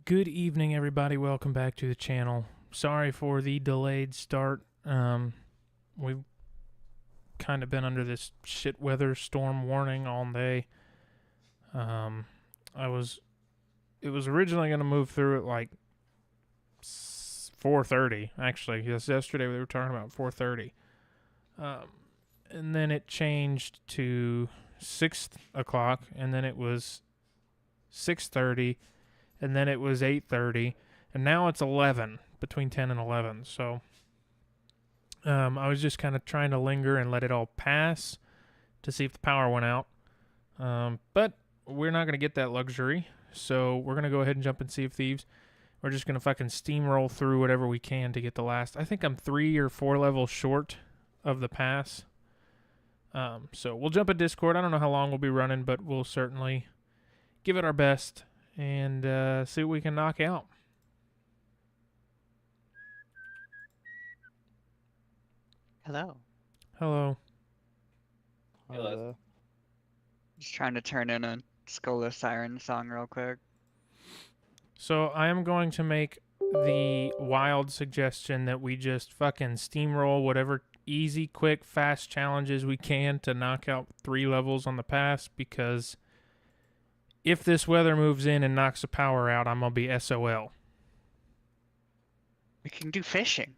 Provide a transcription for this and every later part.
Good evening, everybody. Welcome back to the channel. Sorry for the delayed start. We've kind of been under this shit weather storm warning all day. It was originally going to move through at like 4:30. Actually, yesterday we were talking about 4:30. And then it changed to 6 o'clock, and then it was 6:30. And then it was 8:30, and now it's 11, between 10 and 11. So I was just kind of trying to linger and let it all pass to see if the power went out. But we're not going to get that luxury, so we're going to go ahead and jump in Sea of Thieves. We're just going to fucking steamroll through whatever we can to get the last. I think I'm 3 or 4 levels short of the pass. So we'll jump in Discord. I don't know how long we'll be running, but we'll certainly give it our best and see what we can knock out. Hello. Hello. Hello. Just trying to turn in a Skola Siren song real quick. So I am going to make the wild suggestion that we just fucking steamroll whatever easy, quick, fast challenges we can to knock out 3 levels on the pass, because if this weather moves in and knocks the power out, I'm going to be SOL. We can do fishing.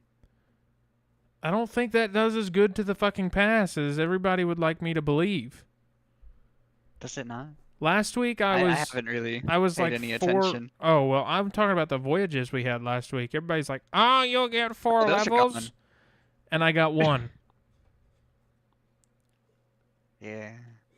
I don't think that does as good to the fucking pass as everybody would like me to believe. Does it not? Last week I haven't really I was paid like any 4. attention. Oh, well, I'm talking about the voyages we had last week. Everybody's like, "Oh, you'll get 4 Those are levels." gone. And I got 1. Yeah.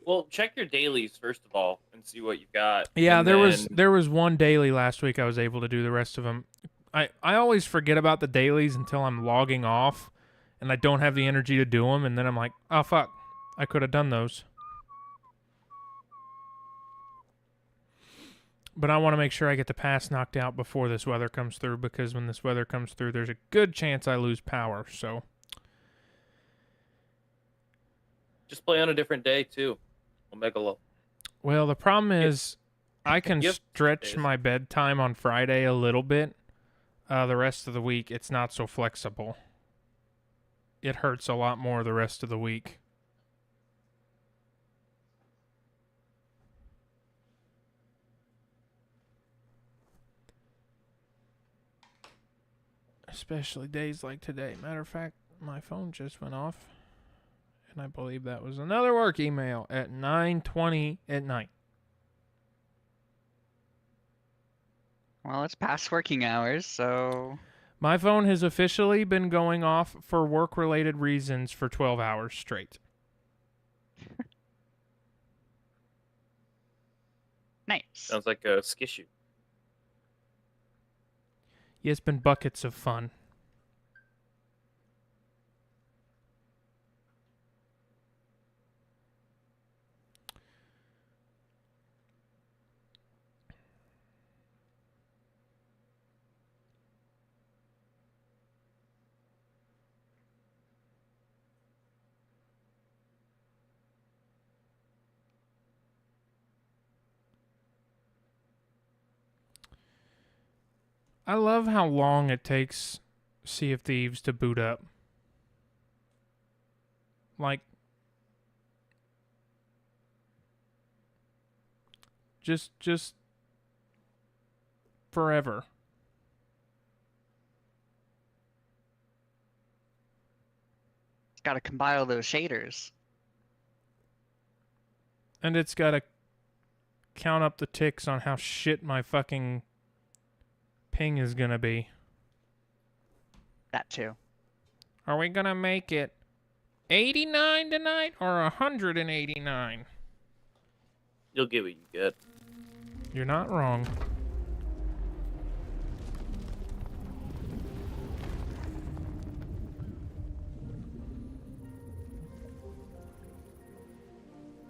Well, check your dailies first of all and see what you've got. Yeah, And there was 1 daily last week I was able to do. The rest of them, I always forget about the dailies until I'm logging off, and I don't have the energy to do them, and then I'm like, oh fuck, I could have done those. But I want to make sure I get the pass knocked out before this weather comes through, because when this weather comes through, there's a good chance I lose power. So just play on a different day too. Megalo. well, the problem is I can Yep. stretch my bedtime on Friday a little bit. The rest of the week, it's not so flexible. It hurts a lot more the rest of the week. Especially days like today. Matter of fact, my phone just went off, and I believe that was another work email at 9:20 at night. Well, it's past working hours, so My phone has officially been going off for work-related reasons for 12 hours straight. nice. Sounds like a skishu. Yeah, it's been buckets of fun. I love how long it takes Sea of Thieves to boot up. Like, just forever. It's got to compile those shaders. And it's got to count up the ticks on how shit my fucking ping is gonna be. That too. Are we gonna make it 89 tonight or 189? You'll get what you get. You're not wrong.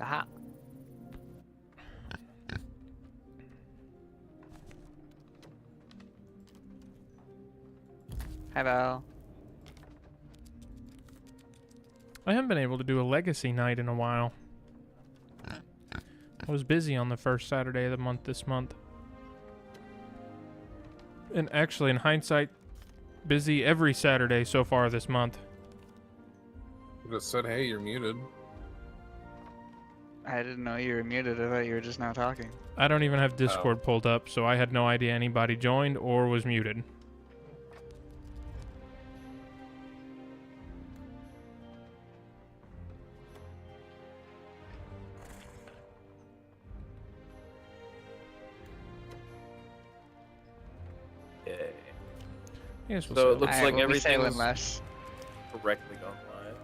Aha. Hi, Val. I haven't been able to do a legacy night in a while. I was busy on the first Saturday of the month this month. And actually, in hindsight, busy every Saturday so far this month. You just said, hey, you're muted. I didn't know you were muted. I thought you were just now talking. I don't even have Discord pulled up, so I had no idea anybody joined or was muted. Okay. Yes, we'll So it see. looks Alright, like we'll be everything sailing is less. correctly gone live.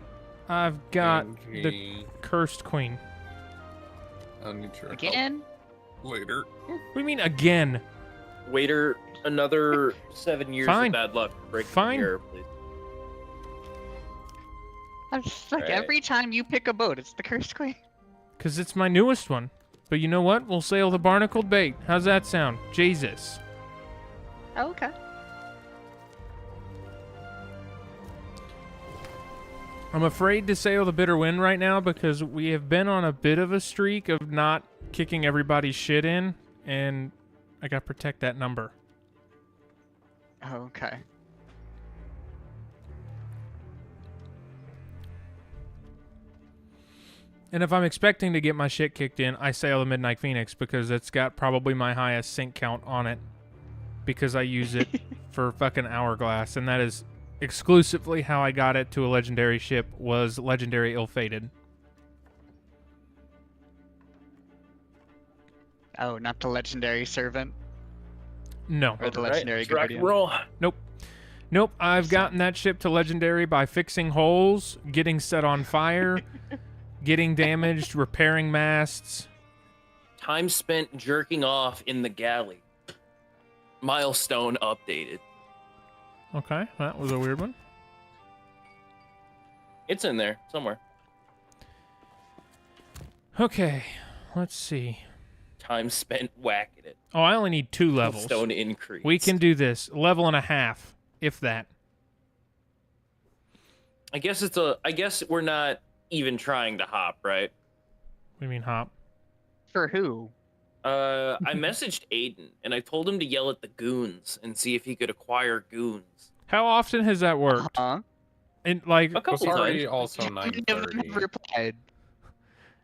I've got the Okay, Cursed Queen. I need your help Again? later. What do you mean again? Waiter, another 7 years Fine. of bad luck. Breaking Fine. the mirror, please. I'm just like, Right. every time you pick a boat, it's the Cursed Queen. Because it's my newest one. But you know what? We'll sail the Barnacled Bait. How's that sound? Jesus. Oh, okay. I'm afraid to sail the Bitter Wind right now because we have been on a bit of a streak of not kicking everybody's shit in, and I gotta protect that number. Oh, okay. And if I'm expecting to get my shit kicked in, I sail the Midnight Phoenix because it's got probably my highest sync count on it because I use it for fucking Hourglass, and that is exclusively how I got it to a legendary ship was Legendary Ill-Fated. Oh, not the legendary servant No. or the Alright, legendary let's rock and guardian. roll. Nope, I've gotten that ship to legendary by fixing holes, getting set on fire, getting damaged, repairing masts. Time spent jerking off in the galley. Milestone updated. Okay, that was a weird one. It's in there somewhere. Okay, let's see. Time spent whacking it. Oh, I only need 2 levels. Milestone increase. We can do this. Level and a half, if that. I guess we're not even trying to hop, right? What do you mean hop? For who? I messaged Aiden and I told him to yell at the goons and see if he could acquire goons. How often has that worked? Huh? And like, A It's couple already times. also How many of them 9:30. have replied?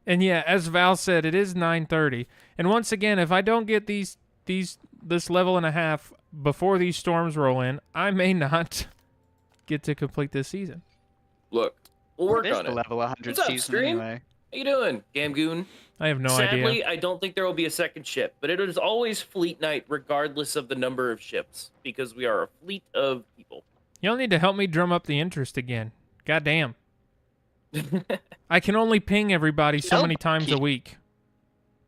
and yeah, as Val said, it is 9:30. And once again, if I don't get this level and a half before these storms roll in, I may not get to complete this season. Look, we'll work It is on the it. level 100 What's up, season stream? anyway. How you doing, Gamgoon? I have no Sadly, idea. I don't think there will be a second ship, but it is always fleet night regardless of the number of ships because we are a fleet of people. Y'all need to help me drum up the interest again. Goddamn. I can only ping everybody so many times a week.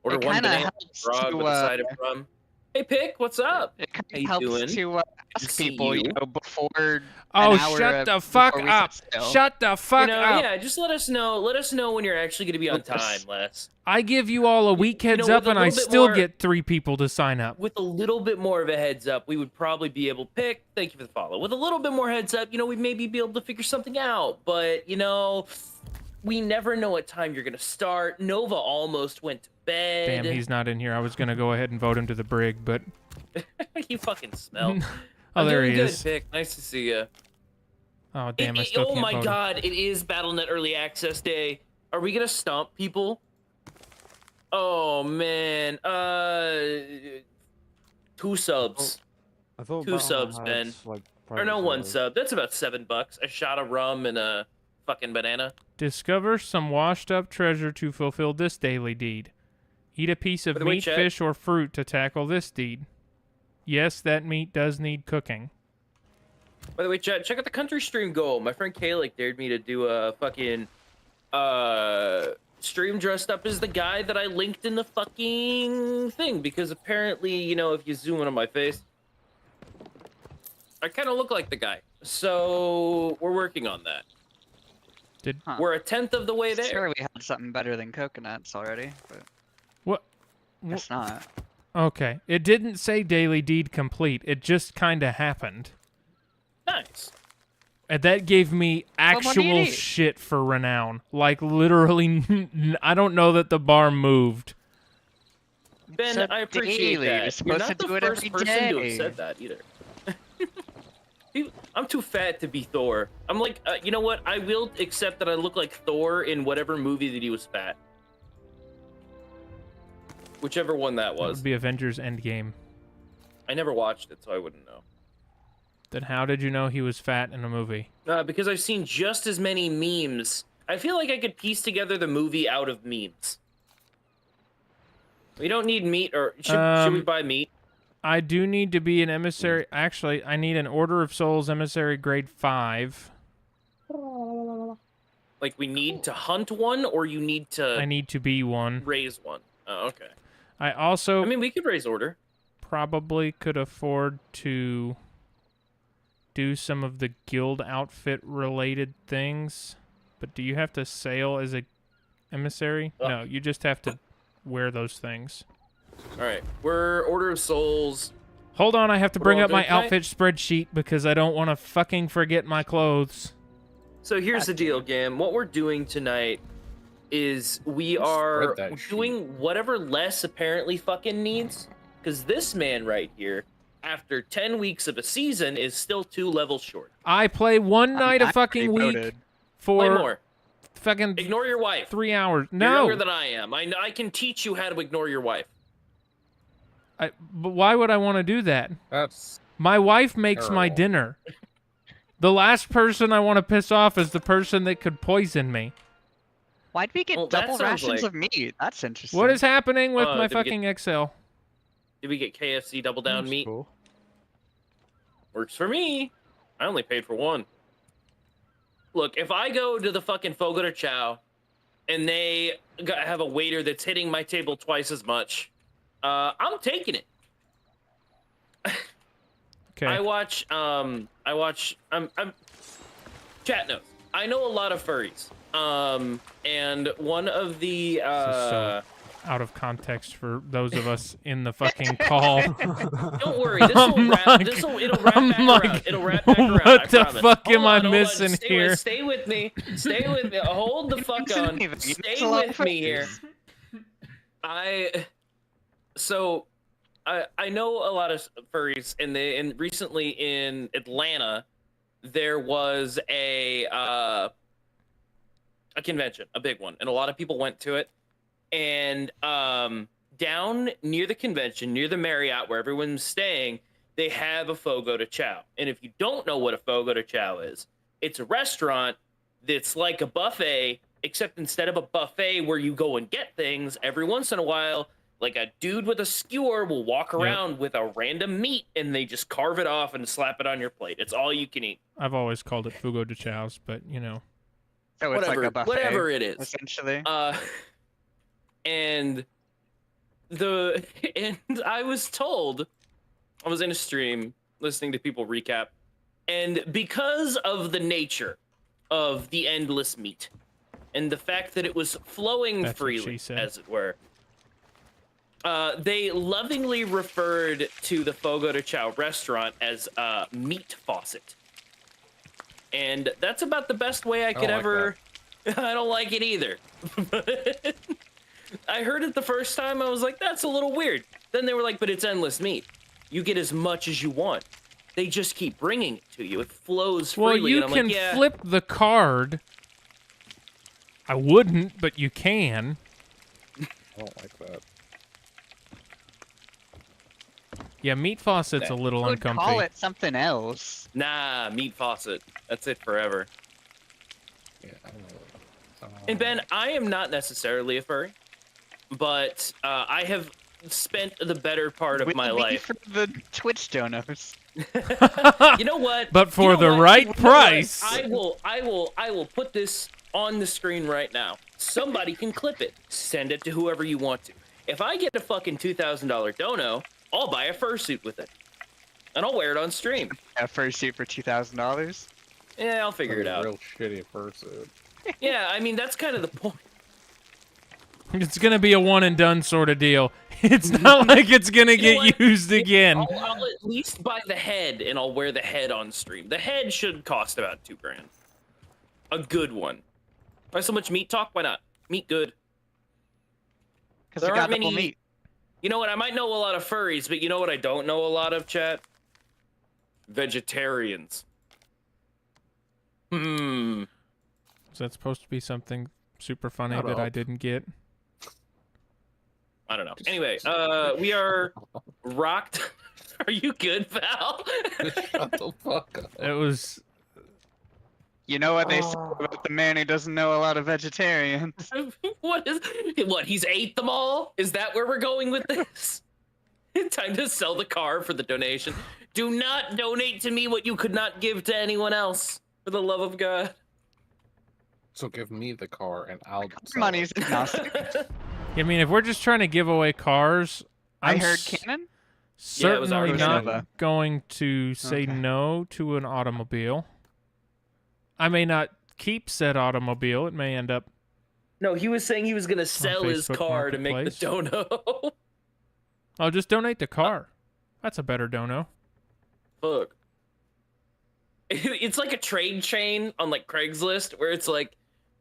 Order It one kinda banana helps grog to, with a side of rum. Hey, Pick, what's up? It kind How of you helps doing? to ask see people, you. before. Oh, an hour shut the fuck before we up. sit still. Shut the fuck up. Yeah, just let us know. Let us know when you're actually going to be on time, Les. I give you all a week You know, heads with up a and I little bit still more- get 3 people to sign up. With a little bit more of a heads up, we would probably be able to pick. Thank you for the follow. With a little bit more heads up, we'd maybe be able to figure something out. But, we never know what time you're going to start. Nova almost went to bed. Damn, he's not in here. I was going to go ahead and vote him to the brig, but... You fucking smell. Oh, I'm there doing he good, is. Pick. Nice to see you. Oh, damn, I still Oh can't my vote him. god, it is BattleNet Early Access Day. Are we gonna stomp people? Oh man. 2 subs. I thought 2 Battle.net subs, had, Ben. like, Or private no, 1 servers. sub. That's about $7. A shot of rum and a fucking banana. Discover some washed up treasure to fulfill this daily deed. Eat a piece of By the way, meat, chat- fish, or fruit to tackle this deed. Yes, that meat does need cooking. By the way, chat, check out the country stream goal. My friend Kalik dared me to do a fucking stream dressed up as the guy that I linked in the fucking thing because apparently, if you zoom in on my face, I kind of look like the guy. So we're working on that. Huh. We're a 10th of the way there. Sure, we had something better than coconuts already, but What? it's not. Okay. It didn't say daily deed complete. It just kind of happened. Nice. And that gave me what do you actual need? shit for renown. Like, literally, I don't know that the bar moved. Ben, Said I appreciate daily. You're that. You're supposed not to the do it first every person to have day. said that either. I'm too fat to be Thor. I'm like, you know what? I will accept that I look like Thor in whatever movie that he was fat. Whichever one that That was. would be Avengers Endgame. I never watched it, so I wouldn't know. Then how did you know he was fat in a movie? Because I've seen just as many memes. I feel like I could piece together the movie out of memes. We don't need meat, or should we buy meat? I do need to be an emissary. Actually, I need an Order of Souls emissary grade 5. Like, we need to hunt one, or you need to I need to be one. raise one? Oh, okay. I also I mean, we could raise order. probably could afford to do some of the guild outfit related things. But do you have to sail as a emissary? No, you just have to wear those things. All right, we're Order of Souls. Hold on, I have to bring all up my good tonight? outfit spreadsheet because I don't want to fucking forget my clothes. So here's the deal, Gam. What we're doing tonight is we are Spread that doing whatever Les apparently fucking needs. Because this man right here, after 10 weeks of a season, is still 2 levels short. I play one night a I'm fucking week voted. Play for more. fucking Ignore your wife. 3 hours. You're No, younger than I am. I can teach you how to ignore your wife. but why would I want to do that? That's My wife makes my Terrible. dinner. The last person I want to piss off is the person that could poison me. Why'd we get Well, that double sounds rations like- of meat? That's interesting. What is happening with my did we get- fucking Excel? Did we get KFC double down That's meat? cool. Works for me. I only paid for one. Look, if I go to the fucking Fogo de Chao and they have a waiter that's hitting my table twice as much, I'm taking it. Okay. I'm chat knows. I know a lot of furries. And one of the This is so out of context for those of us in the fucking call. don't worry, this will I'm wrap. like- It'll wrap I'm back like, around. It'll wrap back around. what I the promise. fuck Hold am I on, hold on. missing Stay here? Stay with me. Stay with me. Hold the fuck Listen to on. me, Vic. Stay It's a lot with of me here. furries. I know a lot of furries, and recently in Atlanta, there was a convention, a big one, and a lot of people went to it. And down near the convention, near the Marriott where everyone's staying, they have a Fogo de Chao. And if you don't know what a Fogo de Chao is, it's a restaurant that's like a buffet, except instead of a buffet where you go and get things, every once in a while, like a dude with a skewer will walk around with a random meat and they just carve it off and slap it on your plate. It's all you can eat. I've always called it Fugo de Chaos, but you know. So it's Whatever, like a buffet, whatever it is. essentially. And I was told, I was in a stream listening to people recap, and because of the nature of the endless meat and the fact that it was flowing That's what she freely, said. as it were, they lovingly referred to the Fogo de Chao restaurant as meat faucet. And that's about the best way I could like ever. I don't like it either. I heard it the first time. I was like, that's a little weird. Then they were like, but it's endless meat. You get as much as you want. They just keep bringing it to you. It flows Well, freely. you and I'm can like, yeah. flip the card. I wouldn't, but you can. I don't like that. Yeah, meat faucet's a little I would uncomfy. call it something else. Nah, meat faucet. That's it forever. Yeah, I don't know. And Ben, I am not necessarily a furry, but I have spent the better part of With my the meat life. for the Twitch donos. You know what? But for You know the what? right You know what? price. I will put this on the screen right now. Somebody can clip it. Send it to whoever you want to. If I get a fucking $2,000 dono, I'll buy a fursuit with it. And I'll wear it on stream. A fursuit for $2,000. Yeah, I'll figure it That'd out. be a real shitty fursuit. Yeah, I mean, that's kind of the point. It's gonna be a one and done sort of deal. It's not like it's gonna You know get what? used again. I'll at least buy the head, and I'll wear the head on stream. The head should cost about $2,000. A good one. Why so much meat talk? Why not? Meat good. Because There we got aren't double many- meat. You know what? I might know a lot of furries, but you know what I don't know a lot of, chat? Vegetarians. Is that supposed to be something super funny Shut that I up. didn't get? I don't know. Anyway, we are rocked. Are you good, Val? Shut the fuck up. It was. You know what they say about the man who doesn't know a lot of vegetarians? What? He's ate them all? Is that where we're going with this? Time to sell the car for the donation. Do not donate to me what you could not give to anyone else. For the love of God. So give me the car and I'll sell it. Money's agnostic. I mean, if we're just trying to give away cars, I I'm heard Cannon. Yeah, it was certainly already not Nova. going to say Okay. no to an automobile. I may not keep said automobile. It may end up. No, he was saying he was gonna sell his Facebook car to make the Marketplace. dono. I'll just donate the car. That's a better dono. Fuck. It's like a trade chain on like Craigslist where it's like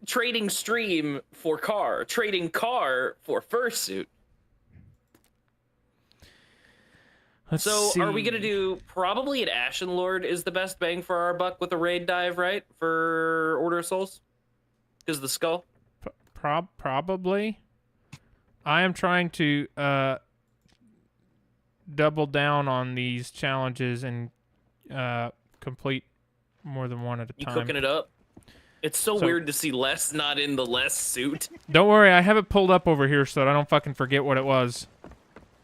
trading stream for car, trading car for fursuit. Let's So are we see. gonna do probably an Ashen Lord is the best bang for our buck with a raid dive, right? For Order of Souls? Because the skull? Probably. I am trying to double down on these challenges and complete more than one at a You time. cooking it up? It's so So- weird to see Les not in the Les suit. Don't worry, I have it pulled up over here so that I don't fucking forget what it was.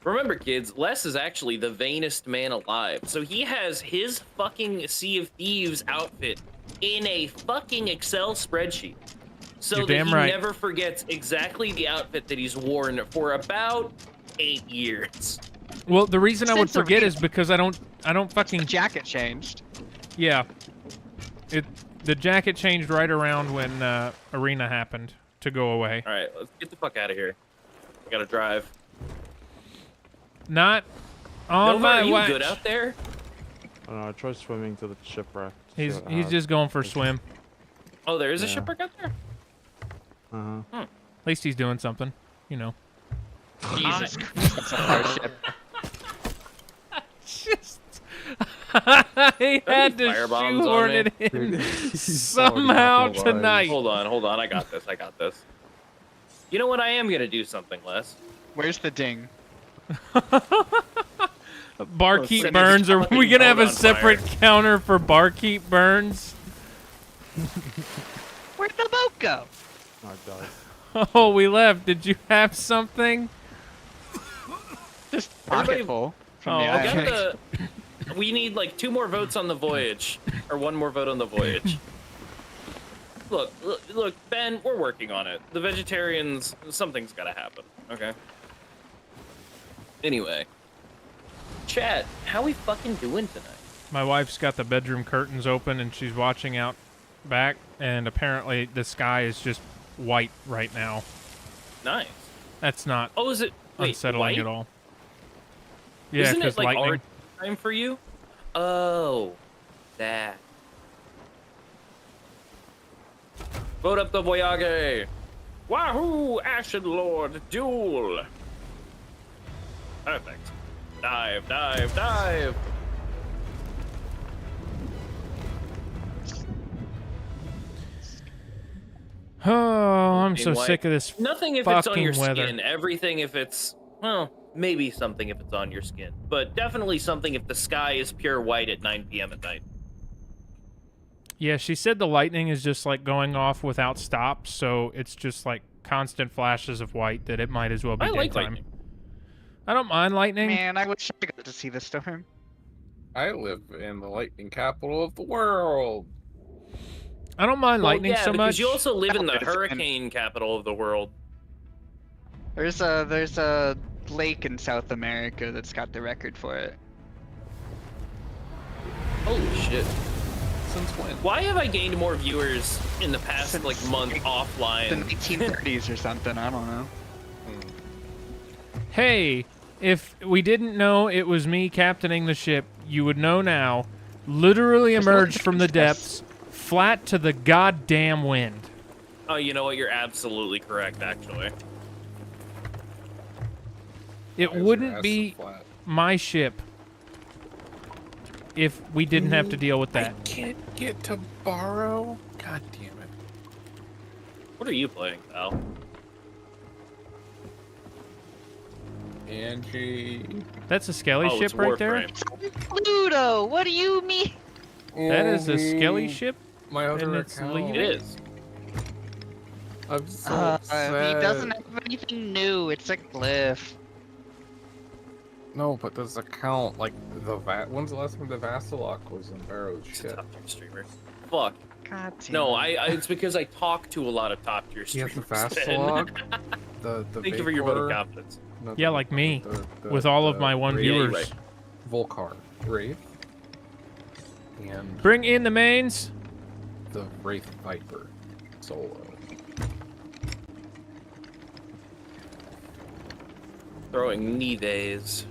Remember, kids, Les is actually the vainest man alive. So he has his fucking Sea of Thieves outfit in a fucking Excel spreadsheet. So You're that damn he right. never forgets exactly the outfit that he's worn for about 8 years. Well, the reason I would Sense of forget is humor. because I don't The fucking jacket changed. yeah. The jacket changed right around when Arena happened to go away. All right, let's get the fuck out of here. I gotta drive. Not on Nova, my are you watch. good out there? I don't know, I tried swimming to the shipwreck. to see He's what he's happened. just going for a swim. Oh, there is a Yeah. shipwreck out there? Uh-huh. At least he's doing something, you know. Jesus Christ, that's a hardship. Just I had to Firebombs on shoehorn me. it in Dude, he's somehow already got the tonight. Hold on. I got this. You know what? I am gonna do something, Les. Where's the ding? Barkeep Send Burns. this Are fucking we gonna have boat a on separate fire. counter for Barkeep Burns? Where'd the boat go? Oh, God. Oh, we left. Did you have something? Just Everybody- pocket full from Oh, the okay. island. We need like 2 more votes on the voyage, or 1 more vote on the voyage. Look, Ben, we're working on it. The vegetarians, something's gotta happen. Okay. Anyway, chat, how we fucking doing tonight? My wife's got the bedroom curtains open and she's watching out back, and apparently the sky is just white right now. Nice. That's not Oh, is it? Wait, unsettling white? at all. Yeah, Isn't because it like lightning. our time for you? Oh, that. Vote up the Voyage! Wahoo! Ashen Lord duel! Perfect. Dive, dive, dive! Oh, I'm so Being white. sick of this. Nothing if it's on your Fucking weather. skin. Everything if it's, well, maybe something if it's on your skin. But definitely something if the sky is pure white at 9 p.m. at night. Yeah, she said the lightning is just like going off without stop, so it's just like constant flashes of white that it might as well be I like daytime. lightning. I don't mind lightning. Man, I wish I got to see the storm. I live in the lightning capital of the world. I don't mind lightning yeah, so because much. you also live in the It's- hurricane capital of the world. There's a lake in South America that's got the record for it. Holy shit. Since when? Why have I gained more viewers in the past Since like month the offline? 1930s or something. I don't know. Hey, if we didn't know it was me captaining the ship, you would know now. Literally There's no emerged from the difference. depths, flat to the goddamn wind. Oh, you know what? You're absolutely correct, actually. It Why is your wouldn't ass be so flat? my ship if we didn't have to deal with that. I can't get to borrow. God damn it. What are you playing, pal? Angie. That's a skelly Oh, it's ship right there. Warframe. Pluto, what do you mean? That is a skelly Oh, ship. My other and it's account. leaving. It is. I'm so He doesn't upset. have anything new. It's a glyph. No, but this account, like when's the last time the Vasilok was in Barrow's He's a shit? top tier streamer. Fuck. God damn. No, it. it's because I talk to a lot of top tier He has streamers. the Ben. Vasilok. the Thank you for your vote of Vapor, confidence. no, Yeah, the- like me, the- with all of the my one Wraith- Yeah, you're viewers. right. Volcar, Wraith, and Bring in the mains. the Wraith Viper solo. Throwing Nives.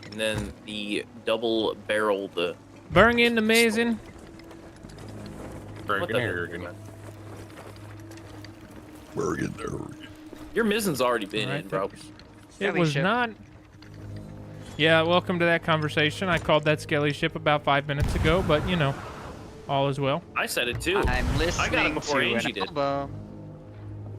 And then the double-barreled. Bring in the amazing. What the hell? Your Mizen's already been Alright, in, bro. It Skelly was ship. not. Yeah, welcome to that conversation. I called that skelly ship about 5 minutes ago, but you know, all is well. I said it too. I'm listening before to Angie an did. album.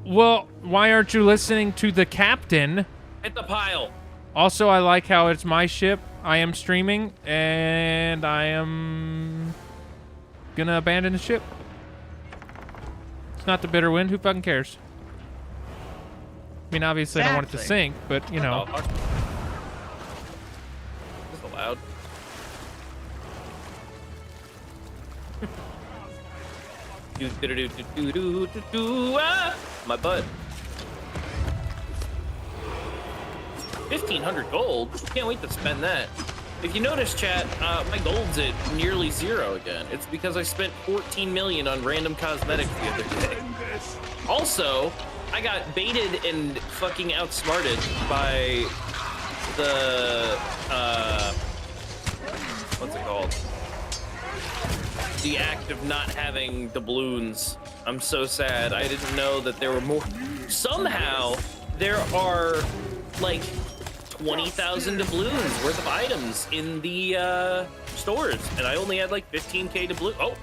Well, why aren't you listening to the captain? Hit the pile. Also, I like how it's my ship. I am streaming, and I am gonna abandon the ship. It's not the bitter wind. Who fucking cares? I mean, obviously, I don't want it to Exactly. sink, but you know. Oh, fuck. This is loud. Ah! My butt. 1,500 gold. Can't wait to spend that. If you notice, chat, my gold's at nearly zero again. It's because I spent 14 million on random cosmetics the other day. Also, I got baited and fucking outsmarted by the what's it called? The act of not having doubloons. I'm so sad. I didn't know that there were more. Somehow, there are like 20,000 doubloons worth of items in the stores, and I only had like 15k doubloons. Oh,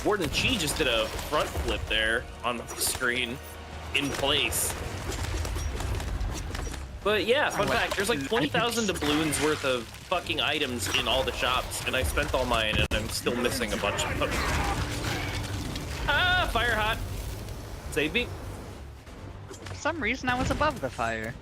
Warden Chi just did a front flip there on the screen in place. But yeah, fun fact, there's like 20,000 doubloons worth of fucking items in all the shops, and I spent all mine, and I'm still missing a bunch of them. Ah, fire hot. Save me. For some reason, I was above the fire.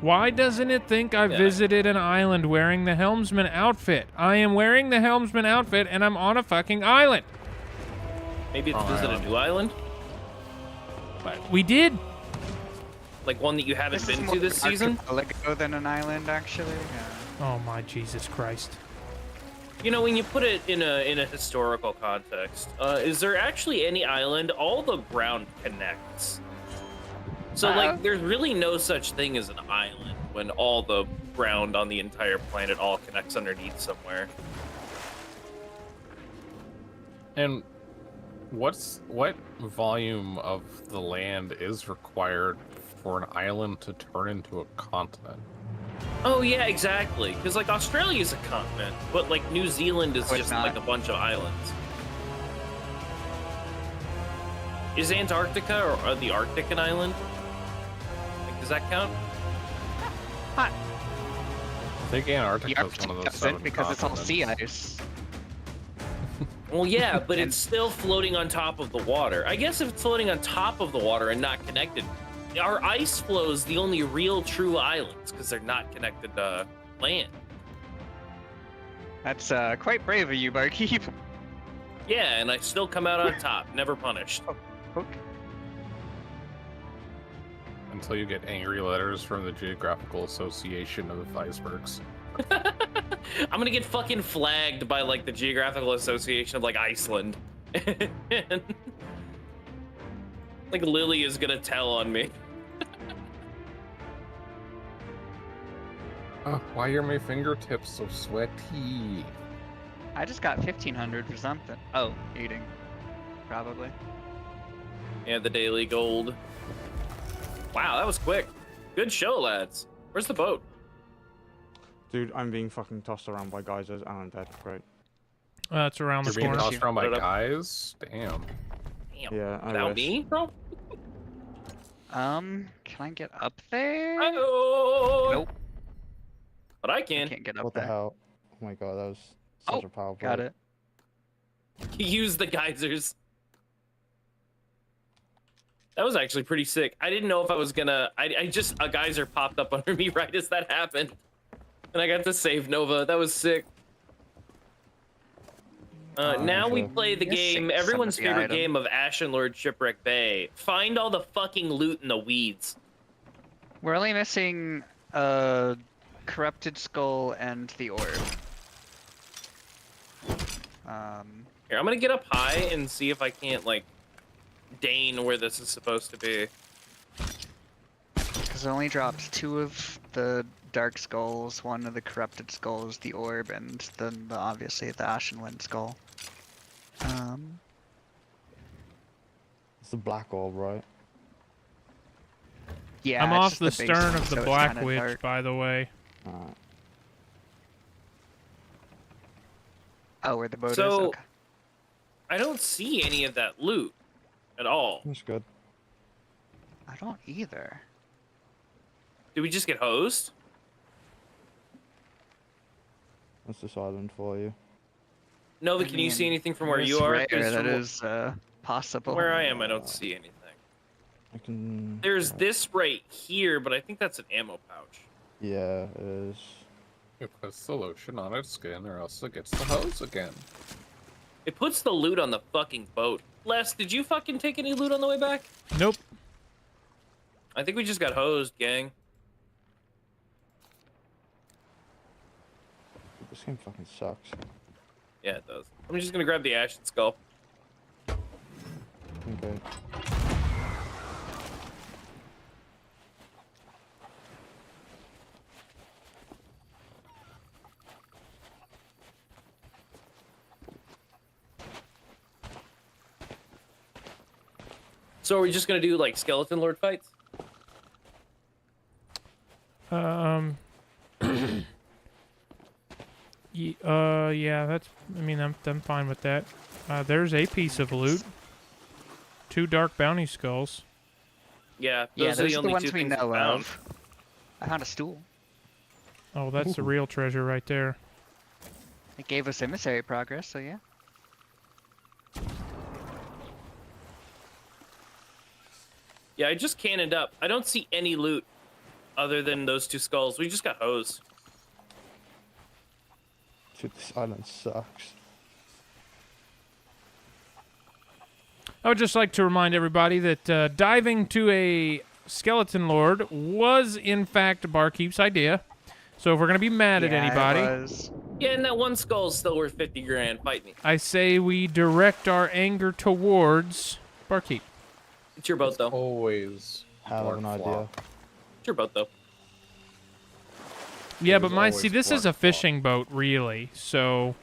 Why doesn't it think I Yeah. visited an island wearing the helmsman outfit? I am wearing the helmsman outfit, and I'm on a fucking island. Maybe it's Oh, visit a island. new island, But we did. like one that you haven't This been is more to this an season. archipelago than an island, actually. Yeah. Oh my Jesus Christ. You know, when you put it in a historical context, is there actually any island? All the ground connects. So like, there's really no such thing as an island when all the ground on the entire planet all connects underneath somewhere. And what volume of the land is required for an island to turn into a continent? Oh yeah, exactly. Because like Australia is a continent, but like New Zealand is Oh, it's just not. like a bunch of islands. Is Antarctica or the Arctic an island? Like, does that count? Hot. I think Antarctica The is Arctic one of those doesn't seven because it's all sea continents. ice. Well, yeah, but And- it's still floating on top of the water. I guess if it's floating on top of the water and not connected, our ice flows the only real true islands because they're not connected to land. That's quite brave of you, Barkeep. Yeah, and I still come out on top, never punished. Okay. Until you get angry letters from the Geographical Association of the Icebergs. I'm gonna get fucking flagged by like the Geographical Association of like Iceland. And, like Lily is gonna tell on me. Why are my fingertips so sweaty? I just got 1,500 for something. Oh, eating. Probably. Yeah, the daily gold. Wow, that was quick. Good show, lads. Where's the boat? Dude, I'm being fucking tossed around by geysers and I'm dead. Great. It's around You're the being corner. tossed around by Put it up. guys? Damn. Damn. Yeah, I Without wish. me, bro? Can I get up there? Oh. Nope. But I I can. can't get up What the there. hell? Oh my god, that was such Oh, a powerful. Got it. Use the geysers. That was actually pretty sick. I didn't know if I was gonna. I just a geyser popped up under me right as that happened, and I got to save Nova. That was sick. Now we okay. play the Missing game, some of everyone's the favorite item. game of Ashenlord Shipwreck Bay. Find all the fucking loot in the weeds. We're only missing corrupted skull and the orb. Here, I'm gonna get up high and see if I can't like Dane where this is supposed to be. Because it only dropped 2 of the dark skulls, 1 of the corrupted skulls, the orb, and then obviously the Ashenwind skull. It's the black orb, right? Yeah. I'm it's off just the base stern one, of the so it's Black kinda Witch, dark. by the way. Alright. Oh, where the boat is? So- Okay. I don't see any of that loot at all. That's good. I don't either. Did we just get hosed? That's this island for you. Nova, I can you see mean, anything from where it's you are? rare 'Cause that from is possible. where I am, I don't see anything. I can. There's this right here, but I think that's an ammo pouch. Yeah, it is. It puts the lotion on its skin or else it gets the hose again. It puts the loot on the fucking boat. Les, did you fucking take any loot on the way back? Nope. I think we just got hosed, gang. This game fucking sucks. Yeah, it does. I'm just gonna grab the Ashen Skull. Okay. So are we just gonna do like Skeleton Lord fights? Yeah, that's. I mean, I'm fine with that. There's a piece of loot. 2 dark bounty skulls. Yeah, Yeah, those are those the are the only ones two we things know found. of. I found a stool. Oh, that's the Ooh. real treasure right there. It gave us emissary progress, so yeah. Yeah, I just cannoned up. I don't see any loot other than those 2 skulls. We just got hosed. Dude, this island sucks. I would just like to remind everybody that diving to a skeleton lord was, in fact, Barkeep's idea. So if we're gonna be mad at Yeah, it anybody, was. Yeah, and that 1 skull is still worth 50 grand. Fight me. I say we direct our anger towards Barkeep. It's your boat, though. Always. Hell of an dark idea. flaw. It's your boat, though. Yeah, It but was see, always this is a Dark Claw. fishing boat, really. So,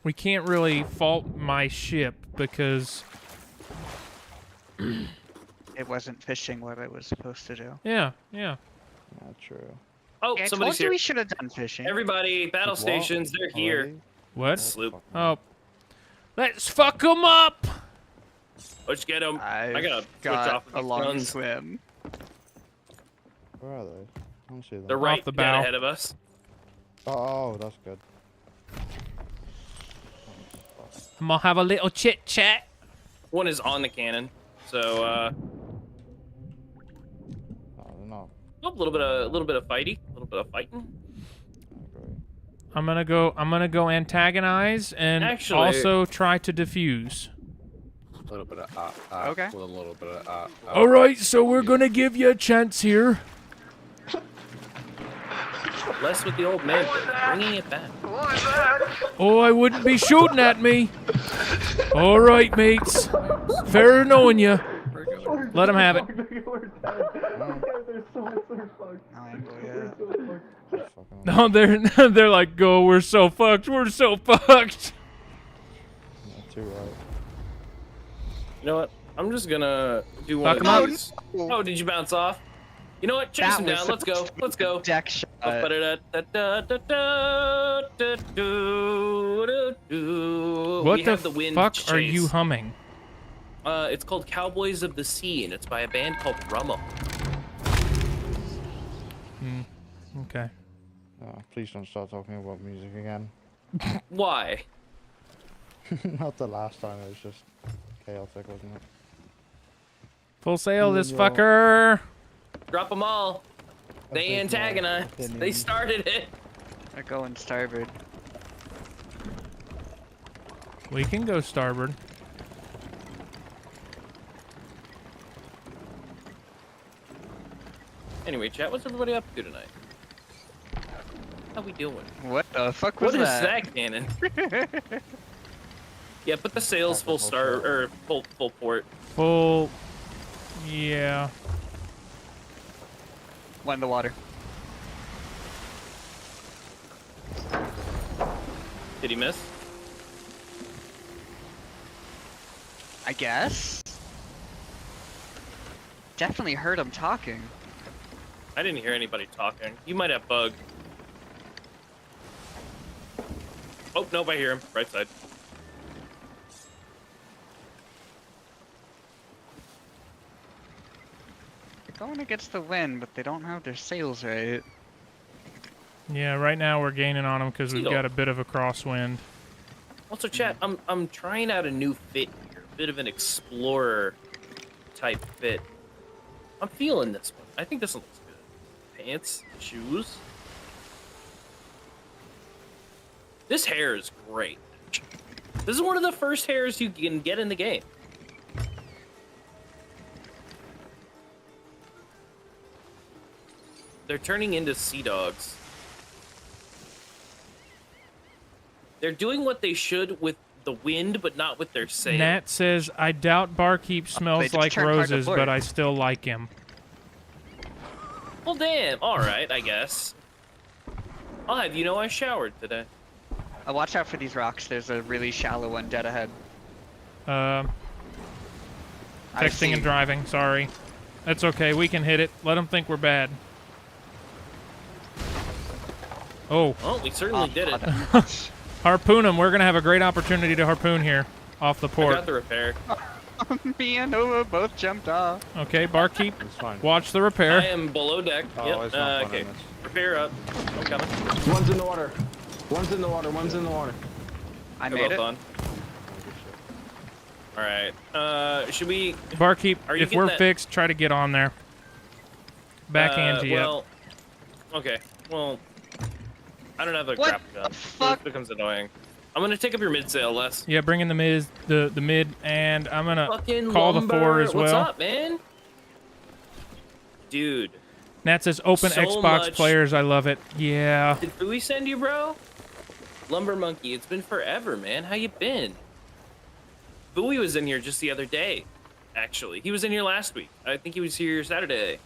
we can't really fault my ship because, It wasn't fishing what it was supposed to do. yeah. Not true. Oh, Yeah, I somebody's told you here. we should have done fishing. Everybody, battle What? stations, they're here. Already? What? Sloop. Fuck. Oh, let's fuck 'em up. Let's get them. I gotta switch got off a these long guns. swim. Where are they? I don't see them. They're right the dead bow. ahead of us. Oh, that's good. I'm gonna have a little chit chat. One is on the cannon, so No, they're not. a little bit of fighty, a little bit of fighting. Not great. I'm gonna go antagonize and Actually- also try to defuse. A little bit of Okay. with a little bit of All right, so we're gonna give you a chance here. Less with the old man, but bringing it back. Oh, I wouldn't be shooting at me. All right, mates. Fair knowing you. Let him have it. Oh, yeah. Fucking No, they're like, go. We're so fucked. We're so fucked. not too right. You know what? I'm just gonna do Fuck one 'em of up. these. Oh, did you bounce off? You know what? Chase That him was down. Let's go. supposed to be Let's go. a Deck shot. What We have the the wind fuck to are you chase. humming? It's called Cowboys of the Sea, and it's by a band called Rummo. Okay. Please don't start talking about music again. Why? Not the last time, it was just chaotic, wasn't it? Full sail, this Your fucker. Drop them all. They abysmal antagonized. They opinion. started it. They're going starboard. We can go starboard. Anyway, chat, what's everybody up to tonight? How we doing? What the fuck was What is that? that cannon? Yeah, put the sails full star or full port. Full. Yeah. One in the water. Did he miss? I guess. Definitely heard him talking. I didn't hear anybody talking. You might have bug. Oh, nope, I hear him. Right side. They're going against the wind, but they don't have their sails right. Yeah, right now we're gaining on them because we've Seal. got a bit of a crosswind. Also, chat, I'm trying out a new fit here. A bit of an explorer type fit. I'm feeling this one. I think this one looks good. Pants, shoes. This hair is great. This is one of the first hairs you can get in the game. They're turning into sea dogs. They're doing what they should with the wind, but not with their sail. Nat says, I doubt Barkeep smells just like turned hard to roses, flirt. but I still like him. Well, damn. All right, I guess. I'll have you know I showered today. Watch out for these rocks. There's a really shallow one dead ahead. Uh, I texting see. and driving, sorry. That's okay, we can hit it. Let them think we're bad. Oh, Well, we certainly did it. harpoon him. We're going to have a great opportunity to harpoon here off the I port. got the repair. Me and Nova both jumped off. Okay, Barkeep, It's fine. watch the I repair. am below deck. Oh, Yep. it's not fun Okay. in this. Repair up. I'm coming. One's in the water. One's in the water. One's in the water. I They're made both it. on. All right. Should we? Barkeep, Are you if getting we're that- fixed, try to get on there. Back Angie up. well, okay. Well, I don't have a What grapple gun. the fuck? This becomes annoying. I'm gonna take up your mid sail, Les. Yeah, bring in the mid, and I'm gonna Fucking call the lumber. fore as What's well. up, man? Dude, Nat says open So Xbox much- players. I love it. Yeah. did Bowie send you, bro? Lumber Monkey, it's been forever, man. How you been? Bowie was in here just the other day, actually. He was in here last week. I think he was here Saturday.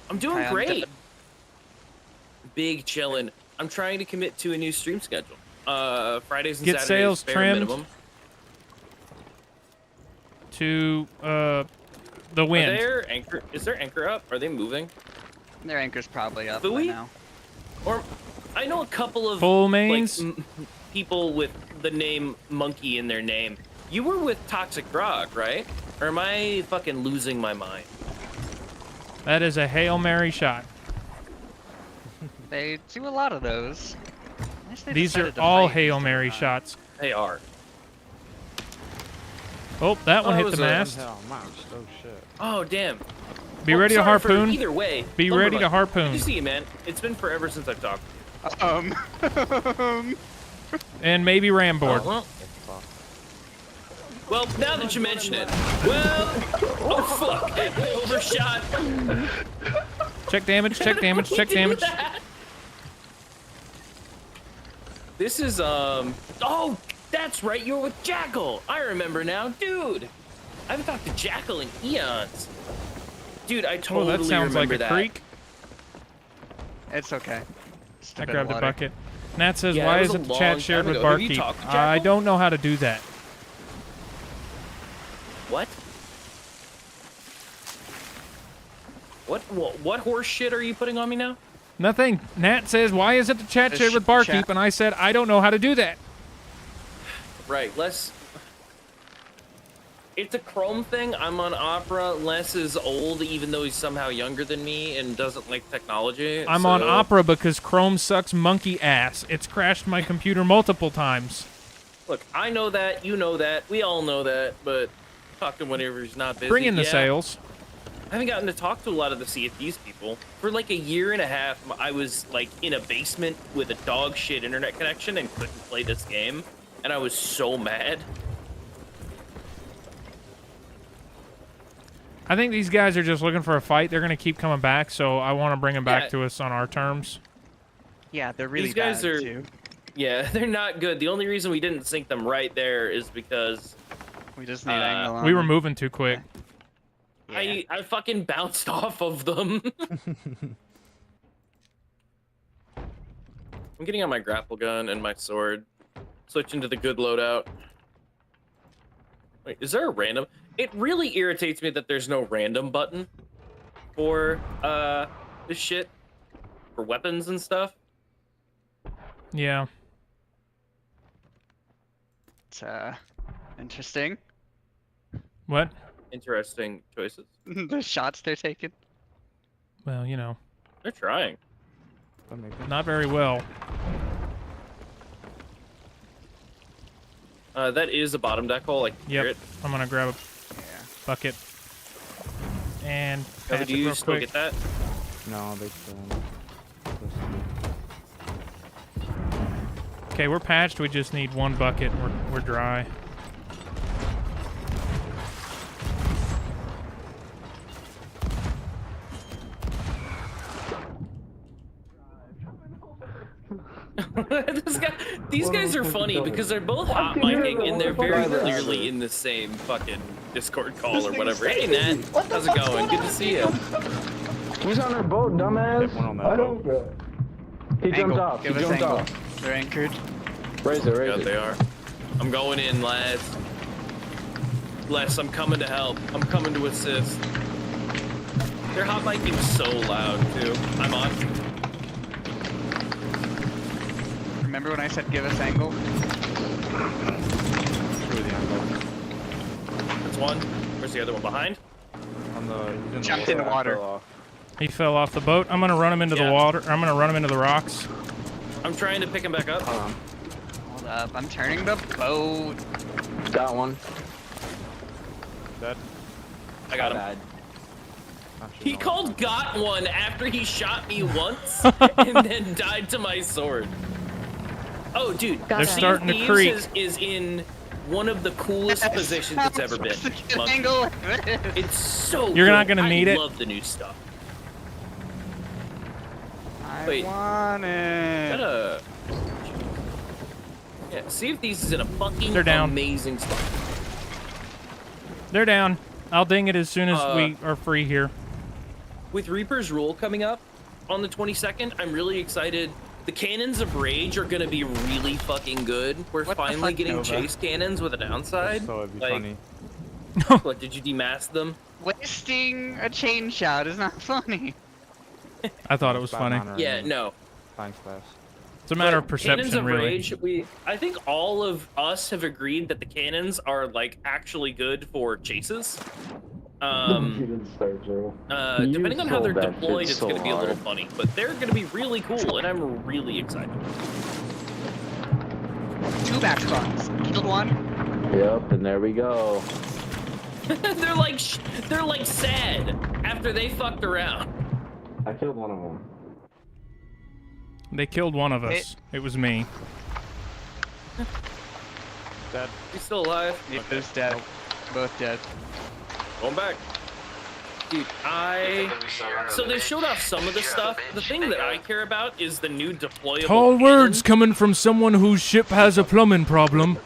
I'm doing Hi, I'm great. dead. Big chillin'. I'm trying to commit to a new stream schedule. Fridays and Get Saturdays, sails bare trimmed. minimum. To the Are wind. there anchor? Is there anchor up? Are they moving? Their anchor's probably up by Bowie? now. Or I know a couple of Full like, mains. people with the name Monkey in their name. You were with Toxic Grog, right? Or am I fucking losing my mind? That is a Hail Mary shot. They do a lot of those. Unless they These are decided to all fight Hail instead of Mary not. shots. They are. Oh, that one Oh, hit was the a- mast. Hell, mouse. Oh shit. Oh damn. Be Well, ready to sorry for harpoon. Either way. Be Lumber ready to Monkey. harpoon. Good to see you, man. It's been forever since I've talked. And maybe Ramboard. Well, well, now that you mention it. Well, oh fuck! I overshot. Check damage, check damage, check Do damage. that. This is oh, that's right, you're with Jackal. I remember now, dude. I haven't talked to Jackal in eons. Dude, I Oh, totally that sounds like remember a that. creek. It's okay. Just a I bit of grabbed a water. bucket. Nat says, Yeah, why it was isn't a the long chat shared time with ago. Have you Barkeep? talked to I Jackal? don't know how to do that. What? What horse shit are you putting on me now? Nothing. Nat says, why isn't the chat shared with Barkeep? And I said, I don't know how to do that. Right, it's a Chrome thing. I'm on Opera. Les is old, even though he's somehow younger than me and doesn't like technology. I'm on Opera because Chrome sucks monkey ass. It's crashed my computer multiple times. Look, I know that, you know that, we all know that, but talk to him whenever he's not busy. Bring in the Yeah. sales. I haven't gotten to talk to a lot of the CFDs people. For like a year and a half, I was like in a basement with a dog shit internet connection and couldn't play this game. And I was so mad. I think these guys are just looking for a fight. They're going to keep coming back, so I want to bring them back Yeah. to us on our terms. Yeah, they're really These guys bad are- too. Yeah, they're not good. The only reason we didn't sink them right there is because We just need angle on We were them. moving too quick. Yeah. I fucking bounced off of them. I'm getting on my grapple gun and my sword. Switching to the good loadout. Wait, is there a random? It really irritates me that there's no random button for this shit. For weapons and stuff. Yeah. It's interesting. What? Interesting choices. The shots they're taking. Well, you know, They're trying. That makes sense. not very well. That is a bottom deck hole. I can hear Yep. it. I'm going to grab a Yeah. bucket. And Kevin, patch do it you real still quick. get that? No, they don't. Okay, we're patched. We just need one bucket. And we're dry. These guys are funny because they're both hot micing and they're very clearly in the same fucking Discord call or whatever. Hey Nat, how's it going? Good to see you. He's on our boat, dumbass. Hit one on that boat. He jumped Angle. off. He Give us jumped angle. off. They're anchored. Raise it, Yeah, raise they it. are. I'm going in, lads. Les, I'm coming to help. I'm coming to assist. Their hot micing so loud too. I'm on. Remember when I said give us angle? Screw the angle. That's one. Where's the other one? Behind? On the, he's in Jumped in the water. Fell off. He fell off the boat. I'm going to run him into the Yeah. water. I'm going to run him into the rocks. I'm trying to pick him back up. Hold up, I'm turning the boat. Got one. Dead. I got him. Actually, He no. called got one after he shot me once and then died to my sword. Oh, dude. They're Sea of starting to Thieves creep. is in one of the coolest positions it's ever been. Get Monkey. angle. It's so You're not good. gonna need I it. love the new stuff. I Wait. want it. Gotta... Yeah, Sea of Thieves is in a fucking They're down. amazing spot. They're down. I'll ding it as soon as we are free here. With Reaper's Rule coming up on the 22nd, I'm really excited. The Cannons of Rage are gonna be really fucking good. We're What the finally fuck, getting Nova? chase cannons with a downside. So it'd be Like, funny. What, did you demask them? Wasting a chain shot is not funny. I thought it was funny. Batman or Yeah, no. Time Slash. It's a matter But of perception, Cannons of really. Rage, I think all of us have agreed that the cannons are like actually good for chases. Depending on how they're deployed, it's gonna be a little funny, but they're gonna be really cool, and I'm really excited. 2 back spots. Killed one. Yep, and there we go. they're like sad after they fucked around. I killed one of them. They killed one of us. It was me. Dead. He's still alive. Nico's dead. Both dead. Going back. Dude, so they showed off some of the stuff. The thing that I care about is the new deployable Tall words cannon. coming from someone whose ship has a plumbing problem.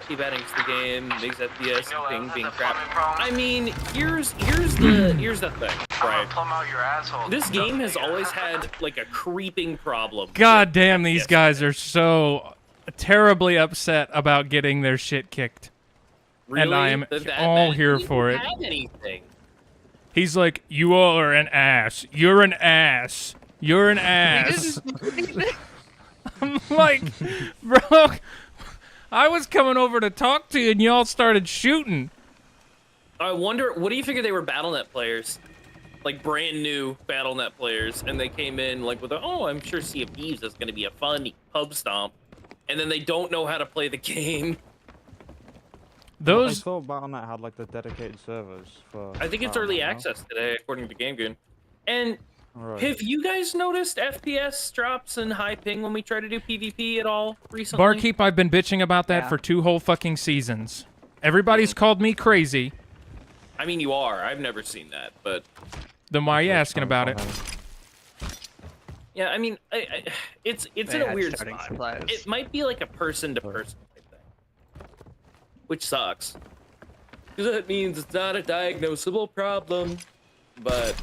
Keep adding to the game, makes FPS thing being crap. I mean, here's the thing, right? This game has always had like a creeping problem. God damn, these Yes. guys are so terribly upset about getting their shit kicked. Really? And I am That all man here didn't for it. Have anything? He's like, you all are an ass. You're an ass. You're an ass. I'm like, bro, I was coming over to talk to you and y'all started shooting. I wonder, what do you figure they were BattleNet players? Like brand new BattleNet players, and they came in like with a, oh, I'm sure Sea of Thieves is going to be a fun pub stomp, and then they don't know how to play the game. I Those thought Battle.net had like the dedicated servers for. I think it's Battle.net, early no? access today, according to GameGoon. And Alright. have you guys noticed FPS drops and high ping when we try to do PvP at all recently? Barkeep, I've been bitching about that Yeah. for 2 whole fucking seasons. Everybody's called me crazy. I mean, you are. I've never seen that, but Then why are you asking about it? yeah, I mean, it's They in a had weird starting spot. supplies. It might be like a person-to-person type thing, which sucks. Because that means it's not a diagnosable problem, but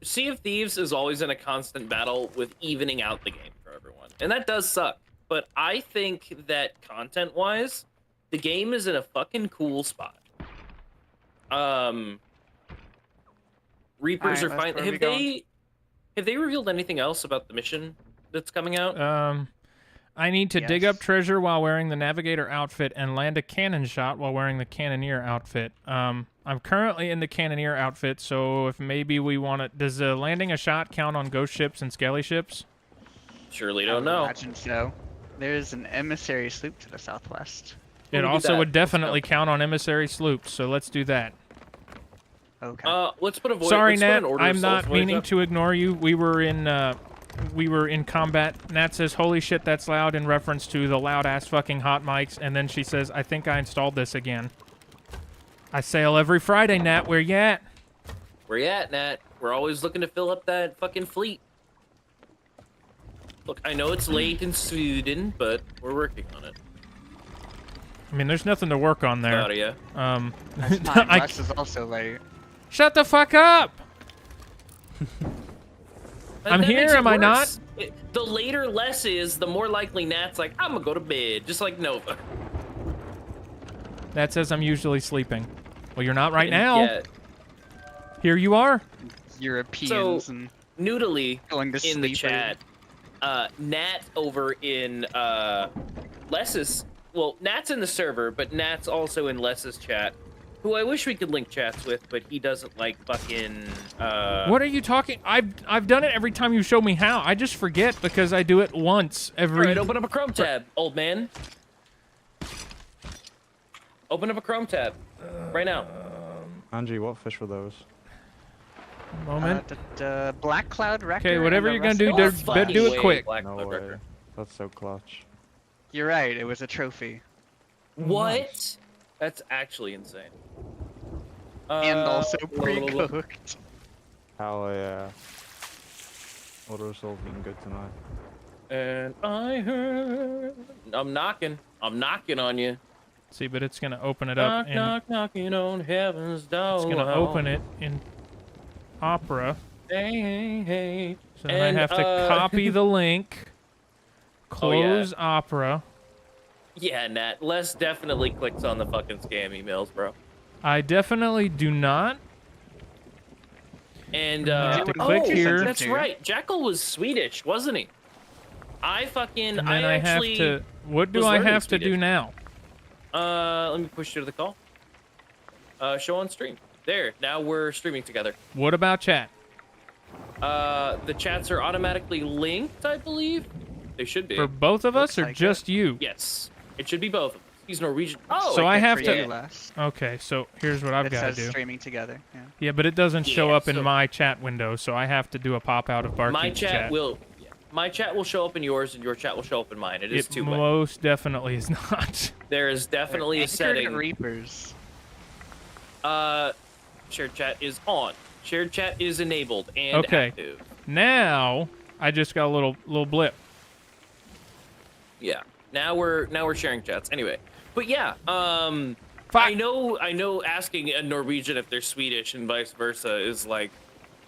Sea of Thieves is always in a constant battle with evening out the game for everyone, and that does suck. But I think that content-wise, the game is in a fucking cool spot. Reapers Alright, are that's fine. where Have we going. they revealed anything else about the mission that's coming out? I need to dig Yes. up treasure while wearing the navigator outfit and land a cannon shot while wearing the cannoneer outfit. I'm currently in the cannoneer outfit, so if maybe we want to... Does landing a shot count on ghost ships and skelly ships? Surely I don't would know. Imagine so. There's an emissary sloop to the southwest. It do also that. would Let's go. definitely count on emissary sloops, so let's do that. Okay. Let's put a voice. Sorry, let's put Nat. an order of I'm not souls meaning voice up. to ignore you. We were in combat. Nat says, "Holy shit, that's loud," in reference to the loud ass fucking hot mics, and then she says, "I think I installed this again." I sail every Friday, Nat. Where you at? Where you at, Nat? We're always looking to fill up that fucking fleet. Look, I know it's late in Sweden, but we're working on it. I mean, there's nothing to work on there. Proud of ya. Fine, I- Wes is also late. Shut the fuck up! I'm That here, makes it am I not? worse. The later less is, the more likely Nat's like, I'm gonna go to bed, just like Nova. That says I'm usually sleeping. Well, you're not right now. Yeah, Here you are. Europeans and Noodly going to in the sleep chat. Nat over in Les's. Well, Nat's in the server, but Nat's also in Les's chat, who I wish we could link chats with, but he doesn't like fucking. What are you talking? I've done it every time you show me how. I just forget because I do it once All every. right, open up a Chrome tab, old man. Open up a Chrome tab right now. Angie, what fish were those? moment. Black Cloud Wrecker. Okay, whatever and you're gonna the do, No rest- better do fucking it way, quick. Black No Cloud way. Wrecker. That's so clutch. You're right. It was a trophy, What? That's actually insane. and also blah, blah, blah. pre-cooked. Hell yeah. Order of Soul being good tonight. And I heard. I'm knocking on you. See, but it's gonna open it up Knock, in. knock, knocking on heaven's door. It's gonna open it in Opera. Hey, hey. So then And, I have to copy the link, Oh, yeah. close Opera. Yeah, Nat. Les definitely clicks on the fucking scam emails, bro. I definitely do not. And I have to oh, click here. that's right. Jackal was Swedish, wasn't he? I fucking. And then I have actually. to. What do was I learning have to do Swedish. now? Let me push you to the call. Show on stream. There. Now we're streaming together. What about chat? The chats are automatically linked, I believe. They should be. For both of us Looks or like just you? Yes. It should be both of us. He's Norwegian. Oh, So I have For to- you, Les. Okay, so here's what I've It got to says do. streaming together. Yeah. Yeah, but it doesn't show Yeah, up in so- my chat window, so I have to do a pop out of Barkeep's my chat will. Yeah, my chat will show up in yours, and your chat will show up in mine. It is It two-way. most definitely is not. There is definitely a Anchored setting. Reapers. Shared chat is on. Shared chat is enabled and Okay. active. Now I just got a little blip. Yeah. Now we're sharing chats. Anyway. But yeah, Fuck. I know asking a Norwegian if they're Swedish and vice versa is like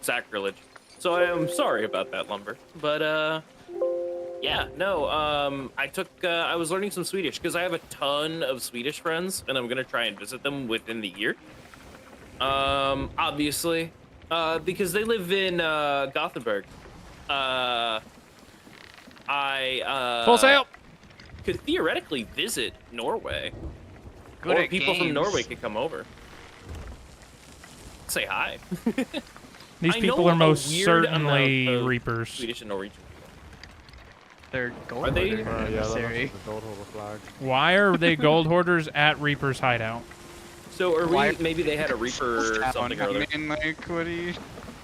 sacrilege. So I am sorry about that, Lumber. But Yeah, no, I took, I was learning some Swedish because I have a ton of Swedish friends and I'm gonna try and visit them within the year. Obviously, because they live in, Gothenburg. Full sail. Could theoretically visit Norway. Good Or at people from games. Norway could come over. Say hi. These I people know are most a weird certainly amount of Reapers. Swedish and Norwegian. They're gold Are they- hoarders Yeah, that's necessary. the gold holder flag. Why are they gold hoarders at Reaper's hideout? So are Why- we? Maybe they had a Reaper or something or other. I mean, like, what do you...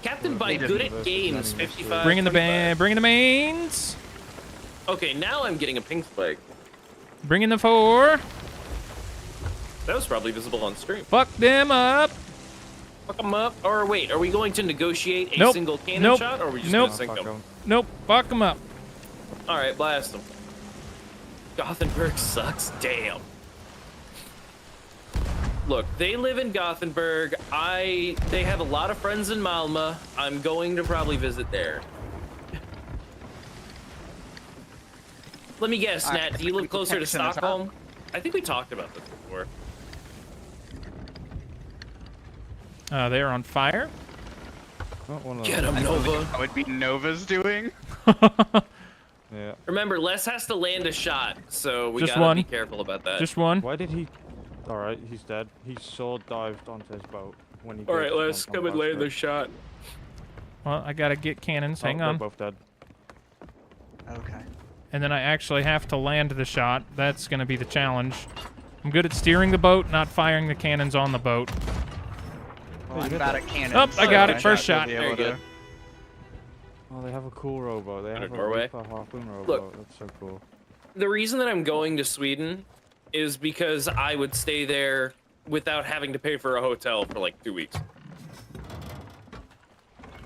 Captain by They Good didn't at versus Games, many 55. Bring in the 25. bring in the mains. Okay, now I'm getting a pink flag. Bring in the 4. That was probably visible on stream. Fuck them up. Fuck them up. Or wait, are we going to negotiate a Nope. single cannon Nope. shot, or are we just Nope. gonna sink Fuck them? 'em. Nope. Fuck them up. All right, blast them. Gothenburg sucks. Damn. Look, they live in Gothenburg. They have a lot of friends in Malmö. I'm going to probably visit there. Let me guess, Alright, Nat. Do you live closer to Texan is up. Stockholm? I think we talked about this before. They are on fire. Not one of Get them. him, Nova. That would be Nova's doing? Yeah. Remember, Les has to land a shot, so we Just gotta one. be careful about that. Just one. Why did he? All right, he's dead. He sword dived onto his boat when he. All right, did Les, jump come on and land the boat. shot. Well, I gotta get cannons. Oh, Hang they're on. both dead. Okay. And then I actually have to land the shot. That's gonna be the challenge. I'm good at steering the boat, not firing the cannons on the boat. Well, you I'm did bad that. at cannons. Oh, I got it. so First I'll shot. be Very able to- good. Oh, they have a cool rowboat. They Out have of a Norway? Reaper harpoon rowboat. Look. That's so cool. The reason that I'm going to Sweden is because I would stay there without having to pay for a hotel for like 2 weeks.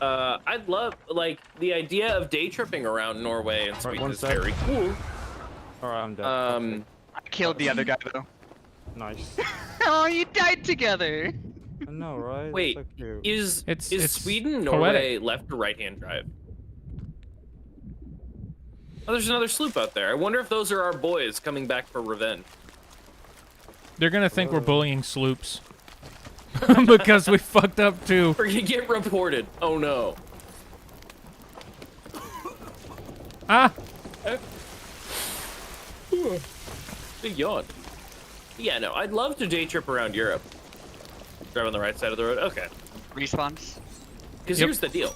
I'd love, like, the idea of day tripping around Norway and Sweden one is sec. very cool. All right, I'm dead. I killed the other guy, though. Nice. Oh, you died together! I know, right? Wait, So cute. is It's Sweden, poetic. Norway left or right-hand drive? Oh, there's another sloop out there. I wonder if those are our boys coming back for revenge. They're gonna think we're bullying sloops. Because we fucked up too. We're gonna get reported. Oh no. Ah! Big yawn. Yeah, no, I'd love to day trip around Europe. Drive on the right side of the road. Okay. Respawns. Because Yep. here's the deal.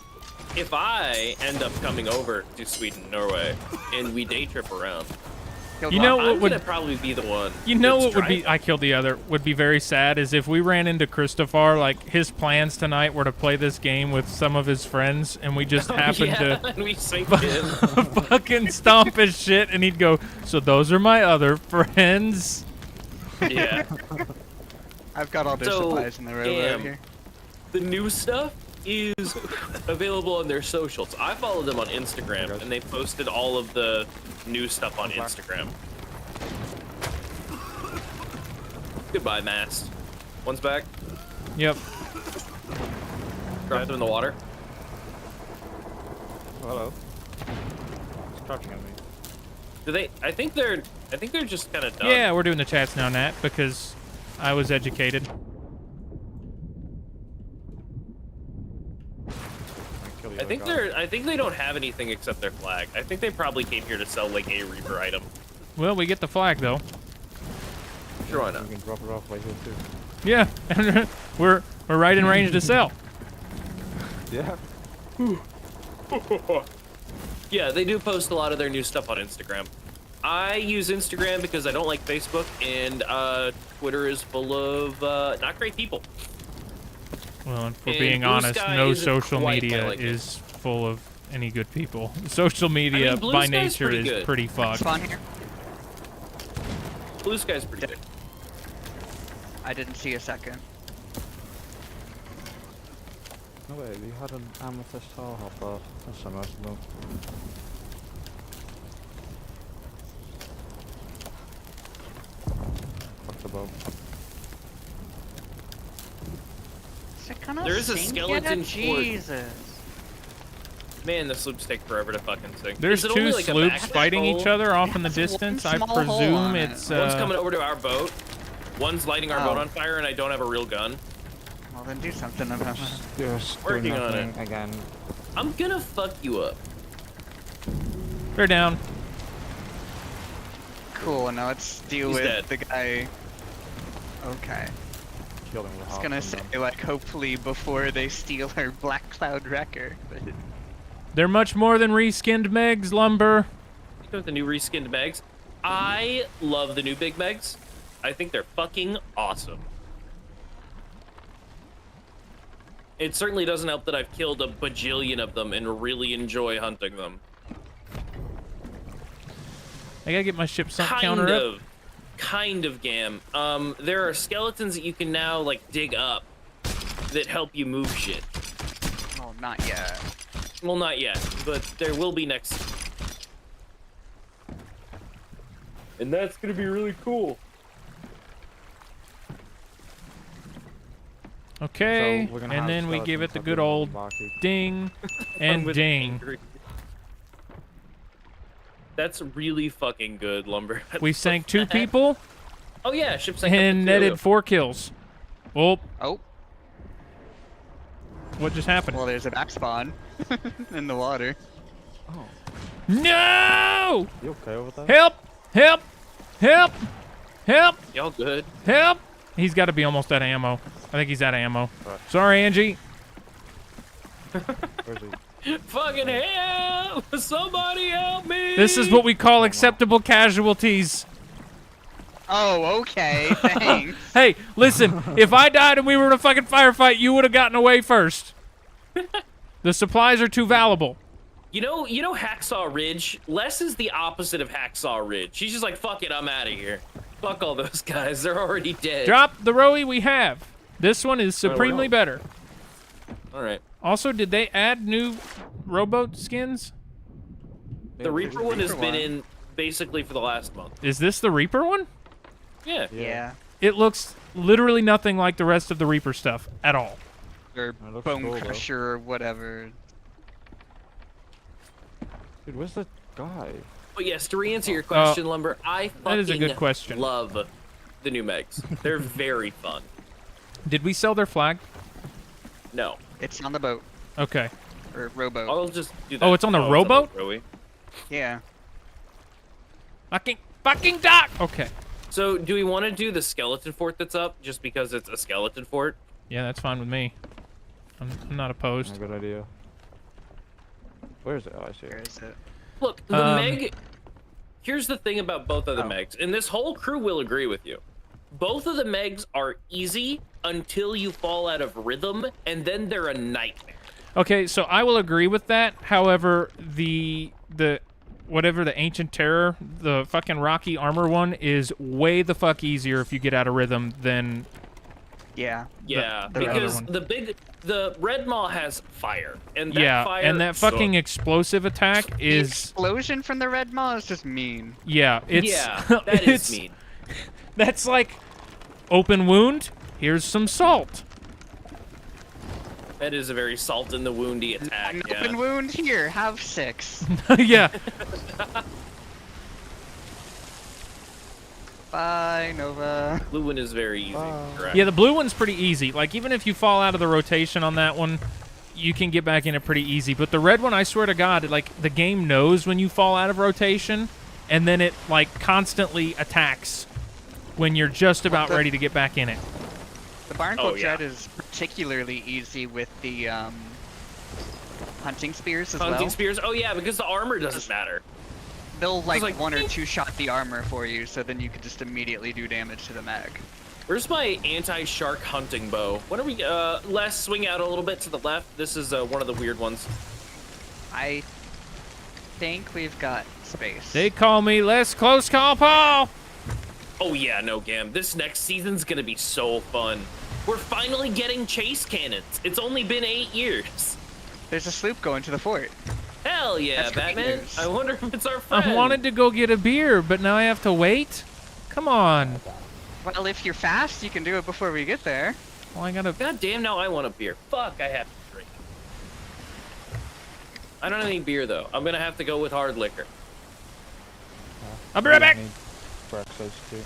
If I end up coming over to Sweden, Norway, and we day trip around, Killed You one. know what I'm would- gonna probably be the one. You know that's what would be? driving. I killed the other. Would be very sad is if we ran into Christopher. Like his plans tonight were to play this game with some of his friends, and we just happened yeah, to and we synced in. fucking stomp his shit, and he'd go, "So those are my other friends." Yeah. I've got all their So, supplies in the rowboat here. The new stuff is available on their socials. I follow them on Instagram, and they posted all of the new stuff on Instagram. Goodbye, Mast. One's back. Yep. Dropped them in the water. Oh, hello. It's crouching at me. Do they? I think they're just kind of done. Yeah, we're doing the chats now, Nat, because I was educated. Kill the I other think guy. I think they don't have anything except their flag. I think they probably came here to sell like a Reaper item. Well, we get the flag though. Sure, why not? You can drop it off right here too. Yeah, we're right in range to sell. Yeah. Yeah, they do post a lot of their new stuff on Instagram. I use Instagram because I don't like Facebook, and Twitter is full of not great people. Well, if we're And being Blue honest, Sky no isn't social quite media like it. is full of any good people. Social media, I mean, Blue by Sky's nature, pretty is good. pretty fucked. Spawn here. Blue Sky's pretty good. I didn't see a second. No way, we had an amethyst hull hopper. That's so merciful. Fuck the boat. Is it gonna There is a sink skeleton yet? fort. Jesus. Man, the sloops take forever to fucking sink. There's Is it two only, like, a sloops back fighting hole? each other off in the It has one distance. I small hole presume on it. it's One's coming over to our boat. One's lighting our boat Oh. on fire, and I don't have a real gun. Well, then do something about it. Just Working doing on nothing again. I'm gonna fuck you up. they're down. Cool, now let's deal He's with dead. the guy. Okay. Killing the I was half gonna of say, them. like, hopefully before they steal our Black Cloud Wrecker. But They're much more than reskinned Megs, Lumber. You know, the new reskinned Megs. I love the new Big Megs. I think they're fucking awesome. It certainly doesn't help that I've killed a bajillion of them and really enjoy hunting them. I gotta get my ship sunk counter up. Kind of, Gam. There are skeletons that you can now, like, dig up that help you move shit. oh, not yet. Well, not yet, but there will be next. And that's gonna be really cool. Okay, So we're gonna and have then we give it the good old Baki. ding I'm and with ding. angry. That's really fucking good, Lumber. We sank 2 people Oh yeah, ship sank up and to netted 2. 4 kills. Oh, Oh, what just happened? well, there's a back spawn in the water. Oh, No! you okay over there? Help! Help! Help! Help! Y'all good? Help! He's got to be almost out of ammo. I think he's out of ammo. Right. Sorry, Angie. Where's he? Fucking help! Somebody help me! This is what we call acceptable casualties. Oh, okay, thanks. Hey, listen, if I died and we were in a fucking firefight, you would have gotten away first. The supplies are too valuable. You know Hacksaw Ridge? Les is the opposite of Hacksaw Ridge. She's just like, fuck it, I'm out of here. Fuck all those guys, they're already dead. Drop the Rowie we have. This one is supremely go. better. Alright. Also, did they add new rowboat skins? The Reaper one has Reaper been one. in basically for the last month. Is this the Reaper one? Yeah. Yeah. It looks literally nothing like the rest of the Reaper stuff at all. Or It looks Bone cool, though. Crusher or whatever. Dude, where's the guy? But yes, to re-answer your question, Lumber, I fucking that is a good question. love the new Megs. They're very fun. Did we sell their flag? No. It's on the boat. Okay. Or rowboat. I'll just do that. Oh, it's on the rowboat? Rowie. Yeah. Fucking dock! Okay. So, do we want to do the skeleton fort that's up just because it's a skeleton fort? Yeah, that's fine with me. I'm not opposed. A good idea. Where is it? Oh, I see Where it. is it? Look, the Um, Meg. Here's the thing about both of the Oh. Megs, and this whole crew will agree with you. Both of the Megs are easy until you fall out of rhythm, and then they're a nightmare. Okay, so I will agree with that. However, the whatever the Ancient Terror, the fucking Rocky Armor one is way the fuck easier if you get out of rhythm than Yeah. Yeah, the other because one. the Red Maw has fire, and that yeah, fire and that fucking sucks. explosive attack The is explosion from the Red Maw is just mean. yeah, it's yeah, that it's, is mean. That's like open wound. Here's some salt. That is a very salt in the woundy attack. An Yeah. open wound here. Have 6. Yeah. Bye, Nova. Blue one is very easy. Correct. Yeah, the blue one's pretty easy. Like, even if you fall out of the rotation on that one, you can get back in it pretty easy. But the red one, I swear to God, like, the game knows when you fall out of rotation, and then it, like, constantly attacks when you're just about the- ready to get back in it. The Barnacle Oh, yeah. Jet is particularly easy with the hunting spears as Hunting well. spears. Oh yeah, because the armor doesn't matter. They'll like, like, 1 or beep. 2 shot the armor for you, so then you can just immediately do damage to the mag. Where's my anti-shark hunting bow? When are we? Les, swing out a little bit to the left. This is one of the weird ones. I think we've got space. They call me Les Close Call Paul. Oh yeah, no Gam. This next season's gonna be so fun. We're finally getting chase cannons. It's only been 8 years. There's a sloop going to the fort. Hell yeah, That's great Batman. news. I wonder if it's our friend. I wanted to go get a beer, but now I have to wait? Come on. Well, if you're fast, you can do it before we get there. Well, I gotta... God damn, now I want a beer. Fuck, I have to drink. I don't have any beer though. I'm gonna have to go with hard liquor. I'll be right back. Breakfast too.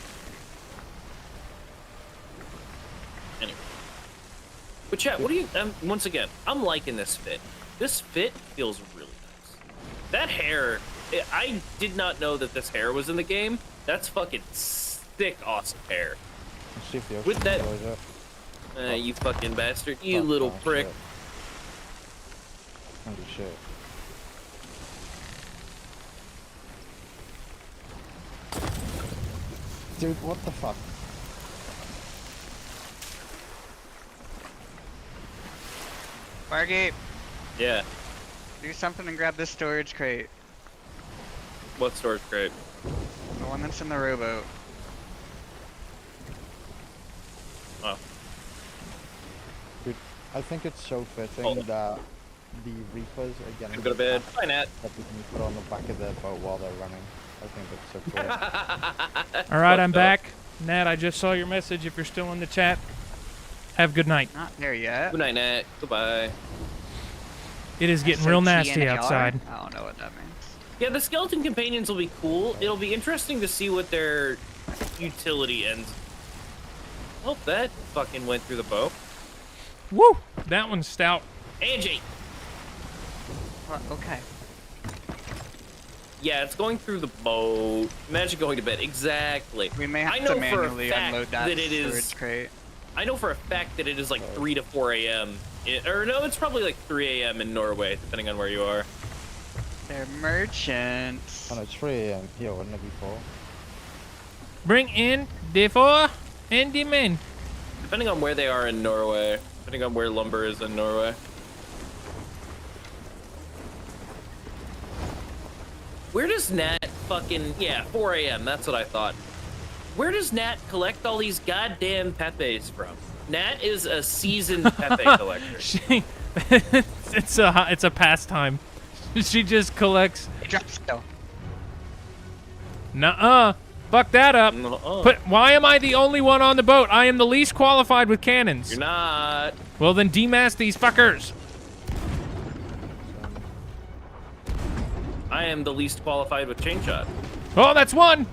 Anyway. But chat, what do you? Once again, I'm liking this fit. This fit feels really nice. That hair, I did not know that this hair was in the game. That's fucking sick, awesome hair. Let's see if the With that- goes up. You fucking bastard. You Oh, little oh, prick. shit. Holy shit. Dude, what the fuck? Margate, Yeah. do something and grab this storage crate. What storage crate? The one that's in the rowboat. Oh. Dude, I think it's so fitting Oh. that the Reapers are getting Go to bed. that Bye, Nat. we can put on the back of their boat while they're running. I think it's so cool. All right, I'm Fucked up. back. Nat, I just saw your message. If you're still in the chat, have a good night. Not there yet. Good night, Nat. Goodbye. It is getting So real TNR? nasty outside. I don't know what that means. Yeah, the skeleton companions will be cool. It'll be interesting to see what their utility ends. Oh, that fucking went through the bow. Woo! That one's stout. Angie! Well, okay. Yeah, it's going through the boat. Imagine going to bed. Exactly. We may have I know to for a manually fact unload that that it is- storage crate. I know for a fact that it is like 3 to 4 a.m. Or no, it's probably like 3 a.m. in Norway, depending on where you are. They're merchants. Oh no, it's 3 AM here, wouldn't it be 4? Bring in the four and the men. Depending on where they are in Norway. Depending on where lumber is in Norway. Where does Nat fucking... Yeah, 4 a.m. That's what I thought. Where does Nat collect all these goddamn Pepes from? Nat is a seasoned Pepe collector. She, it's a pastime. She just collects. Hey, drop skill. Nuh-uh. Fuck that up. Uh-uh. But why am I the only one on the boat? I am the least qualified with cannons. You're not. Well, then demast these fuckers. I am the least qualified with chain shot. Oh, that's one.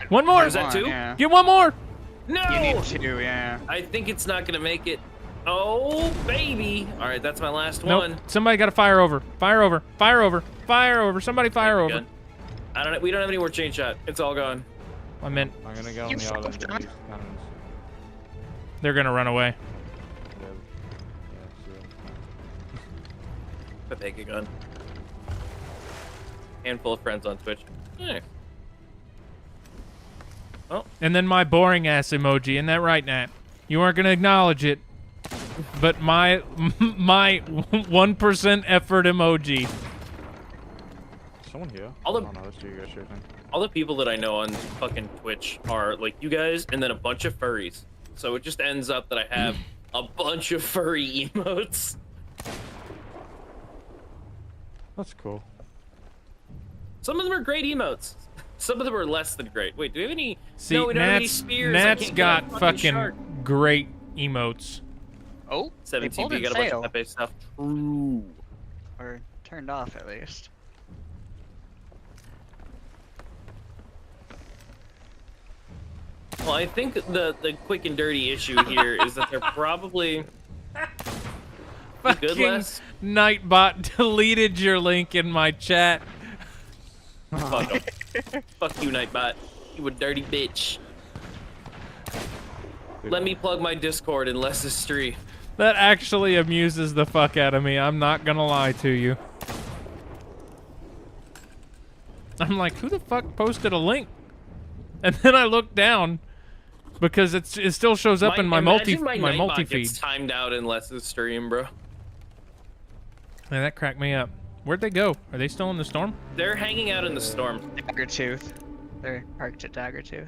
One more. Is that two? Yeah. Get one more. No! You need 2, yeah. I think it's not gonna make it. Oh, baby. All right, that's my last Nope. one. Somebody got to fire over. Fire over. Fire over. Fire over. Somebody fire over. Gun. I don't know. We don't have any more chain shot. It's all gone. I meant I'm gonna get on You the island fucked and up. use cannons. they're gonna run away. Yeah, see ya. But take a gun. Handful of friends on Twitch. Eh. And then my boring ass emoji. Isn't that right, Nat? You aren't gonna acknowledge it, but my 1% effort emoji. Someone here? All the- Oh no, that's you guys shooting. All the people that I know on fucking Twitch are like you guys, and then a bunch of furries. So it just ends up that I have a bunch of furry emotes. That's cool. Some of them are great emotes. Some of them are less than great. Wait, do we have any? See, no, we don't have any Nat's, spears. I Nat's can't get a got fucking shark. great emotes. Oh, they 17, pulled you in got a bunch sail. of Pepe stuff. True. Or turned off, at least. Well, I think the quick and dirty issue here is that they're probably good. Fucking Les. Nightbot deleted your link in my chat. Fuck 'em. Fuck you, Nightbot. You a dirty bitch. Let me plug my Discord in Les's stream. That actually amuses the fuck out of me. I'm not gonna lie to you. I'm like, who the fuck posted a link? And then I look down because it still shows up in my multi imagine my Nightbot multi gets feed. timed out in Les's stream, bro. Man, that cracked me up. Where'd they go? Are they still in the storm? They're hanging out in the storm. Daggertooth. They're parked at Daggertooth.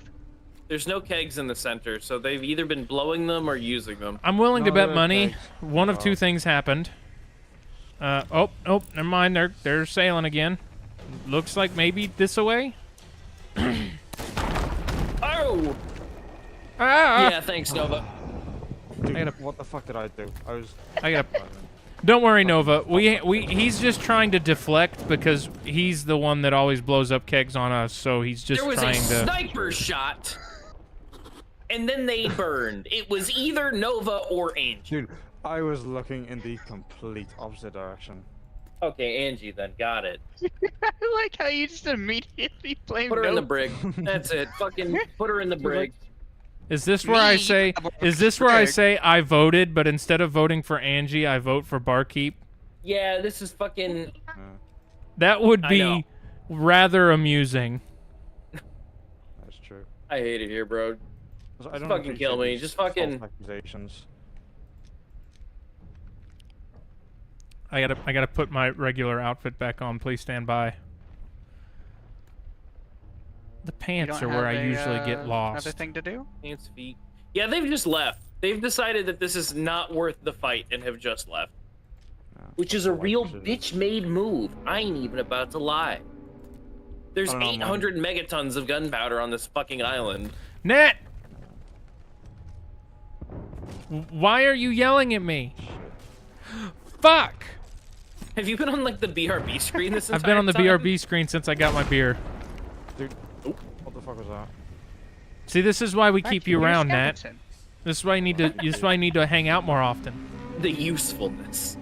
There's no kegs in the center, so they've either been blowing them or using them. I'm willing to No, bet they're money. kegs. One of two Oh. things happened. Oh, never mind. They're sailing again. Looks like maybe this away. Oh! Ah! Yeah, thanks, Nova. Dude, I gotta- what the fuck did I do? I was. I gotta Don't worry, Nova. He's just trying to deflect because he's the one that always blows up kegs on us. So he's just There was trying a to. sniper shot, and then they burned. It was either Nova or Angie. Dude, I was looking in the complete opposite direction. Okay, Angie, then got it. I like how you just immediately blamed Put her in the Nova. brig. That's it. Fucking put her in the brig. Is this where I say? Is this where I say I voted, but instead of voting for Angie, I vote for Barkeep? Yeah, this is fucking. That would I know. be rather amusing. That's true. I hate it here, bro. I don't fucking kill appreciate me. these Just false fucking- accusations. I gotta put my regular outfit back on. Please stand by. The You pants don't are where I have a, usually get lost. Another thing to do? Pants, feet. Yeah, they've just left. They've decided that this is not worth the fight and have just left. No, Which is a like real shit. bitch-made move. I ain't even about to lie. There's I don't know, man. 800 megatons of gunpowder on this fucking island. Nat! Why are you yelling at me? Fuck! Have you been on like the BRB screen this entire I've been on the time? BRB screen since I got my beer. Dude, what the fuck was that? See, this is why we keep you You're around, Nat. skeleton. This is why you need to. This is why you need to hang out more often. The usefulness.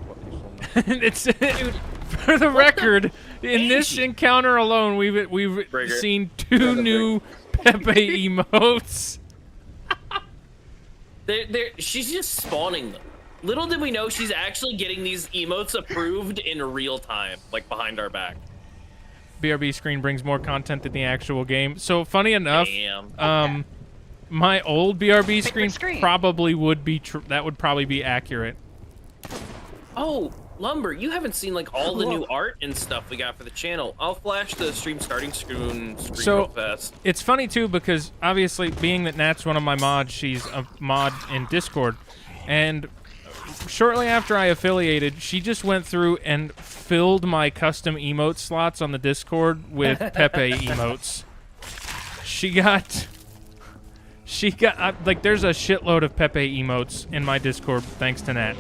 What usefulness? It's for the record. In this Angie? encounter alone, we've Brigger. seen 2 new Pepe emotes. She's just spawning them. Little did we know she's actually getting these emotes approved in real time, like behind our back. BRB screen brings more content than the actual game. So funny enough, Damn. my old BRB screen screen. probably would be that would probably be accurate. Oh, Lumber, you haven't seen like all the new art and stuff we got for the channel. I'll flash the stream starting screen So- real fast. It's funny too because obviously being that Nat's one of my mods, she's a mod in Discord, and shortly after I affiliated, she just went through and filled my custom emote slots on the Discord with Pepe emotes. She got like there's a shitload of Pepe emotes in my Discord thanks to Nat.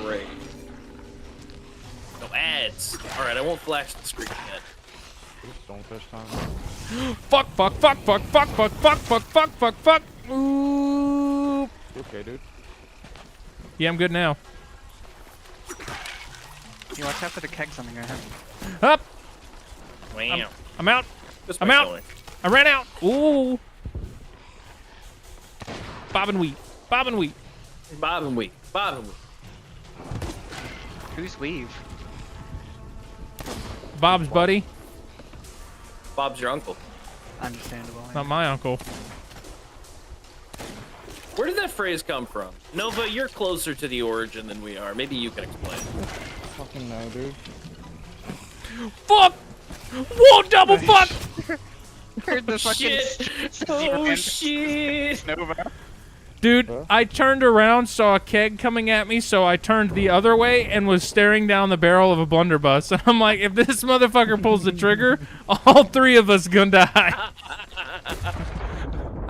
Great. No ads. All right, I won't flash the screen yet. Stonefish time. Fuck, fuck, fuck, fuck, fuck, fuck, fuck, fuck, fuck, fuck, fuck. Ooh. Okay, dude. Yeah, I'm good now. You watch out for the kegs on the ground. Up. Wow. I'm out. Just I'm my out. feeling. I ran out. Ooh. Bob and wheat. Bob and wheat. Bob and Weave. Bob and Weave. Who's Weave? Bob's buddy. Bob's your uncle. Understandable. Not my uncle. Where did that phrase come from? Nova, you're closer to the origin than we are. Maybe you can explain. Fucking no, dude. Fuck! Whoa, double fuck! Heard the fucking Shit! Oh shit! Nova. Dude, Huh? I turned around, saw a keg coming at me, so I turned the other way and was staring down the barrel of a blunderbuss. And I'm like, if this motherfucker pulls the trigger, all 3 of us gonna die.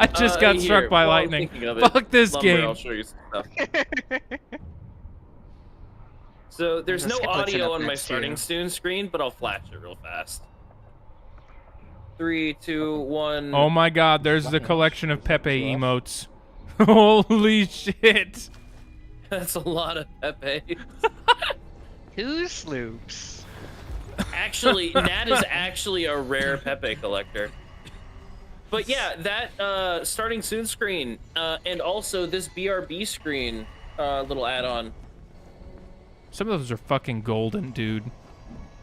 I just got struck Here, by while I'm lightning. thinking of it, Fuck this Lumber, game. I'll show you some stuff. So there's There's no a skip button audio up on my next to starting you. student screen, but I'll flash it real fast. 3, 2, 1. Oh my god, there's the collection of Pepe emotes. Holy shit. That's a lot of Pepe. 2 sloops. Actually, Nat is actually a rare Pepe collector. But yeah, that starting soon screen, and also this BRB screen, little add-on. Some of those are fucking golden, dude.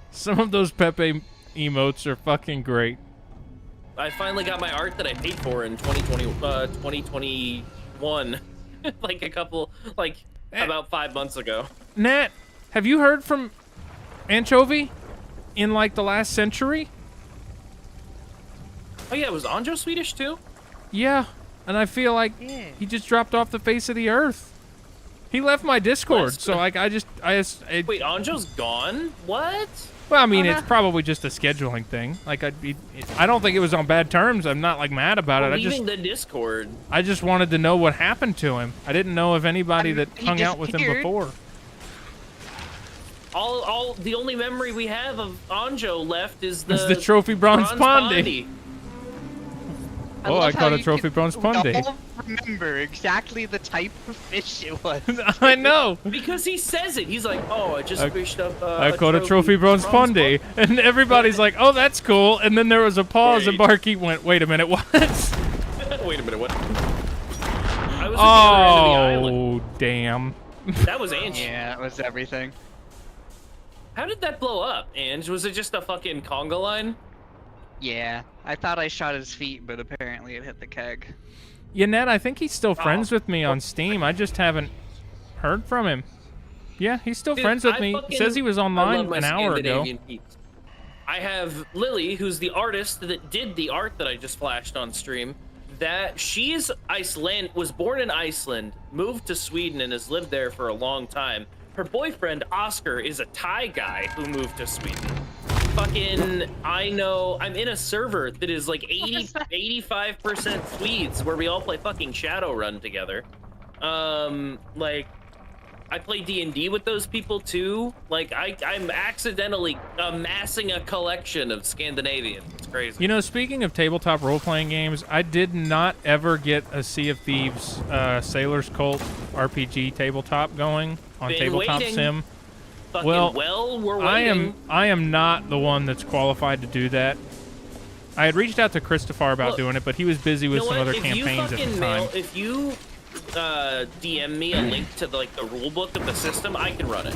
Some of those Pepe emotes are fucking great. I finally got my art that I paid for in 2021, like about 5 months ago. Nat, have you heard from Anchovy in like the last century? Oh yeah, was Anjo Swedish too? Yeah, and I feel like Yeah. he just dropped off the face of the earth. He left my Discord, Last- so like I Wait, Anjo's gone? What? Well, I mean, Oh, it's no. probably just a scheduling thing. Like, I don't think it was on bad terms. I'm not like mad about it. Leaving the Discord. I just wanted to know what happened to him. I didn't know of anybody that He hung out with him disappeared. before. All the only memory we have of Anjo left is the, It's the trophy bronze Pondy. Pondy. Oh, I love caught how a you trophy can bronze Pondy. all remember exactly the type of fish it was. I know. Because he says it. He's like, oh, I just fished up. I caught a trophy bronze Pondy, and everybody's like, "Oh, that's cool." And then there was a pause, and Wait. Barkeep went, "Wait a minute, what?" Wait a minute, what? I was at the other end of the Oh, damn. island. That was Ange. Yeah, it was everything. How did that blow up, Ange? Was it just a fucking conga line? Yeah, I thought I shot his feet, but apparently it hit the keg. Yeah, Ned, I think he's still friends with me on Steam. I just haven't heard from him. Yeah, he's still Dude, friends with I me. He fucking- says he was I online love my an hour ago. Scandinavian peeps. I have Lily, who's the artist that did the art that I just flashed on stream. That she's was born in Iceland, moved to Sweden, and has lived there for a long time. Her boyfriend Oscar is a Thai guy who moved to Sweden. Fucking, I know. I'm in a server that is like 85% Swedes, where we all play fucking Shadowrun together. Like, I play D&D with those people too. Like, I'm accidentally amassing a collection of Scandinavians. It's crazy. You know, speaking of tabletop role-playing games, I did not ever get a Sea of Thieves Sailor's Cult RPG tabletop going on Been Tabletop waiting. Sim. Fucking Well, we're waiting. I am not the one that's qualified to do that. I had reached out to Christopher about Look, doing it, but he was busy with You know some what? other If you campaigns at the fucking time. if you DM me a link to the rule book of the system, I can run it.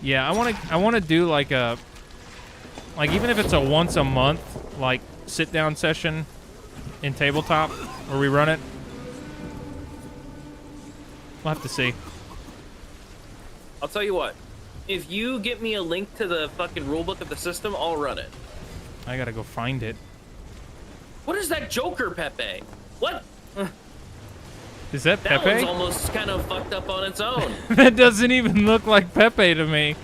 Yeah, I want to do like a even if it's a once a month like sit down session in tabletop where we run it. We'll have to see. I'll tell you what. If you get me a link to the fucking rule book of the system, I'll run it. I gotta go find it. What is that Joker, Pepe? What? Is that That Pepe? one's almost kind of fucked up on its own. That doesn't even look like Pepe to me.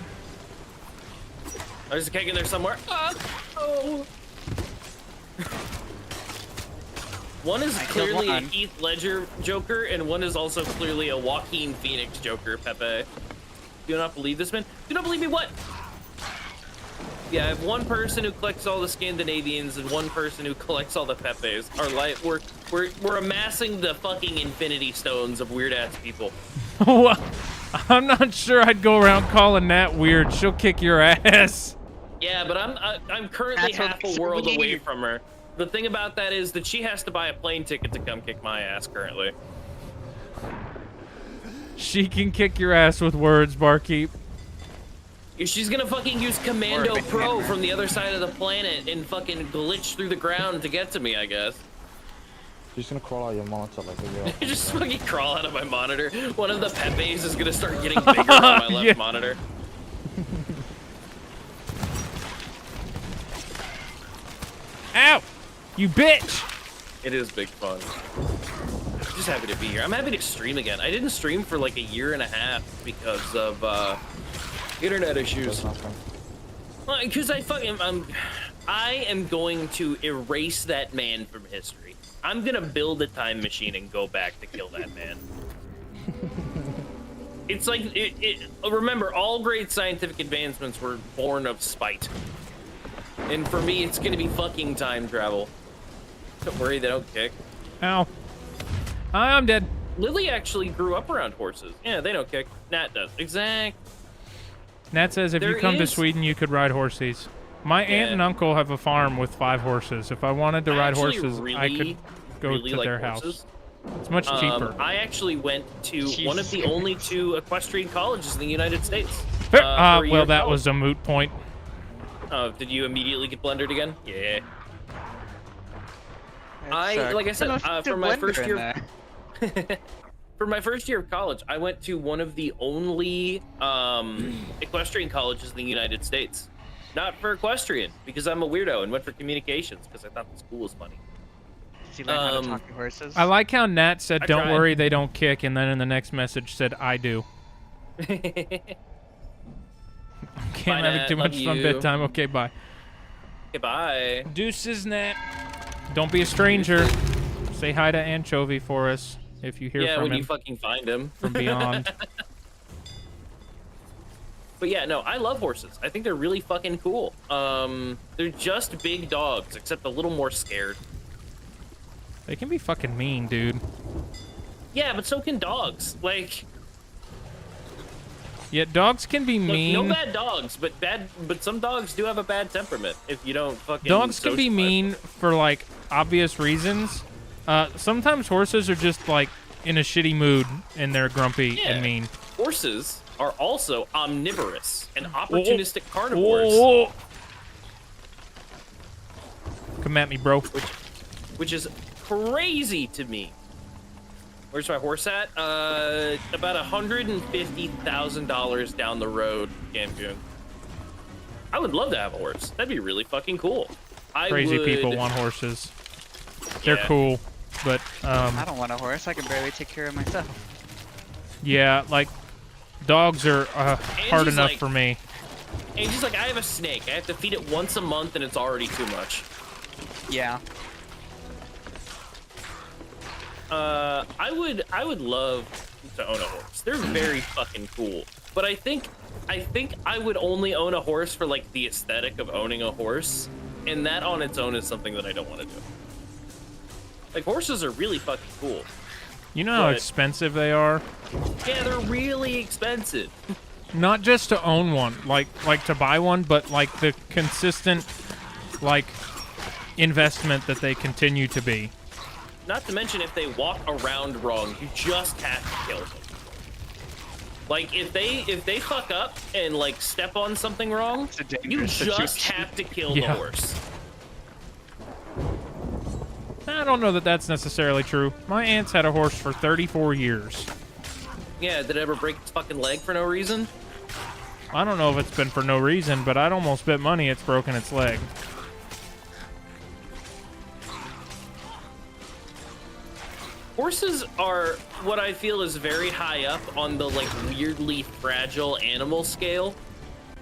There's a keg in there somewhere. Oh. One is I killed clearly a one. Heath Ledger Joker, and one is also clearly a Joaquin Phoenix Joker, Pepe. Do not believe this, man? Do not believe me, what? Yeah, I have one person who collects all the Scandinavians and one person who collects all the Pepes. Our life, we're amassing the fucking Infinity Stones of weird-ass people. Well, I'm not sure I'd go around calling Nat weird. She'll kick your ass. Yeah, but I'm currently That's what half makes a it world away weird. from her. The thing about that is that she has to buy a plane ticket to come kick my ass currently. She can kick your ass with words, Barkeep. She's gonna fucking use Commando Or- Pro from the other side of the planet and fucking glitch through the ground to get to me, I guess. She's gonna crawl out your monitor like a real. Just fucking crawl out of my monitor. One of the Pepes is gonna start getting bigger on my left Yeah. monitor. Ow! You bitch! It is big fun. I'm just happy to be here. I'm happy to stream again. I didn't stream for like a year and a half because of internet issues. There's nothing. Because I am going to erase that man from history. I'm gonna build a time machine and go back to kill that man. It's like remember, all great scientific advancements were born of spite. And for me, it's gonna be fucking time travel. Don't worry, they don't kick. Ow. I'm dead. Lily actually grew up around horses. Yeah, they don't kick. Nat does. Exact. Nat says if you There come to is- Sweden, you could ride horses. My aunt Yeah. and uncle have a farm with 5 horses. If I wanted to I ride actually horses, I could go really to like their horses. house. It's much cheaper. I actually went to one of the Jesus. only 2 equestrian colleges in the United States. for a year Well, of that college. was a moot point. Oh, did you immediately get blundered again? Yeah. Like I said, for my first year, for my first year of college, I went to one of the only equestrian colleges in the United States. Not for equestrian, because I'm a weirdo, and went for communications because I thought the school was funny. Did you learn how to talk to horses? I like how Nat said, I "Don't tried. worry, they don't kick," and then in the next message said, "I do." Okay, I'm Bye, having Nat. too Love much fun you. bedtime. Okay, bye. Goodbye. Deuces, Nat. Don't be a stranger. Say hi to Anchovy for us if you hear Yeah, from when you him fucking find him. from beyond. But yeah, no, I love horses. I think they're really fucking cool. They're just big dogs, except a little more scared. They can be fucking mean, dude. Yeah, but so can dogs. Like, Yeah, dogs can be look, mean. no bad dogs, but some dogs do have a bad temperament if you don't fucking. Dogs can be socialize mean them. for like obvious reasons. Sometimes horses are just like in a shitty mood and they're grumpy Yeah. and mean. Horses are also omnivorous and opportunistic carnivores, Oh. Come at me, bro. which is crazy to me. Where's my horse at? About $150,000 down the road, Cancun. I would love to have a horse. That'd be really fucking cool. Crazy people would- want horses. They're Yeah. cool, but I don't want a horse. I can barely take care of myself. yeah, like dogs are hard just, enough like- for me. And just like I have a snake, I have to feed it once a month, and it's already too much. Yeah. I would love to own a horse. They're very fucking cool. But I think I would only own a horse for like the aesthetic of owning a horse, and that on its own is something that I don't want to do. Like horses are really fucking cool. You know how But- expensive they are? Yeah, they're really expensive. Not just to own one, like to buy one, but like the consistent like investment that they continue to be. Not to mention if they walk around wrong, you just have to kill them. Like if they fuck up and like step on something wrong, It's a you dangerous just situation. have to kill Yeah. the horse. I don't know that that's necessarily true. My aunt's had a horse for 34 years. Yeah, did it ever break its fucking leg for no reason? I don't know if it's been for no reason, but I'd almost bet money it's broken its leg. Horses are what I feel is very high up on the like weirdly fragile animal scale,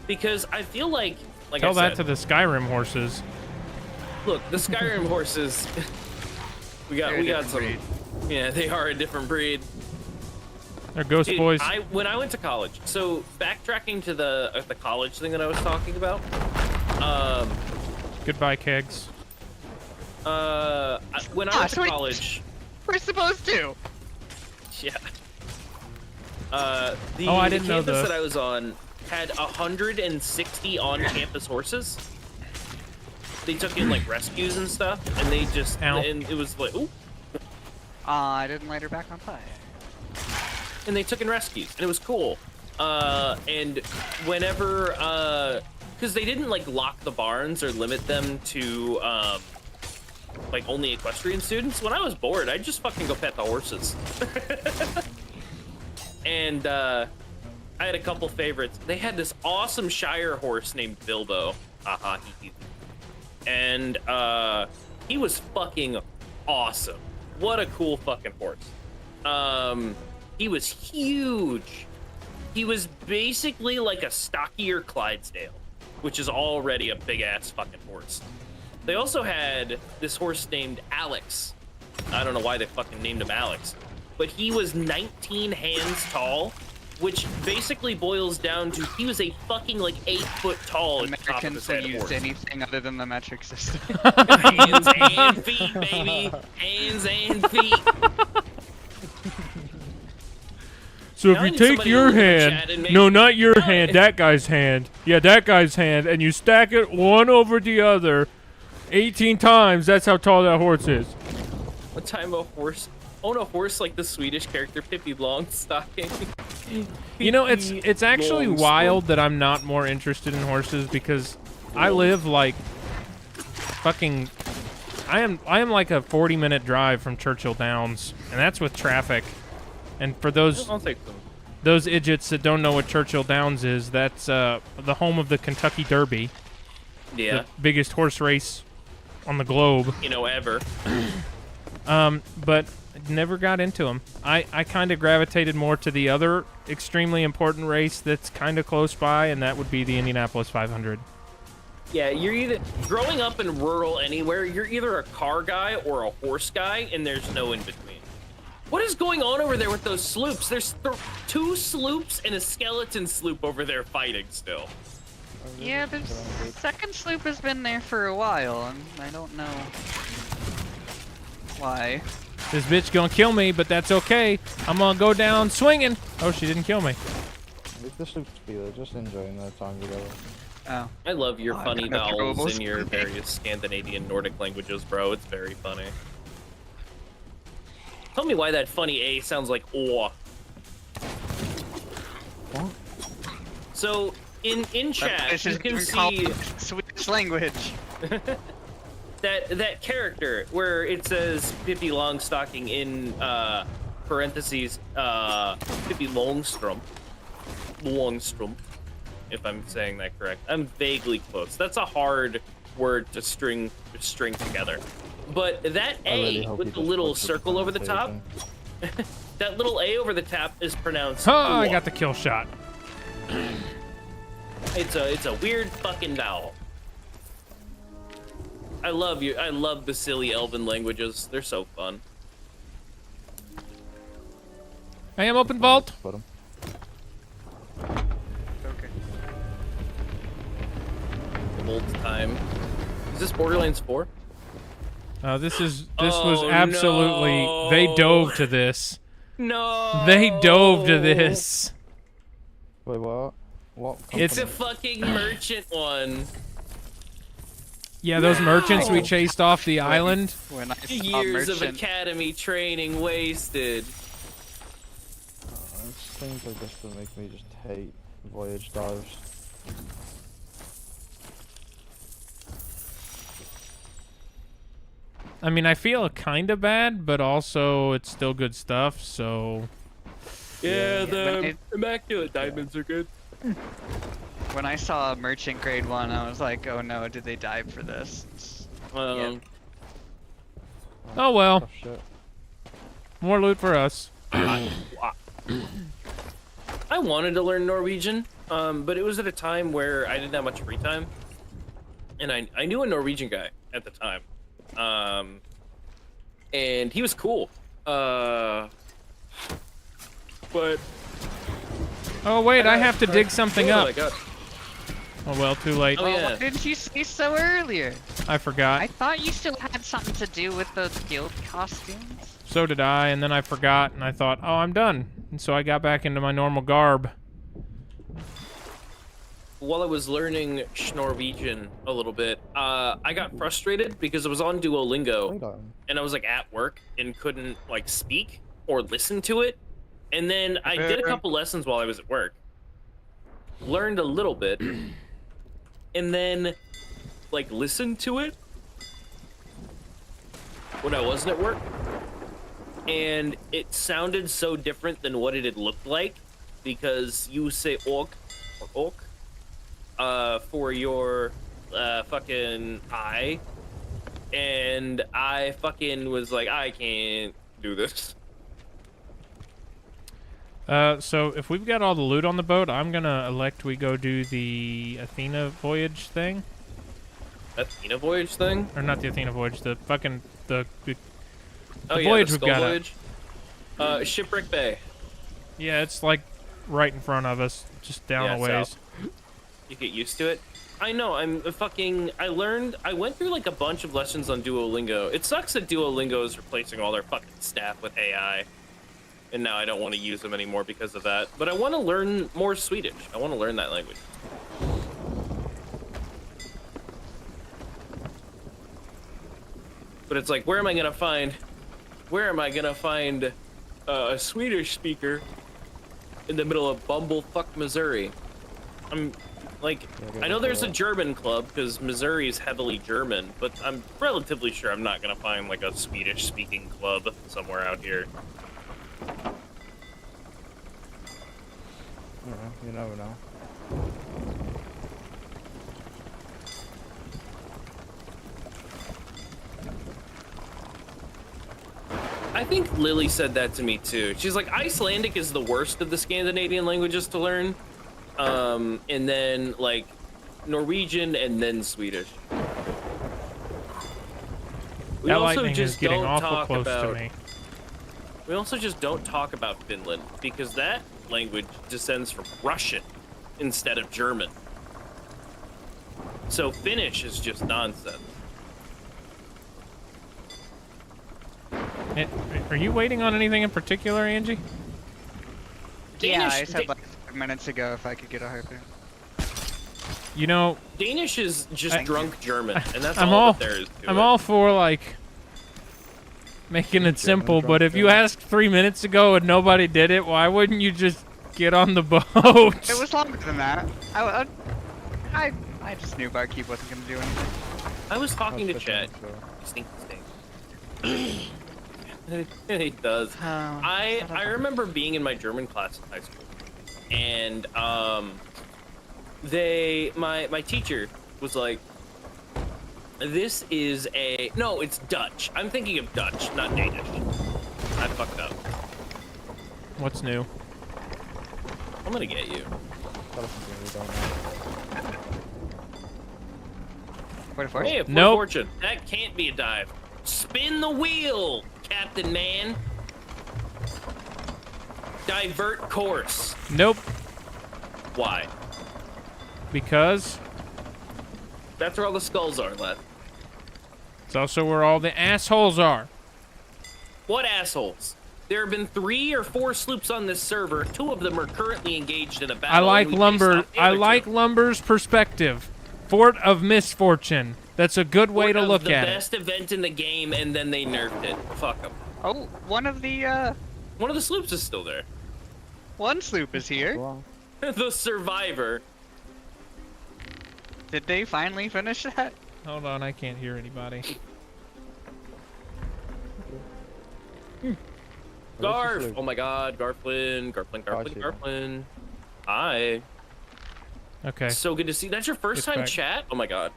because I feel like Tell I that to said, the Skyrim horses. look, the Skyrim horses. we They're a got different some. breed. Yeah, they are a different breed. They're ghost Dude, boys. when I went to college, so backtracking to the college thing that I was talking about. Goodbye, kegs. When I Ah, went to sweet. college, We're supposed to. yeah. The, Oh, I the didn't know campus the- that I was on had 160 on-campus horses. They took in like rescues and stuff, and they just Ow. and it was like, ooh, I didn't light her back on fire. and they took in rescues, and it was cool. And whenever, because they didn't like lock the barns or limit them to like only equestrian students. When I was bored, I'd just fucking go pet the horses. And I had a couple favorites. They had this awesome Shire horse named Bilbo. And he was fucking awesome. What a cool fucking horse. He was huge. He was basically like a stockier Clydesdale, which is already a big ass fucking horse. They also had this horse named Alex. I don't know why they fucking named him Alex, but he was 19 hands tall, which basically boils down to he was a fucking like 8 foot tall at the top of Americans his don't head use horse. anything other than the metric system. Hands and feet, baby. Hands and feet. So Now I if you need take somebody to your look in the hand, chat and make- no, not your No, hand, it- that guy's hand. Yeah, that guy's hand, and you stack it one over the other 18 times, that's how tall that horse is. What time a horse? Own a horse like the Swedish character Pippi Longstocking. You know, it's actually Longstocking. wild that I'm not more interested in horses because I live like fucking I am like a 40-minute drive from Churchill Downs, and that's with traffic. And for those I'll take them. idiots that don't know what Churchill Downs is, that's the home of the Kentucky Derby, Yeah, the biggest horse race on the globe. you know, ever. but never got into them. I kind of gravitated more to the other extremely important race that's kind of close by, and that would be the Indianapolis 500. Yeah, you're either growing up in rural anywhere, you're either a car guy or a horse guy, and there's no in between. What is going on over there with those sloops? There's 2 sloops and a skeleton sloop over there fighting still. Yeah, the second sloop has been there for a while, and I don't know why. This bitch gonna kill me, but that's okay. I'm gonna go down swinging. Oh, she didn't kill me. Leave the sloops be, they're just enjoying their time together. Oh. I love your Oh, funny I'm gonna throw vowels most in your of them. various Scandinavian Nordic languages, bro. It's very funny. Tell me why that funny A sounds like "or." What? So in chat This you is can even called see Swedish language. that character where it says Pippi Longstocking in parentheses Pippi Longstrom, if I'm saying that correct. I'm vaguely close. That's a hard word to string together. But that I really A hope with he the just little butchered circle over the top, pronunciation. that little A over the top is pronounced. Oh, I "or." got the kill shot. It's a weird fucking vowel. I love you. I love the silly elven languages. They're so fun. I am open vault. Put 'em. Okay. Old time. Is this Borderlands 4? This was Oh, absolutely. no. They dove to this. No. They dove to this. Wait, what? What? It's a company? fucking merchant one. Yeah, those merchants we chased off the island. When I saw Years of merchant, academy training wasted. It's things like this that make me just hate voyage dives. I mean, I feel kind of bad, but also it's still good stuff. So Yeah, the immaculate diamonds are good. when I saw merchant grade 1, I was like, oh no, did they die for this? Um, oh well, Tough shit. more loot for us. I wanted to learn Norwegian, but it was at a time where I didn't have much free time, and I knew a Norwegian guy at the time, and he was cool, but Oh wait, I have to dig something Oh up. my God. Oh well, too late. Oh, Well, yeah. why didn't you say so earlier? I forgot. I thought you still had something to do with the guild costumes. So did I, and then I forgot, and I thought, oh, I'm done. And so I got back into my normal garb. While I was learning Norwegian a little bit, I got frustrated because I was on Duolingo Wait on. and I was like at work and couldn't like speak or listen to it. And then I did a couple lessons while I was at work, learned a little bit, and then like listened to it when I wasn't at work. And it sounded so different than what it had looked like because you say orc or orc for your fucking I, and I fucking was like, I can't do this. So if we've got all the loot on the boat, I'm gonna elect we go do the Athena voyage thing, Athena voyage thing? or not the Athena voyage, the fucking the Oh The yeah, voyage the we've Skull got up. voyage. Shipwreck Bay. yeah, it's like right in front of us, just down Yeah, a ways. south. You get used to it. I know. I went through like a bunch of lessons on Duolingo. It sucks that Duolingo is replacing all their fucking staff with AI, and now I don't want to use them anymore because of that. But I want to learn more Swedish. I want to learn that language. But it's like, where am I gonna find a Swedish speaker in the middle of bumblefuck Missouri? I'm like, Yeah, I know there's a good. German club because Missouri is heavily German, but I'm relatively sure I'm not gonna find like a Swedish-speaking club somewhere out here. You never know. I think Lily said that to me too. She's like, Icelandic is the worst of the Scandinavian languages to learn. And then like Norwegian and then Swedish. We That also lightning is just getting don't awful talk close about, to me. We also just don't talk about Finland because that language descends from Russian instead of German. So Finnish is just nonsense. Are you waiting on anything in particular, Angie? Yeah, I Danish- said like 5 minutes ago if I could get a harpoon. You know, Danish is just I- drunk German, and that's I'm all all that there is to I'm it. all for like making it simple, but if you asked 3 minutes ago and nobody did it, why wouldn't you just get on the boat? It was longer than that. I just knew Barkeep wasn't gonna do anything. I was talking to That's Chet. fishing, so- Stink. He does. Oh, I remember being in my German class in high school, and my teacher was like, "This is a no, it's Dutch. I'm thinking of Dutch, not Danish. I fucked up. What's new? I'm gonna get you. Tell us something we don't know. What a force. Hey, a Nope. fortune. That can't be a dive. Spin the wheel, Captain Man. Divert course. Nope. Why? Because That's where all the skulls are left. it's also where all the assholes are. What assholes? There have been 3 or 4 sloops on this server. 2 of them are currently engaged in a battle. I like and we lumber. pissed off the I other like 2. lumber's perspective. Fort of Misfortune. That's a good way Fort to of look the at it. best event in the game, and then they nerfed it. Fuck them. Oh, one of the One of the sloops is still there. one sloop is here. Well, The Survivor. Did they finally finish that? Hold on, I can't hear anybody. Garf. Oh my God, Garflin. Garflin. Garflin. see Garflin. Hi. Okay. So good to see. That's your first It's time back. chat? Oh my God.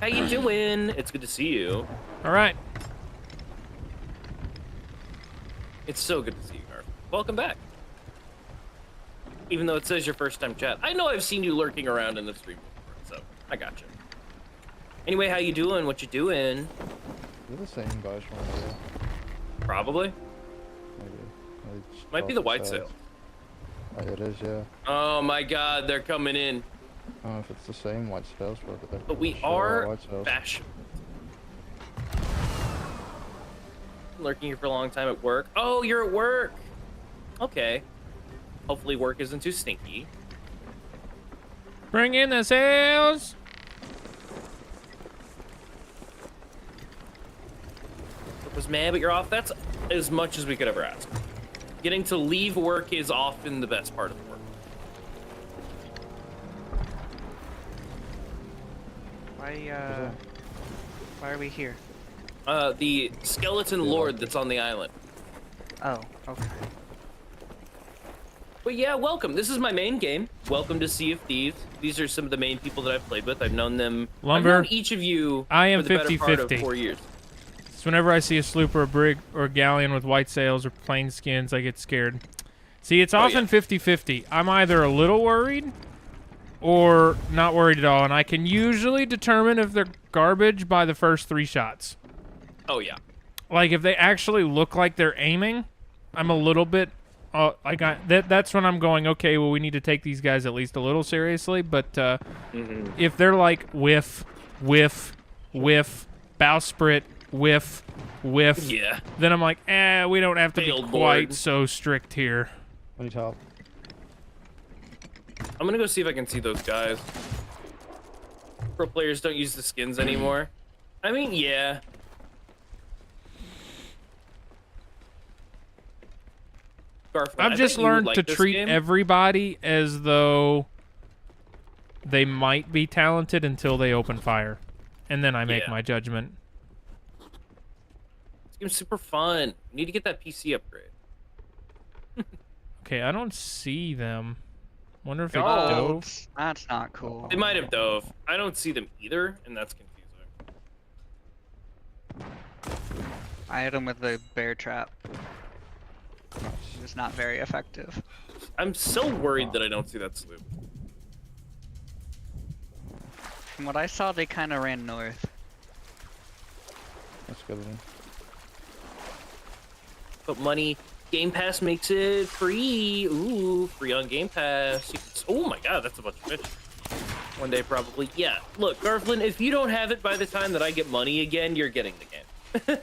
How you doing? It's good to see you. All right. It's so good to see you, Garf. Welcome back. Even though it says your first time chat. I know I've seen you lurking around in the stream before, so I got you. Anyway, how you doing? What you doing? you're the same guys from earlier. Probably. Maybe. It's Might be the off white sides. sail. It is, yeah. Oh my God, they're coming in. I don't know if it's the same white sails, but they're But we sure are white sails. fashionable. Lurking here for a long time at work. Oh, you're at work. Okay. Hopefully work isn't too stinky. Bring in the sails. Was mad, but you're off. That's as much as we could ever ask. Getting to leave work is often the best part of work. Why are we here? The skeleton lord that's on the island. Oh, okay. But yeah, welcome. This is my main game. Welcome to Sea of Thieves. These are some of the main people that I've played with. I've known them. Lumber. I've known each of you I am for the better part of 50-50. 4 years. So whenever I see a sloop or a brig or a galleon with white sails or plain skins, I get scared. See, it's often yeah. 50-50. I'm either a little worried or not worried at all, and I can usually determine if they're garbage by the first 3 shots. Oh yeah. Like, if they actually look like they're aiming, I'm a little bit... that's when I'm going, okay, well, we need to take these guys at least a little seriously, but if they're like whiff, whiff, whiff, bowsprit, whiff, whiff, Yeah. then I'm like, we don't have to be Failed quite board. so strict here. I need help. I'm gonna go see if I can see those guys. Pro players don't use the skins anymore. I mean, yeah. Garfield, I I've bet just you would learned like to this treat game. everybody as though they might be talented until they open fire. And then I make Yeah. my judgment. This game's super fun. You need to get that PC upgrade. Okay, I don't see them. Wonder if they Oh. dove. That's not cool. They might have dove. I don't see them either, and that's confusing. I hit him with a bear trap. Nice. It was not very effective. I'm so worried that I don't see that sloop. From what I saw, they kind of ran north. That's good one. But money, Game Pass makes it free. Ooh, free on Game Pass. Oh my god, that's a bunch of fish. One day probably. Yeah, look, Garflin, if you don't have it by the time that I get money again, you're getting the game.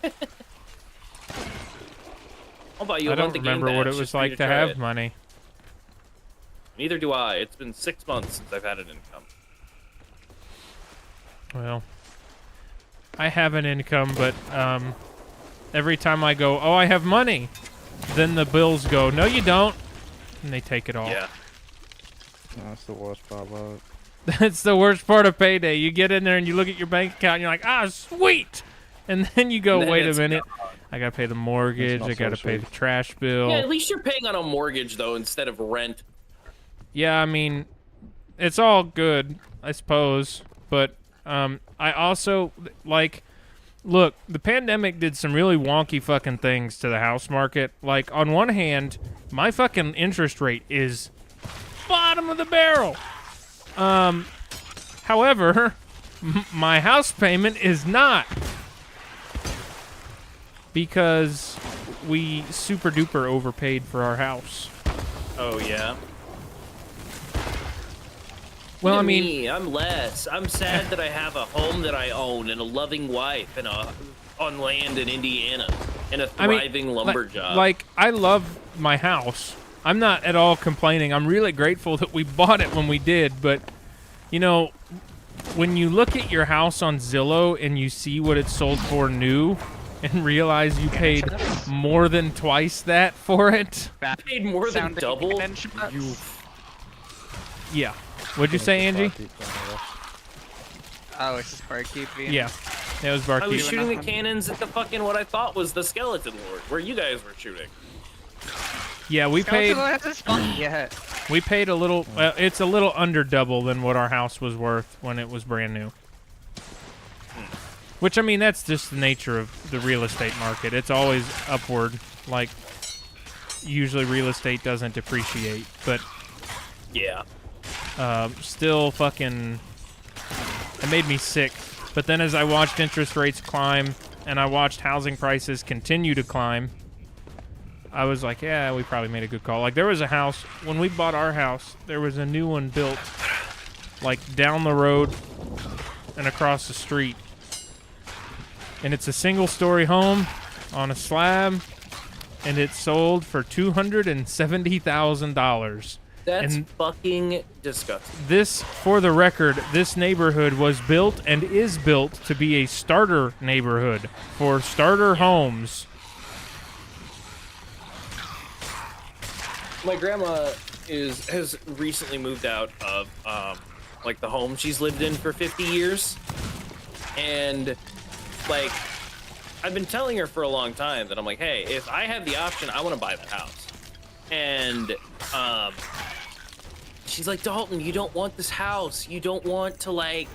I'll buy you I a don't month of Game remember what Pass it just was for you like to try have it. money. Neither do I. It's been 6 months since I've had an income. Well, I have an income, but every time I go, oh, I have money, then the bills go, no, you don't, and they take it all. Yeah. No, that's the worst part about it. That's the worst part of payday. You get in there and you look at your bank account and you're like, ah, sweet, and then you go, And then wait a it's minute, I gotta pay the mortgage, not I gotta so pay sweet. the trash bill. Yeah, at least you're paying on a mortgage, though, instead of rent. Yeah, I mean, it's all good, I suppose, but I also, like, look, the pandemic did some really wonky fucking things to the house market. Like, on one hand, my fucking interest rate is bottom of the barrel. However, my house payment is not, because we super duper overpaid for our house. Oh, yeah. Well, Look I at mean, me, I'm less. I'm sad that I have a home that I own and a loving wife and on land in Indiana and a thriving lumber job. Like, I love my house. I'm not at all complaining. I'm really grateful that we bought it when we did. But, you know, when you look at your house on Zillow and you see what it sold for new and realize you paid more than twice that for it. paid more than Sounding double. cannon shots. You Yeah. What'd you say, Angie? Oh, it's just barkeep. Yeah. That was I was Barkeep. shooting the nothing. cannons at the fucking what I thought was the skeleton lord, where you guys were shooting. Yeah, we paid Yeah. we paid a little it's a little under double than what our house was worth when it was brand new. Which, I mean, that's just the nature of the real estate market. It's always upward. Like, usually real estate doesn't depreciate, but Yeah. still fucking, it made me sick. But then as I watched interest rates climb and I watched housing prices continue to climb, I was like, yeah, we probably made a good call. Like, there was a house, when we bought our house, there was a new one built, like, down the road and across the street. And it's a single-story home on a slab, and it sold for $270,000. That's And- fucking disgusting. This, for the record, this neighborhood was built and is built to be a starter neighborhood for starter homes. My grandma has recently moved out of like the home she's lived in for 50 years, and like I've been telling her for a long time that I'm like, hey, if I have the option, I want to buy that house. And she's like, Dalton, you don't want this house. You don't want to, like,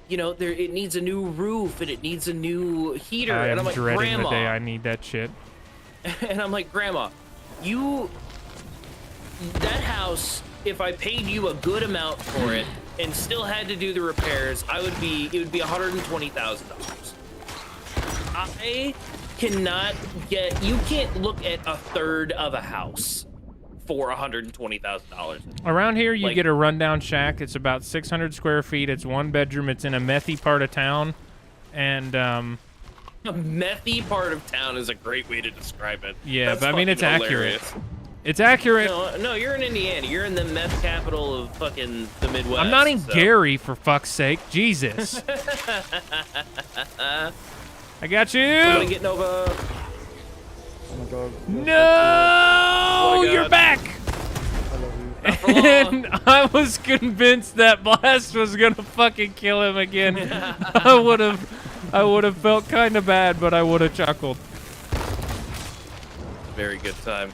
you know, it needs a new roof and it needs a new heater. I And am I'm like, dreading Grandma. the day I need that shit. And I'm like, Grandma, that house, if I paid you a good amount for it and still had to do the repairs, it would be $120,000. I cannot you can't look at a third of a house for $120,000. Around here, you Like- get a rundown shack. It's about 600 square feet. It's one bedroom. It's in a methy part of town. And, A methy part of town is a great way to describe it. Yeah, That's but I mean, it's fucking accurate. hilarious. it's accurate. No, you're in Indiana. You're in the meth capital of fucking the Midwest. I'm not in so- Gary, for fuck's sake. Jesus. I got I'm gonna you. get Nova. Oh my god. No, Oh my you're God. back. I love you. Not for long. And I was convinced that Blast was gonna fucking kill him again. I would have felt kind of bad, but I would have chuckled. Very good time.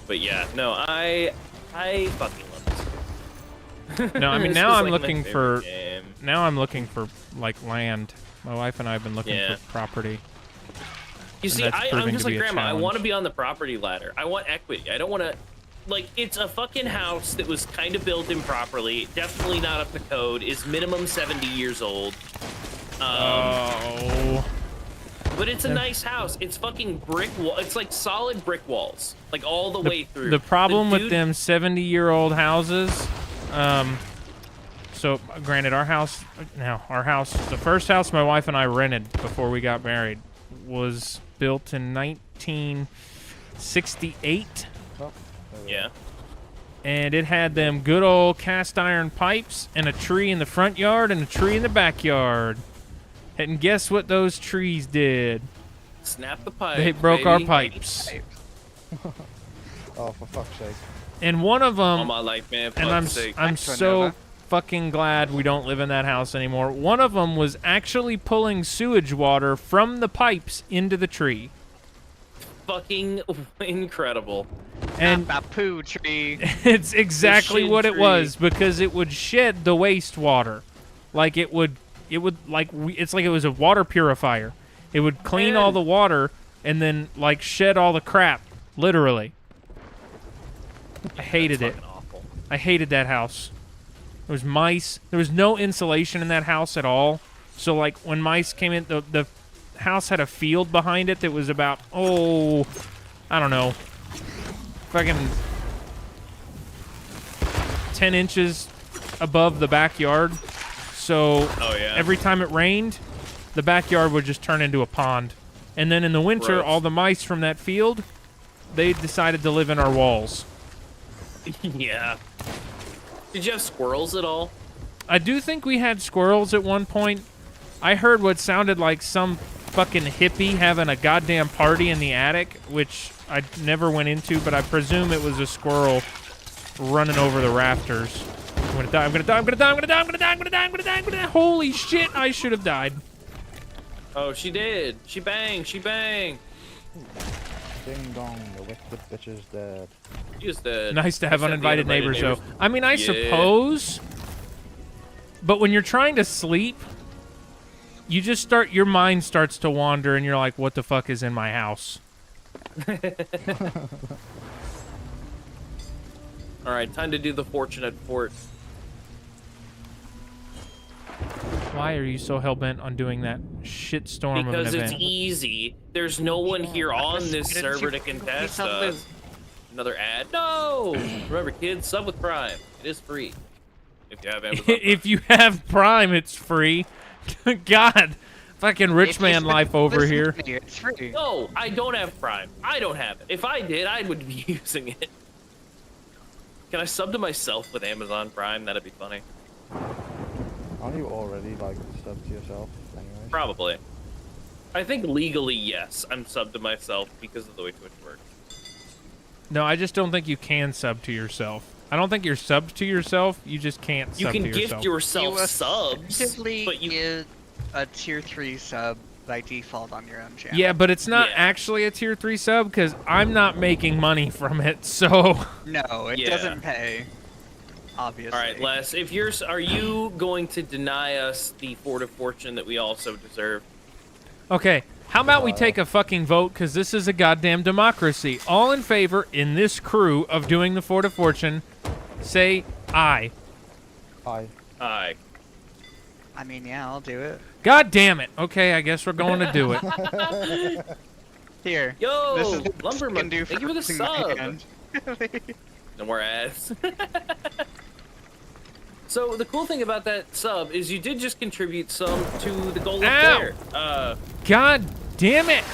But yeah, no, I fucking love this. No, I mean, This now was, I'm like, my looking favorite for game. Now I'm looking for, like, land. My wife and I have been looking Yeah. for property. You see, that's I'm proving just to like be a Grandma. I want to challenge. be on the property ladder. I want equity. I don't want to. Like, it's a fucking house that was kind of built improperly. Definitely not up to code. Is minimum 70 years old. Oh. But it's a nice house. It's fucking brick wall. It's like solid brick walls, like all the way through. The problem with dude- them 70-year-old houses, so granted, our house, the first house my wife and I rented before we got married was built in 1968, Yeah. and it had them good old cast iron pipes and a tree in the front yard and a tree in the backyard. And guess what those trees did? Snap the pipe. They broke our baby. pipes. Oh, for fuck's sake. And one of All them, my life, man. and fuck's sake. I'm Thanks, so Nova. fucking glad we don't live in that house anymore. One of them was actually pulling sewage water from the pipes into the tree. fucking incredible. And Bapu tree. it's exactly shitty what it tree. was, because it would shed the wastewater. Like it would it's like it was a water purifier. It would clean all Man. the water and then like shed all the crap, literally. I hated That's it. fucking awful. I hated that house. There was mice. There was no insulation in that house at all. So like when mice came in, the house had a field behind it that was about, I don't know, fucking 10 inches above the backyard. So Oh yeah. every time it rained, the backyard would just turn into a pond. And then in the winter, Gross. all the mice from that field, they decided to live in our walls. Yeah. Did you have squirrels at all? I do think we had squirrels at one point. I heard what sounded like some fucking hippie having a goddamn party in the attic, which I never went into, but I presume it was a squirrel running over the rafters. I'm gonna die, I'm gonna die, I'm gonna die, I'm gonna die, I'm gonna die, I'm gonna die, I'm gonna die, I'm gonna die. Holy shit, I should have died. Oh, she did. She banged. She banged. Ding dong, the wicked bitch is dead. She was dead. Nice to have Except the uninvited neighbors, though. I mean, I Yeah. suppose, but when you're trying to sleep, you just your mind starts to wander, and you're like, what the fuck is in my house? All right, time to do the fortunate fort. Why are you so hell-bent on doing that shitstorm of an Because it's event? easy. There's no one here on this Didn't server you to contest please tell us. Liz? Another ad? No! Remember, kids, sub with Prime. It is free. If you have Amazon Prime. If you have Prime, it's free. God, fucking rich If you man life over listen here. to me, it's free. No, I don't have Prime. I don't have it. If I did, I would be using it. Can I sub to myself with Amazon Prime? That'd be funny. Aren't you already, like, sub to yourself, anyways? Probably. I think legally, yes. I'm sub to myself because of the way Twitch works. No, I just don't think you can sub to yourself. I don't think you're subbed to yourself. You just can't You sub can to gift yourself. yourself You subs, effectively but you get a tier 3 sub by default on your own channel. Yeah, but it's not Yeah. actually a tier 3 sub because I'm not making money from it. So No, it Yeah. doesn't pay. Obviously. All right, Les. If are you going to deny us the Fort of Fortune that we also deserve? okay, how about we take a fucking vote because this is a goddamn democracy. All in favor in this crew of doing the Fort of Fortune, say aye. Hi. Aye. I mean, yeah, I'll do it. God damn it. Okay, I guess we're going to do it. Here. Yo, This is the Lumber best I can Monkey, do thank you for the raising my sub. hand. No more ads. So the cool thing about that sub is you did just contribute some to the goal up Ow. there. God damn it.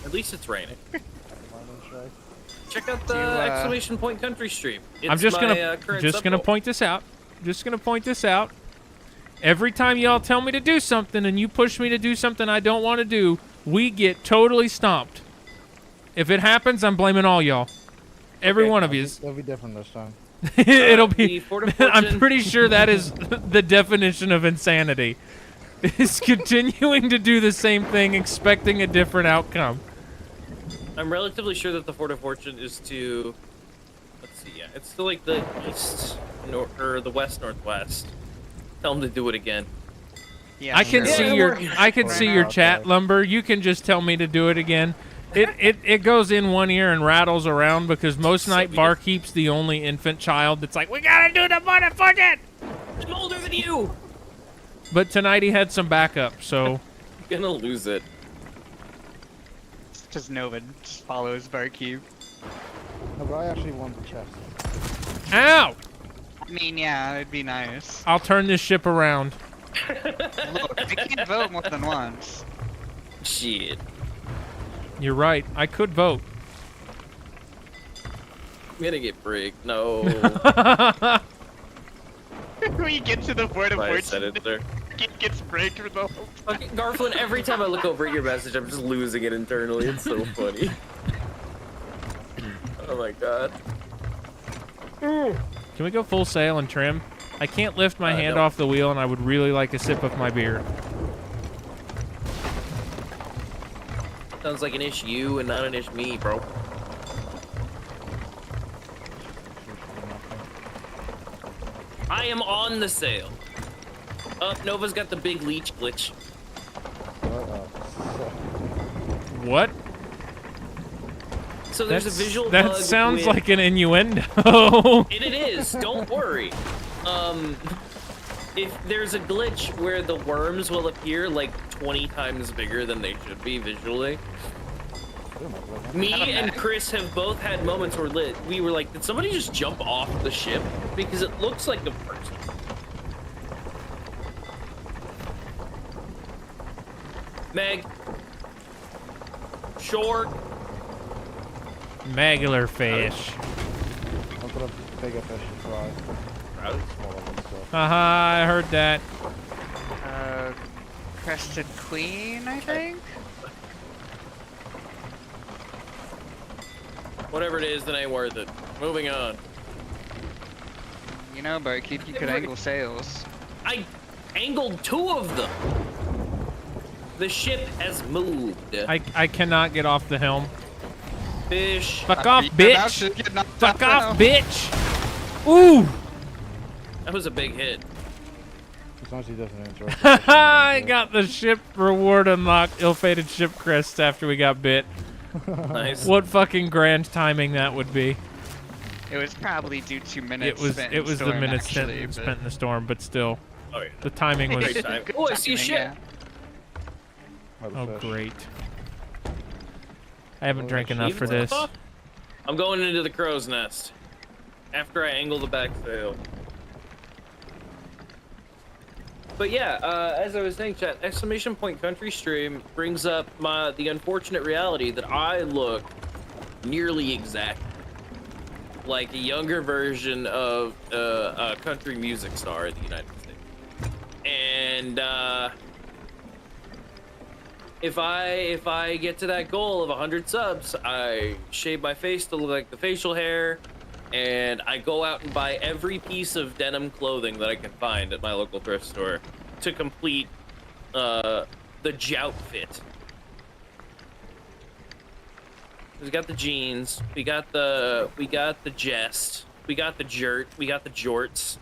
At least it's raining. Morning, Shay. Check out the Do you, exclamation point country stream. It's I'm just my, gonna current just sub gonna goal. point this out. Just gonna point this out. Every time y'all tell me to do something and you push me to do something I don't want to do, we get totally stomped. If it happens, I'm blaming all y'all. Every Okay. one of you. It'll be different this time. It'll the be. Fort of I'm Fortune- pretty sure that is the definition of insanity. Is continuing to do the same thing, expecting a different outcome. I'm relatively sure that the Fort of Fortune is to, let's see, yeah, it's to like the east or the west northwest. Tell them to do it again. Yeah, I can sure. see Yeah, your we're- I can Right see now, your okay. chat, Lumber. You can just tell me to do it again. It goes in one ear and rattles around because most So night weird. Barkeep's the only infant child that's like, we gotta do the motherfucking. I'm older than you. But tonight he had some backup, so Gonna lose it. Just Nova just follows Barkeep. No, but I actually want the chest. ow! I mean, yeah, it'd be nice. I'll turn this ship around. Look, they can't vote more than once. Shit. You're right. I could vote. I'm gonna get bricked. No. We get to the board of I said fortune, it there. it gets break for the whole Fucking Garflin, every time I look over at your message, I'm just losing it internally. It's so funny. Oh my god. Can we go full sail and trim? I can't lift my hand no. off the wheel, and I would really like a sip of my beer. Sounds like an ish you and not an ish me, bro. I am on the sail. Nova's got the big leech glitch. What? So there's a visual That bug sounds with- like an innuendo. And it is. Don't worry. If there's a glitch where the worms will appear like 20 times bigger than they should be visually. Me and Chris have both had moments where we were like, did somebody just jump off the ship? Because it looks like a person. Meg. Short. Magular fish. I'll put a bigger fish to fry. Probably. Smaller ones, so. Haha, I heard that. Crested Queen, I think? Whatever it is, that ain't worth it. Moving on. You know, Barkeep, you could angle sails. I angled 2 of them. The ship has moved. I cannot get off the helm. Fish. Fuck off, You're about bitch! to get knocked Fuck off off, now. bitch! Ooh! That was a big hit. As long as he doesn't enjoy it. I got the ship reward unlocked. Ill-fated ship crest after we got bit. Nice. What fucking grand timing that would be. It was probably due to minutes spent It in was the storm, minutes actually, but- spent in the storm, but still, Oh yeah. the timing was. Great time. Good Oh, I see a timing, ship. yeah. Oh, great! I haven't drank enough for Even this. stuff? I'm going into the crow's nest. After I angle the back sail. But yeah, as I was saying, chat, exclamation point country stream brings up the unfortunate reality that I look nearly exact like a younger version of a country music star in the United States. And if I get to that goal of 100 subs, I shave my face to look like the facial hair, and I go out and buy every piece of denim clothing that I can find at my local thrift store to complete the jout fit. We got the jeans, we got the jest, we got the jert, we got the jorts,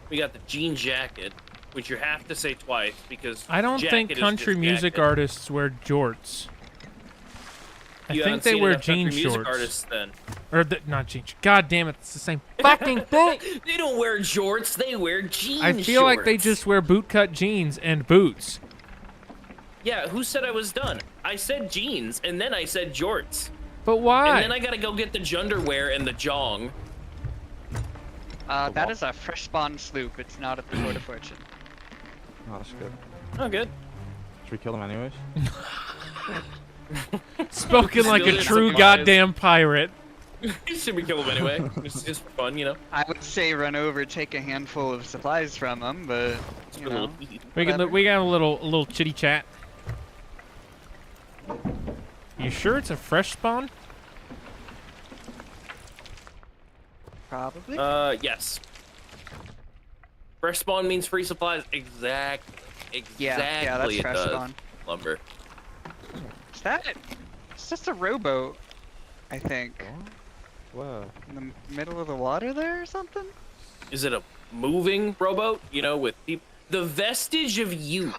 we got the jean jacket, which you have to say twice because I don't think jacket is country just music jacket. artists wear jorts. I You think haven't they seen wear enough country jean music shorts. artists, then. Or not jean. God damn it! It's the same fucking thing. They don't wear jorts, they wear jean I feel like they shorts. just wear bootcut jeans and boots. Yeah, who said I was done? I said jeans, and then I said jorts. But why? And then I gotta go get the junderwear and the jong. That is a fresh spawn sloop. It's not at the Board of Fortune. Oh, that's good. Oh, good. Should we kill him anyways? Spoken like a Still true supplies. goddamn pirate. Should we kill him anyway? It's for fun, you know? I would say run over, take a handful of supplies from them, but It's you for a little know. eat. We got a little chitty chat. You sure it's a fresh spawn? Probably. Yes. Fresh spawn means free supplies. Exactly. Yeah, Exactly that's it fresh does. spawn. Lumber. Is that? It's just a rowboat, I think. Whoa. In the middle of the water there or something? Is it a moving rowboat? You know, with people. The vestige of youth.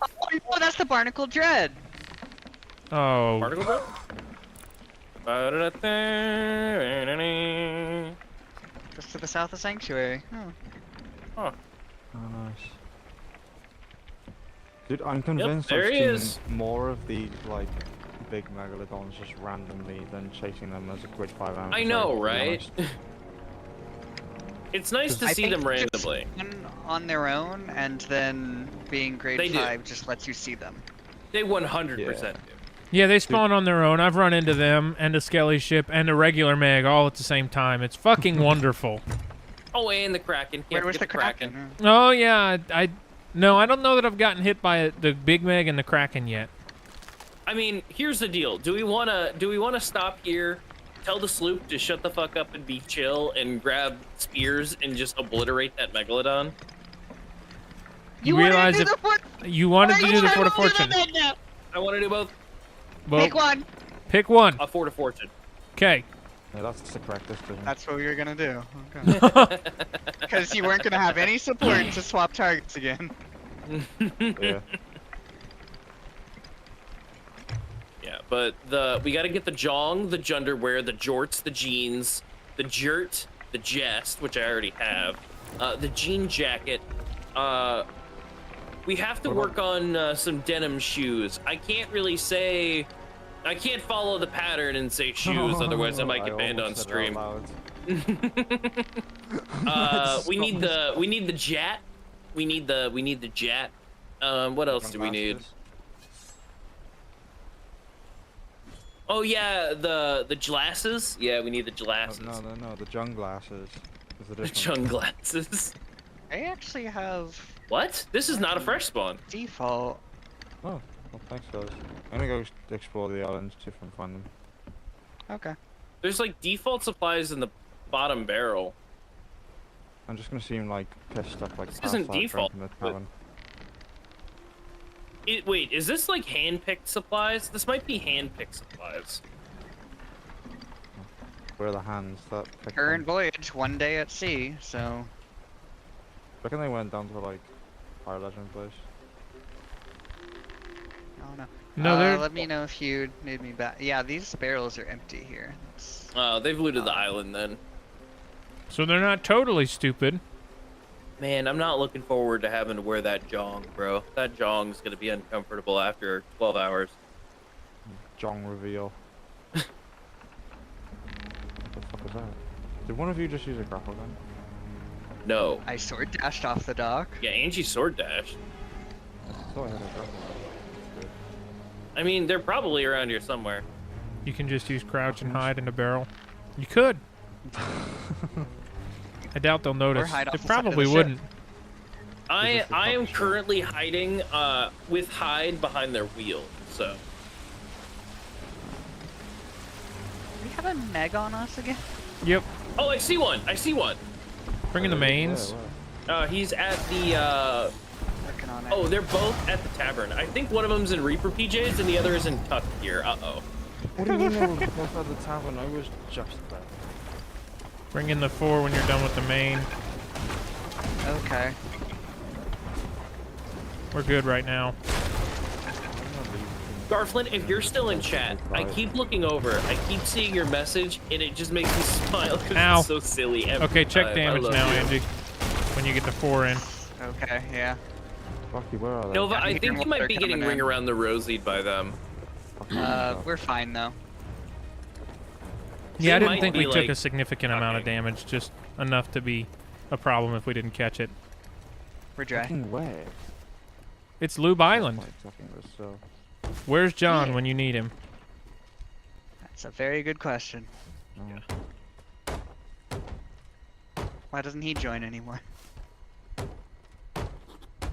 Oh, that's the Barnacle Dread. Oh, Particle Belt? Just to the south of Sanctuary. Oh, nice. Dude, I'm convinced there I've he seen is. more of the like big megalodons just randomly than chasing them as a Grid 5 amateur. I know, to be right? honest. It's nice to I see think them just randomly. one on their own, and then being grade They do. 5 just lets you see them. They 100% do. yeah, they spawn on their own. I've run into them and a skelly ship and a regular meg all at the same time. It's fucking wonderful. Oh, and the Kraken. Where Can't was forget the Kraken? Oh yeah, no, I don't know that I've gotten hit by the big meg and the kraken yet. I mean, here's the deal. Do we wanna stop here, tell the sloop to shut the fuck up and be chill, and grab spears and just obliterate that megalodon? You wanna realize do if the foot- you wanted Why to are do you the trying Fort of to do the Fortune. med now? I want to do both. Well, Pick one. pick one. A Fort of Fortune. Okay. Yeah, that's the correct decision. That's what we were gonna do. Okay. Because you weren't gonna have any support to swap targets again. Yeah. Yeah, but we got to get the Jong, the Junderwear, the Jorts, the Jeans, the Jert, the Jest, which I already have, the Jean Jacket. We have to work on some denim shoes. I can't really say. I can't follow the pattern and say shoes, otherwise I might get banned on almost said it stream. out loud. We need the Jat. We need the Jat. What else do we need? Oh yeah, the glasses. Yeah, we need the glasses. No, the Jung glasses is the The difference. Chung glasses. I actually have What? This is not a fresh spawn. default. Oh, well, thanks, guys. I'm gonna go explore the islands, see if I can find them. Okay. There's like default supplies in the bottom barrel. I'm just gonna seem like pissed up, like This isn't passed out default, drunk in the but- tavern. Wait, is this like hand-picked supplies? This might be hand-picked supplies. Where are the hands that picked Current them? voyage, 1 day at sea, so. Reckon they went down to like Fire Legend place. I don't know. No, they're Let me know if you need me back. Yeah, these barrels are empty here. It's... They've looted the island then. so they're not totally stupid. Man, I'm not looking forward to having to wear that Jong, bro. That Jong's gonna be uncomfortable after 12 hours. Jong reveal. What the fuck is that? Did one of you just use a grapple gun? No. I sword dashed off the dock. Yeah, Angie sword dash. I thought I had a grapple gun. I mean, they're probably around here somewhere. You can just use crouch and hide in a barrel. You could. I doubt they'll notice. hide off They the side of probably the ship. wouldn't. I Is this the am top ship? currently hiding with hide behind their wheel. So We have a Meg on us again? Yep. oh, I see one. I see one. Bring in the mains. Where? He's at the Working on it. oh, they're both at the tavern. I think one of them's in Reaper PJs and the other is in Tuck gear. Uh-oh. What do you mean they were both at the tavern? I was just there. Bring in the 4 when you're done with the main. Okay. We're good right now. Garflin, if you're still in chat, I keep looking over. I keep seeing your message, and it just makes me smile because Ow. it's so silly. Every Okay, check time. I damage love now, you. Angie. When you get the 4 in. Okay, yeah. Fucky, where are they? Nova, I'm I hearing think you what might they're be getting coming ring in. around the rosied by them. We're fine though. Yeah, I They didn't might think we be, took like, a significant amount of tucking. damage, just enough to be a problem if we didn't catch it. We're dry. Fucking where? It's Lube Island. Like, fucking this, so. Where's John Yeah. when you need him? That's a very good question. No. Why doesn't he join anymore?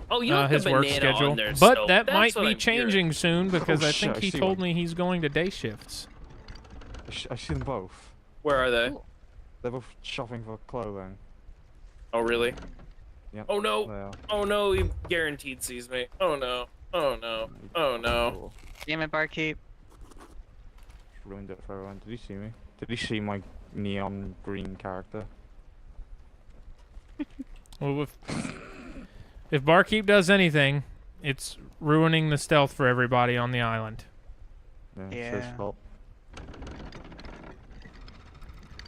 Oh, you have His the work banana schedule. on there, But so that that's might what be I'm hearing. changing soon because Oh, I shit, think I he see told one. me he's going to day shifts. I see them both. Where are they? They're both shopping for clothing. Oh, really? Yep. Oh no! They are. Oh no! He guaranteed sees me. Oh no! Oh no! Oh no! Cool. Damn it, barkeep. Just ruined it for everyone. Did he see me? Did he see my neon green character? Well, If Barkeep does anything, it's ruining the stealth for everybody on the island. Yeah, it's his Yeah. fault.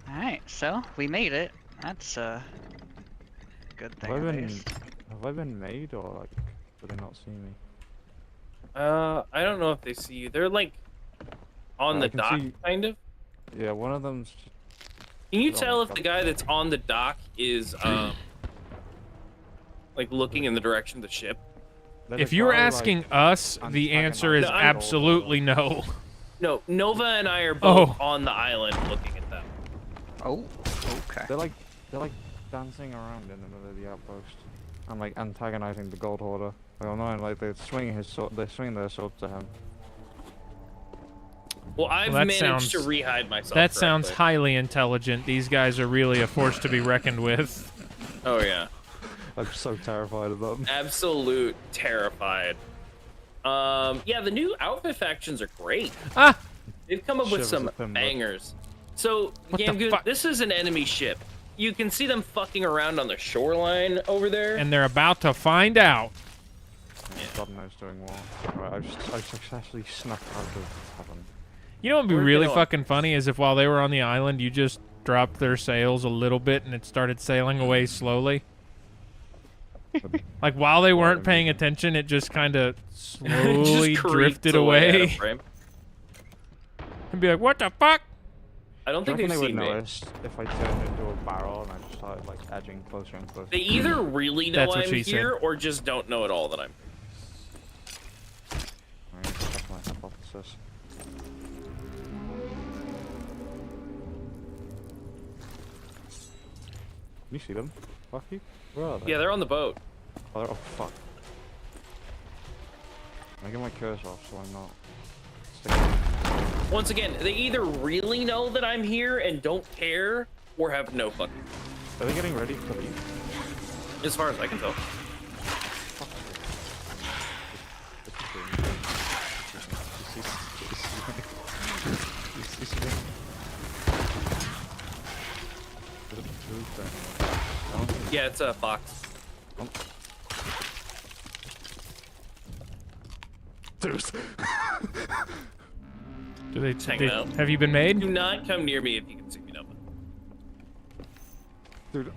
Alright, so we made it. That's a good thing. Have I at been, least. have I been made or like, do they not see me? I don't know if they see you. They're like on I the can dock, see- kind of. Yeah, one of them's. Can you Oh, tell if God. the guy that's on the dock is like looking in the direction of the ship? there's If a you're guy, like, asking us, the answer is No, I'm- absolutely no. No, Nova and I are both Oh. on the island looking at them. Oh, okay. they're like dancing around in the middle of the outpost and like antagonizing the gold hoarder. Like, I'm not like they're swinging their sword to him. Well, I've that managed to sounds- rehide myself. That sounds correctly. highly intelligent. These guys are really a force to be reckoned with. Oh yeah, I'm so terrified of them. absolute terrified. Yeah, the new outfit factions are great. Ah! They've come up with Shivers some of timber. bangers. So, What the Gamgoon, fuck? this is an enemy ship. You can see them fucking around on the shoreline over there. And they're about to find out. God knows doing what. Right, I've successfully snuck out of heaven. You know what would be Where'd they really go? fucking funny is if while they were on the island, you just dropped their sails a little bit and it started sailing away slowly. Like while they weren't paying attention, it just kind of Just slowly creeped drifted out of away. frame. And be like, what the fuck? I don't Do you think reckon they've they would seen me. notice if I turned into a barrel and I just started like edging closer and closer? They either really know That's what I'm she said. here or just don't know at all that I'm. Alright, that's my hypothesis. You see them? Fuck you. Where are they? Yeah, they're on the boat. Oh fuck. I get my cursor off so I'm not sticking. Once again, they either really know that I'm here and don't care, or have no fucking. Are they getting ready to leave? As far as I can tell. Yeah, it's a fox. Dude. Do they, hanging out. have you been made? Do not come near me if you can see me, Nova. Dude,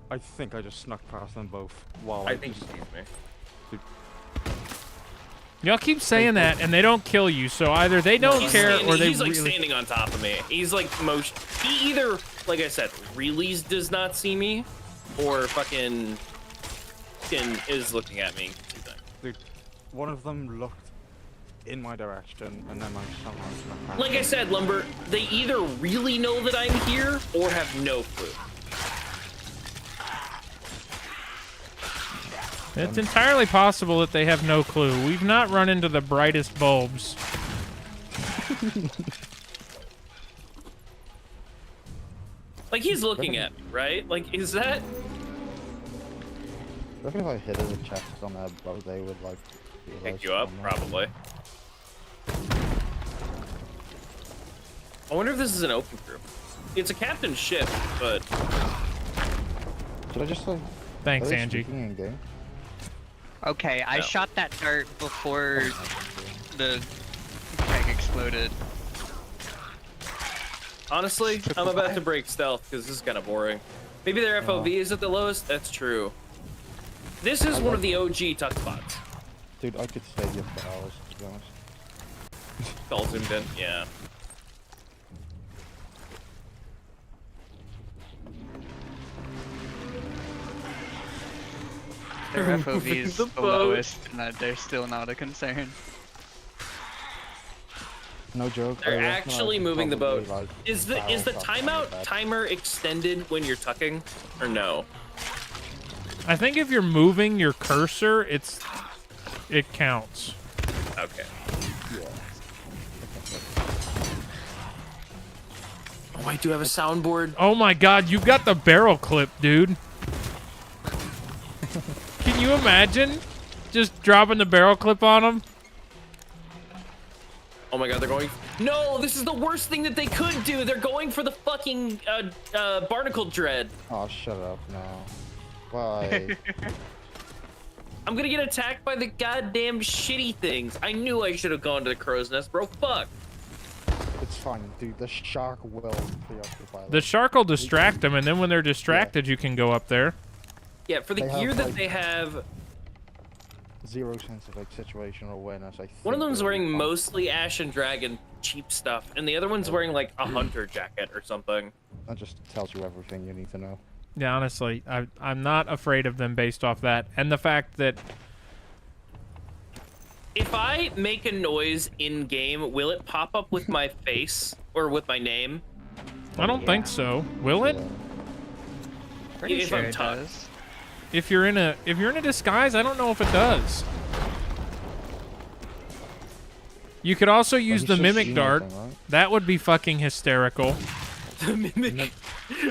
I think I just snuck past them both while I think he just, sees me. Y'all keep saying that and they don't kill you, so either they don't He's care standing, or they he's like really... standing on top of me. He's like motion. He either, like I said, really does not see me, or fucking is looking at me. dude, one of them looked in my direction and then I somehow snuck past Like I them. said, Lumber, they either really know that I'm here or have no clue. It's entirely possible that they have no clue. We've not run into the brightest bulbs. Like he's looking at me, right? Like, is that? I reckon if I hit a chest on their boat, they would like realize Pick you up, I'm there. probably. I wonder if this is an open crew. It's a captain's ship, but Should I just like? Thanks, are they Angie. speaking in game? Okay, I No. shot that dart before the keg exploded. honestly, I'm about to break stealth because this is kind of boring. Maybe their FOV is at the lowest. That's true. This is one of the OG tuck spots. Dude, I could stay here for hours, to be honest. All zoomed in. Yeah. Their FOV is The the boat. lowest, and they're still not a concern. No joke. I They're reckon I actually could moving the probably, boat. like, Is the barrel shot them in the timeout back. timer extended when you're tucking, or no? I think if you're moving your cursor, it counts. Okay. Yeah. Oh, I do have a soundboard. Oh my god, you got the barrel clip, dude. Can you imagine just dropping the barrel clip on them? Oh my god, they're going. No, this is the worst thing that they could do. They're going for the fucking barnacle dread. Oh, shut up now. Why? I'm gonna get attacked by the goddamn shitty things. I knew I should have gone to the crow's nest, bro. Fuck. It's fine, dude. The shark will preoccupy them. The shark will distract them, and then when they're distracted, you can go up there. Yeah, for the They have, gear that like- they have, Zero sense of like situational awareness. one of them's wearing mostly Ash and Dragon cheap stuff, and the other one's wearing like a hunter jacket or something. That just tells you everything you need to know. Yeah, honestly, I'm not afraid of them based off that, and the fact that If I make a noise in game, will it pop up with my face or with my name? I don't think so. Will it? Yeah. Pretty If sure I'm it taught. does. If you're in a disguise, I don't know if it does. You could also use he's the just mimic seen dart. everything, right? That would be fucking hysterical. The mimic.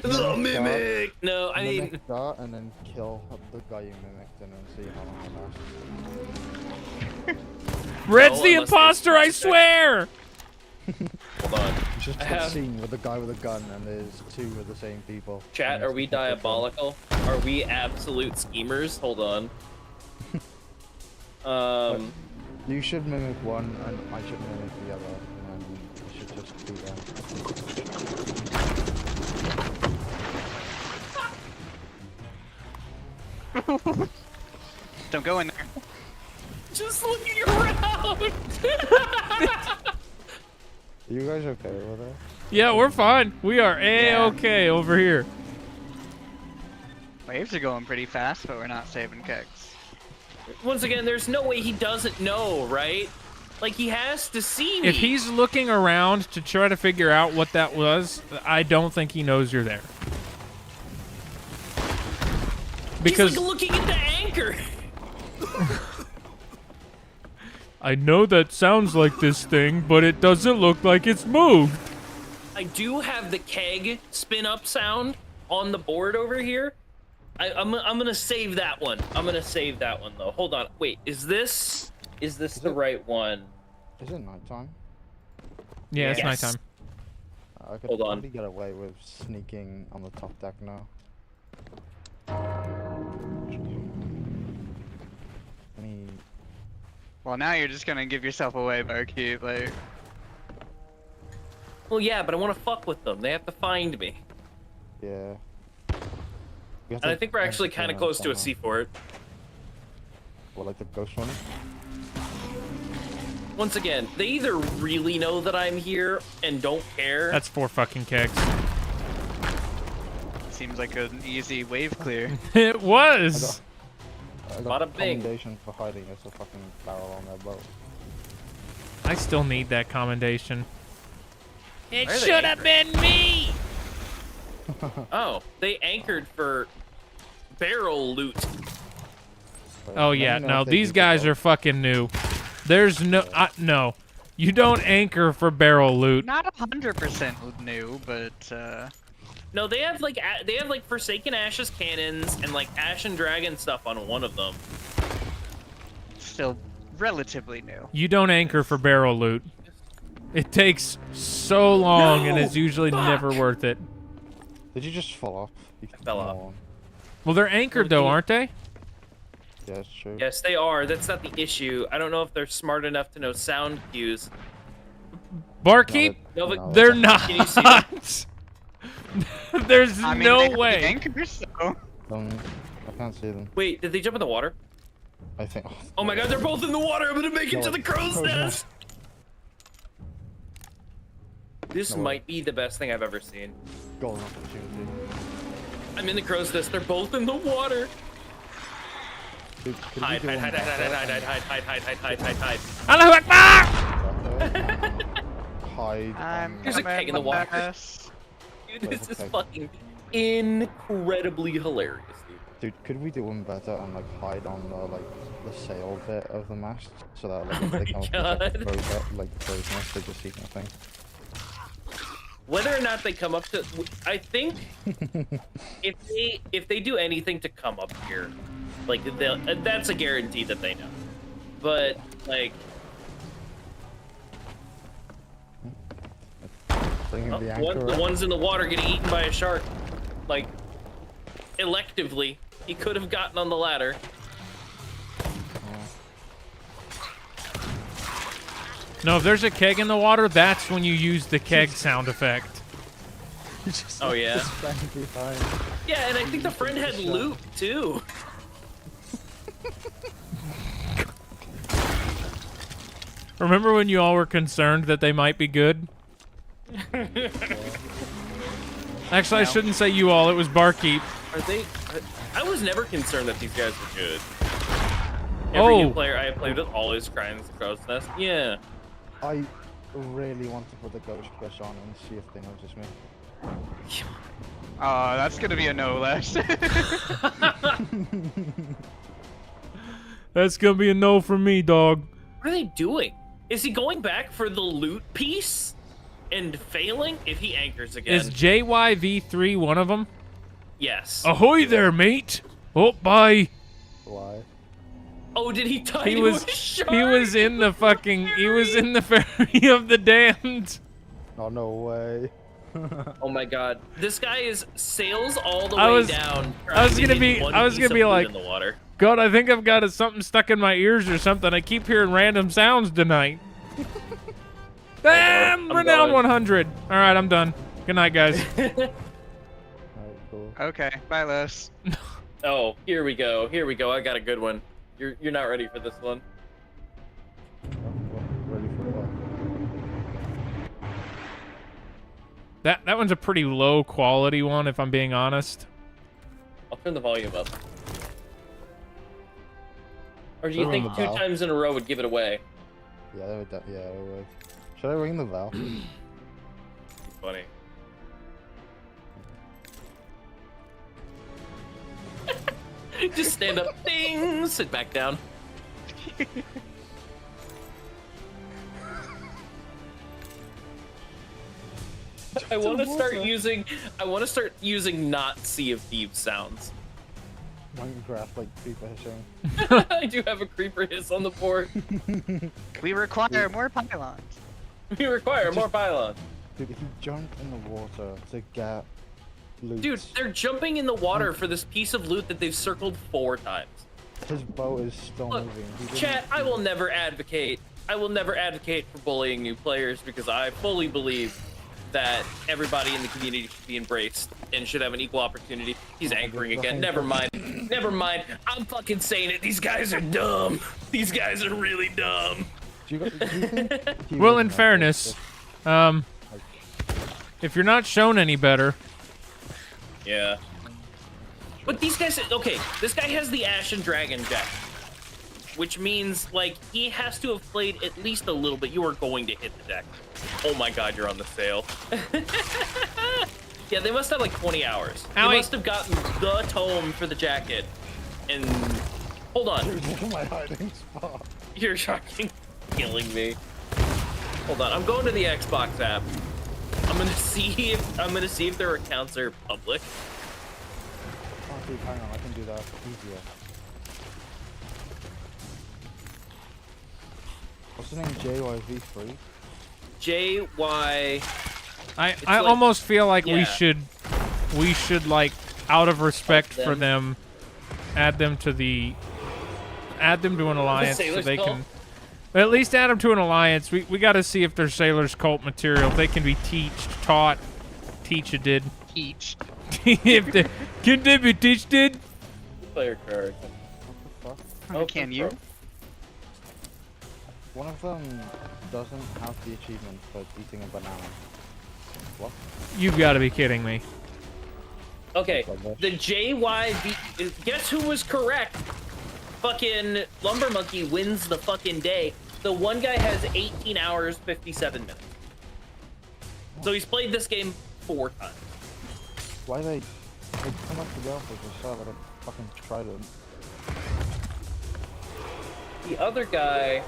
The mimic. No, I mean, Mimic that and then kill the guy you mimicked and then see how long it lasts. Red's No, the unless imposter, I swear! hold on. It's just I a have- scene with the guy with a gun and there's two of the same people. Chat, and are it's we the picture. diabolical? Are we absolute schemers? Hold on. You should mimic one and I should mimic the other and then we should just do that. Don't go in there. Just looking around. Are you guys okay with that? Yeah, we're fine. We are A-okay over here. Waves are going pretty fast, but we're not saving kicks. Once again, there's no way he doesn't know, right? Like, he has to see me. If he's looking around to try to figure out what that was, I don't think he knows you're there. Because He's like looking at the anchor. I know that sounds like this thing, but it doesn't look like it's moved. I do have the keg spin up sound on the board over here. I'm gonna save that one. I'm gonna save that one though. Hold on. Wait, is this the right one? Is it nighttime? Yeah, it's Yes. nighttime. I could Hold on. probably get away with sneaking on the top deck now. Any... Well, now you're just gonna give yourself away, Barkeep. Like, Well, yeah, but I want to fuck with them. They have to find me. Yeah. We have And I to think we're actually entertain kind of them close to a somehow. seafort. What, like the ghost one? Once again, they either really know that I'm here and don't care. That's 4 fucking kegs. seems like an easy wave clear. It was. I got Bada bing. commendation for hiding as a fucking barrel on their boat. I still need that commendation. It Where are they should have been me. Oh, they anchored for barrel loot. But Oh let me yeah, know no, if they these do guys the are fucking new. There's no, no, you don't anchor for barrel loot. Not 100% new, but No, they have like Forsaken Ashes cannons and like Ash and Dragon stuff on one of them. still relatively new. You don't anchor for barrel loot. It takes so long, and No! it's usually Fuck! never worth it. Did you just fall off? You fell off. moron. Well, they're anchored though, aren't they? Yeah, it's true. Yes, they are. That's not the issue. I don't know if they're smart enough to know sound cues. Barkeep, No, No, but they're that's- Can you see not. There's I mean, no they have the way. anchors, so I can't see them. wait, did they jump in the water? I think. Oh my god, they're both in the water. I'm gonna make it No, to the crow's crow's nest. nest. This No. might be the best thing I've ever seen. Golden opportunity. I'm in the crow's nest. They're both in the water. Dude, could we Hide, do hide, one hide, hide, better hide, hide, hide, hide, hide, hide, hide, hide, hide. Allahu Akbar! and hide. I'm on- There's a keg in the water. mess. Dude, this is Okay. fucking incredibly hilarious, dude. Dude, could we do one better and like hide on the sail bit of the mast so that like Oh if they my come up God. and throw nest, they just see nothing. Whether or not they come up to, I think if they do anything to come up here, like they'll, that's a guarantee that they know. But like, Bring in oh, the anchor. the ones in the water getting eaten by a shark, like electively, he could have gotten on the ladder. No, if there's a keg in the water, that's when you use the keg sound effect. Oh yeah. Stand behind. Yeah, and I think the friend had loot too. Remember when you all were concerned that they might be good? Actually, I shouldn't say you all. It was Barkeep. Are they? I was never concerned that these guys were good. Every Oh. new player I have played with always cries Crow's Nest. Yeah. I really want to put the ghost push on and see if they notice me. Oh, that's gonna be a no less. That's gonna be a no from me, dog. What are they doing? Is he going back for the loot piece and failing if he anchors again? Is JYV3 one of them? Yes. Ahoy there, mate! Oh, bye. Why? Oh, did he tie He to was a shark? he was in the fucking he was in the Ferry of the Damned. Oh, no way. Oh my god. This guy is sails all the I way was- down. I was trying to gonna get be- one I was piece gonna of be loot like- in the water. God, I think I've got something stuck in my ears or something. I keep hearing random sounds tonight. Damn, I'm Renown going. 100. All right, I'm done. Good night, guys. Alright, cool. Okay, bye, Les. Oh, here we go. Here we go. I got a good one. You're not ready for this one. Ready for what? That one's a pretty low quality one, if I'm being honest. I'll turn the volume up. Or do you Ring think the two bell. times in a row would give it away? Yeah, they would. Yeah, they would. Should I ring the bell? Funny. Just stand up, ding, sit back down. I want to start using not Sea of Thieves sounds. Minecraft, like creeper hissing. I do have a creeper hiss on the board. We require more pylons. We require more pylons. Dude, he jumped in the water to get loot. Dude, they're jumping in the water for this piece of loot that they've circled 4 times. His boat is still Look, moving. He didn't- Chat, I will never advocate for bullying new players because I fully believe that everybody in the community should be embraced and should have an equal opportunity. He's anchoring again. Never mind. Never mind. I'm fucking saying it. These guys are dumb. These guys are really dumb. Do you think he Well, was in not fairness, racist? if you're not shown any better, Yeah. But these guys, okay, this guy has the Ashen Dragon deck, which means, like, he has to have played at least a little bit. You are going to hit the deck. Oh my god, you're on the sale. Yeah, they must have like 20 hours. Owie. They must have gotten the tome for the jacket. And hold on, My hiding spot. you're fucking killing me. Hold on, I'm going to the Xbox app. I'm gonna see if their accounts are public. Oh, dude, hang on, I can do that easier. What's the name? JYV3? JY. I It's I like- almost feel like yeah. we should like out of respect Help for them. them, add them to an alliance so Sailor's they Cult? can at least add them to an alliance. We got to see if they're Sailor's Cult material. If they can be taught. Did. Teach. If they can they be did? Player card. What the fuck? Oh, Can you? One of them doesn't have the achievement for eating a banana. What? You've got to be kidding me. Okay, Rubbish. the JYV. Guess who was correct? Fucking Lumber Monkey wins the fucking day. The one guy has 18 hours, 57 minutes. So he's played this game 4 times. Why they come up to the office and sell it a fucking trident? The other guy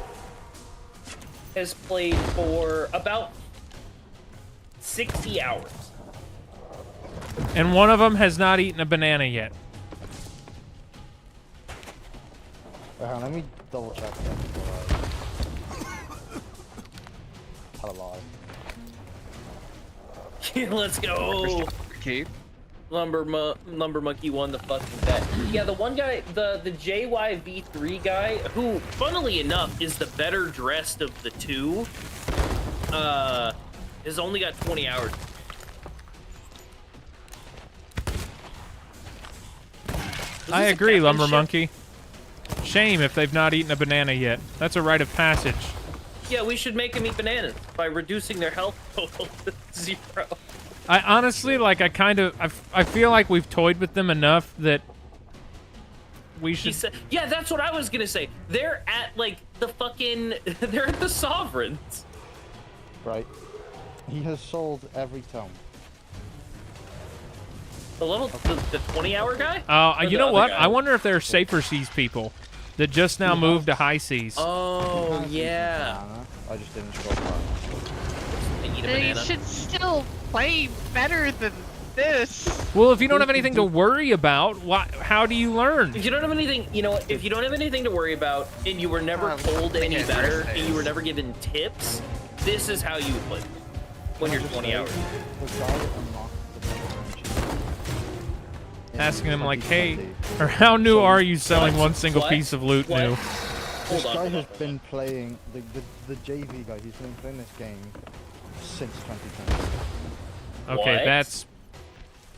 has played for about 60 hours. And one of them has not eaten a banana yet. Hang on, let me double check that before I tell a lie. Let's go. Keep. Lumber Monkey won the fucking bet. Yeah, the one guy, the JYV3 guy, who, funnily enough, is the better dressed of the two, has only got 20 hours. I agree, Lumber Monkey. Shame if they've not eaten a banana yet. That's a rite of passage. Yeah, we should make them eat bananas by reducing their health total to 0. I honestly, like, I feel like we've toyed with them enough that we He should... said, yeah, that's what I was gonna say. They're at, like, the fucking, they're at the Sovereigns. Right. He has sold every tome. The 20-hour guy? Or you the know other what? guy? I wonder if they're Safer Seas people that just now moved to High Seas. Oh, yeah. Banana. I just didn't scroll past. They eat a They banana. should still play better than this. Well, if you don't have anything to worry about, how do you learn? If you don't have anything, you know what? If you don't have anything to worry about, and you were never told any yeah, better, birthdays. and you were never given tips, this is how you would play when you're 20 hours. The guy that unlocked the technology in Asking him like, hey, 2020, or how new are you selling What? one single What? piece of loot What? new? Hold This on. guy hold has on. been playing the JV guy. He's been playing this game since 2020. Okay, What? that's...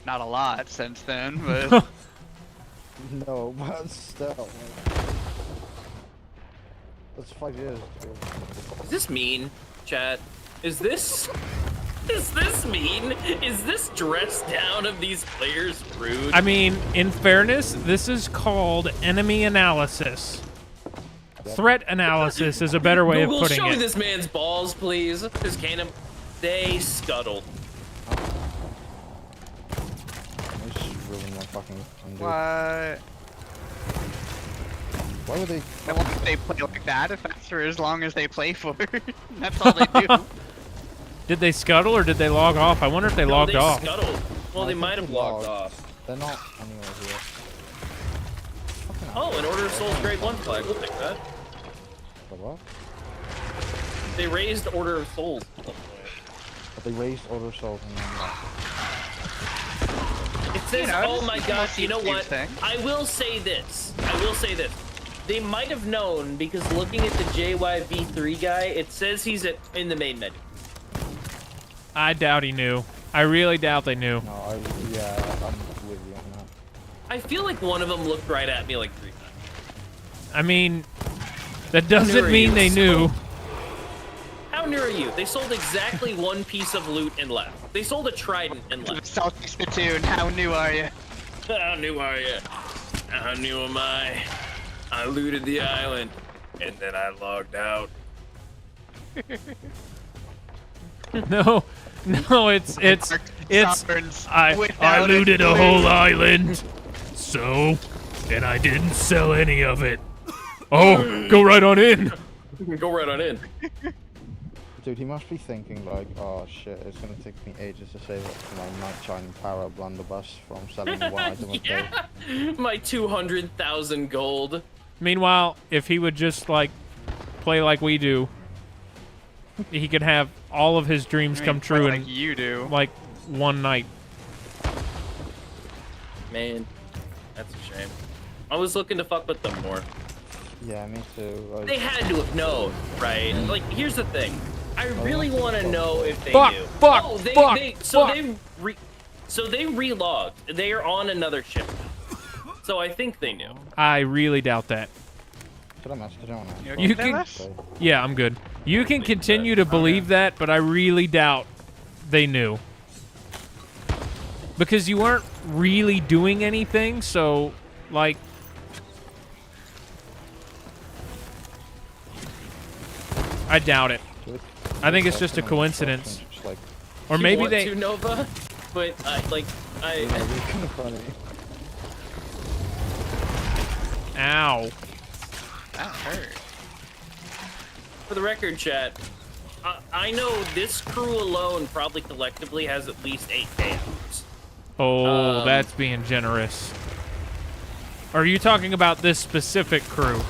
Not a lot since then, but No, but still. Like, that's 5 years. Dude. Is this mean, chat? Is this mean? Is this dress down of these players rude? I mean, in fairness, this is called enemy analysis. Threat analysis is a better way Google, of putting show me it. this man's balls, please. Because they scuttled. They just ruined my fucking fun, dude. what? Why would they? I wonder if they play like that if that's for as long as they play for. That's all they do. Did they scuttle or did they log off? I wonder if they No, logged they off. scuttled. Well, I they think might have they logged logged. off. They're not anywhere here. Fucking Oh, an Order of Souls grade 1 flag. We'll take that. The what? They raised Order of Souls. But they raised Order of Souls and then It says, know, oh just my a gosh, you know multi-use what? thing. I will say this. They might have known because looking at the JYV3 guy, it says he's in the main menu. I doubt he knew. I really doubt they knew. no, I'm with you on that. I feel like one of them looked right at me like 3 times. I mean, that How doesn't new are mean you? they knew. How near are you? They sold exactly one piece of loot and left. They sold a trident and left. Salty Spittoon, how new are you? How new are you? How new am I? I looted the island, and then I logged out. No, it's Sovereigns I without looted a clue. whole island. So, and I didn't sell any of it. Oh, go right on in. Go right on in. Dude, he must be thinking like, oh shit, it's gonna take me ages to save up for my Night Shining Power blunderbuss from selling one item a day. Yeah, my 200,000 gold. Meanwhile, if he would just like play like we do, he could have all of his dreams I mean, come true like in you do. like one night. Man, that's a shame. I was looking to fuck with them more. Yeah, me too. Like, They had to have known, right? Like, here's the thing. I really want want to to know if they Fuck, knew. fuck, Oh, they, fuck, they, so fuck. they relogged. They are on another ship. So I think they knew. I really doubt that. should I message him on that? You okay can- with that? Okay. Yeah, I'm good. You can continue to believe that, but I really doubt they knew. Because you weren't really doing anything, so, like... I doubt it. Good. I think it's Good just a question on coincidence. instructions, Just like, Or You maybe want they... to, Nova, but you know, it's kind of funny. Ow. That hurt. For the record, chat, I know this crew alone probably collectively has at least 8K hours. Oh, that's being generous. Are you talking about this specific crew?